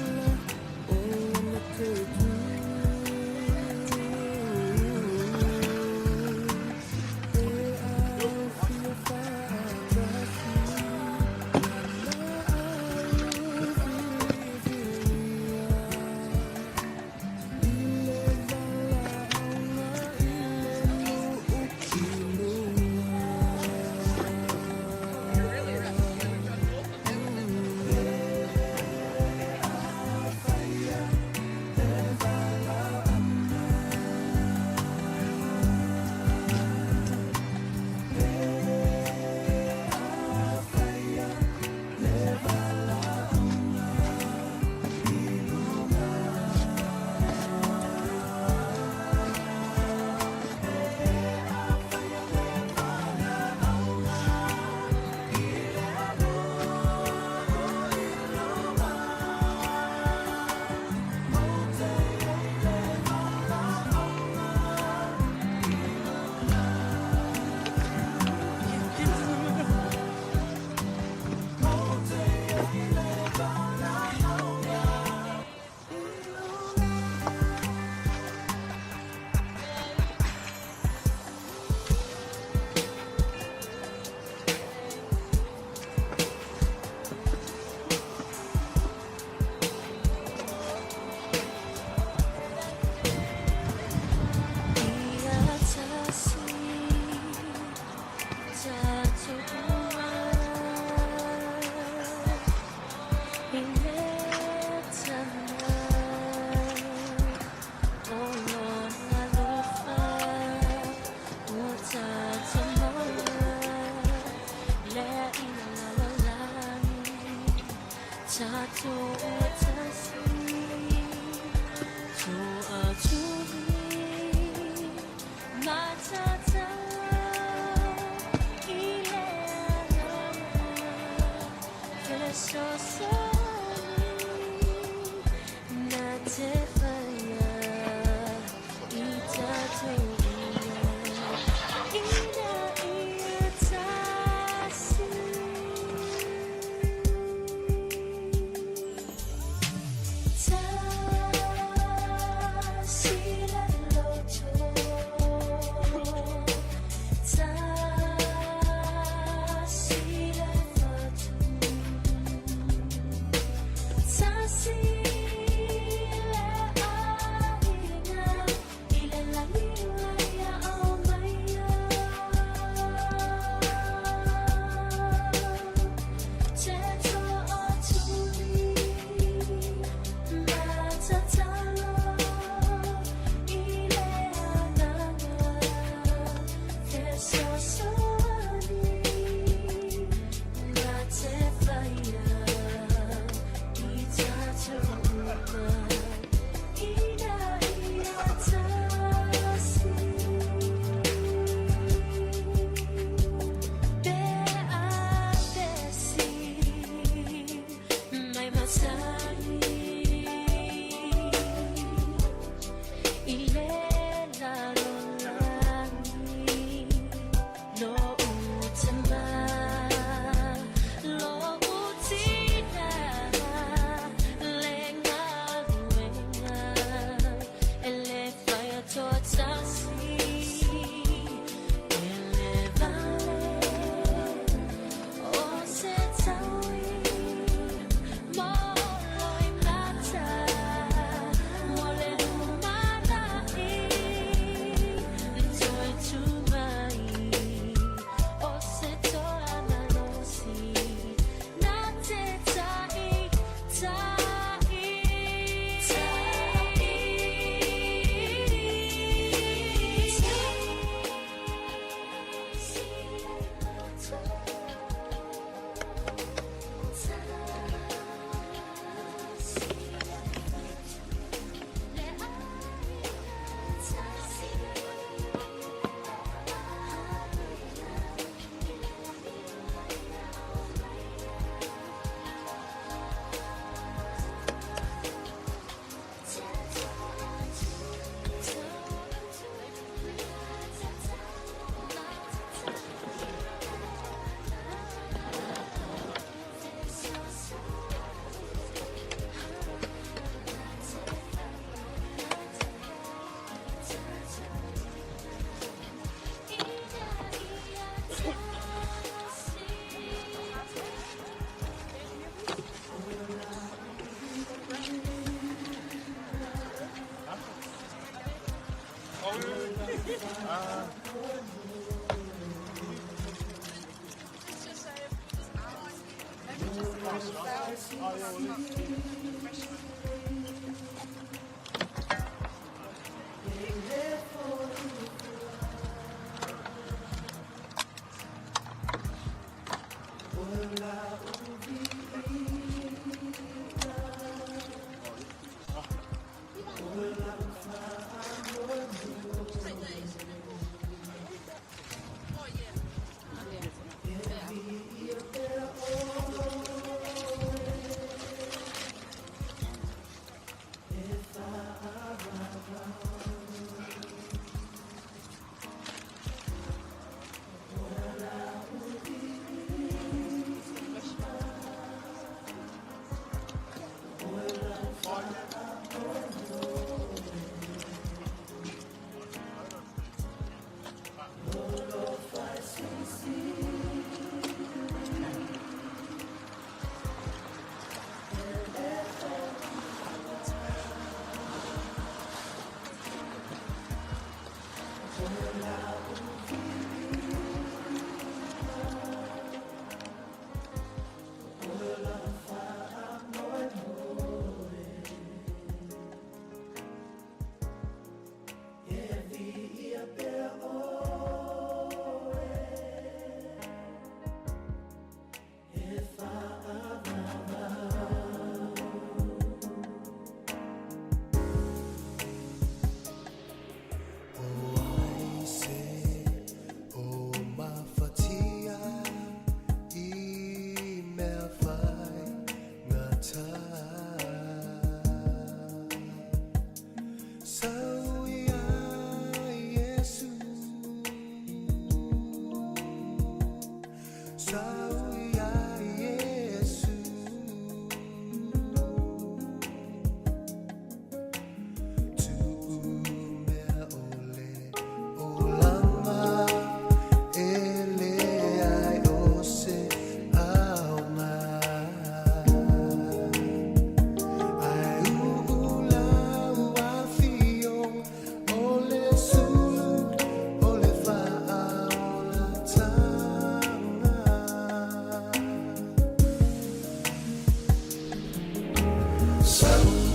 Some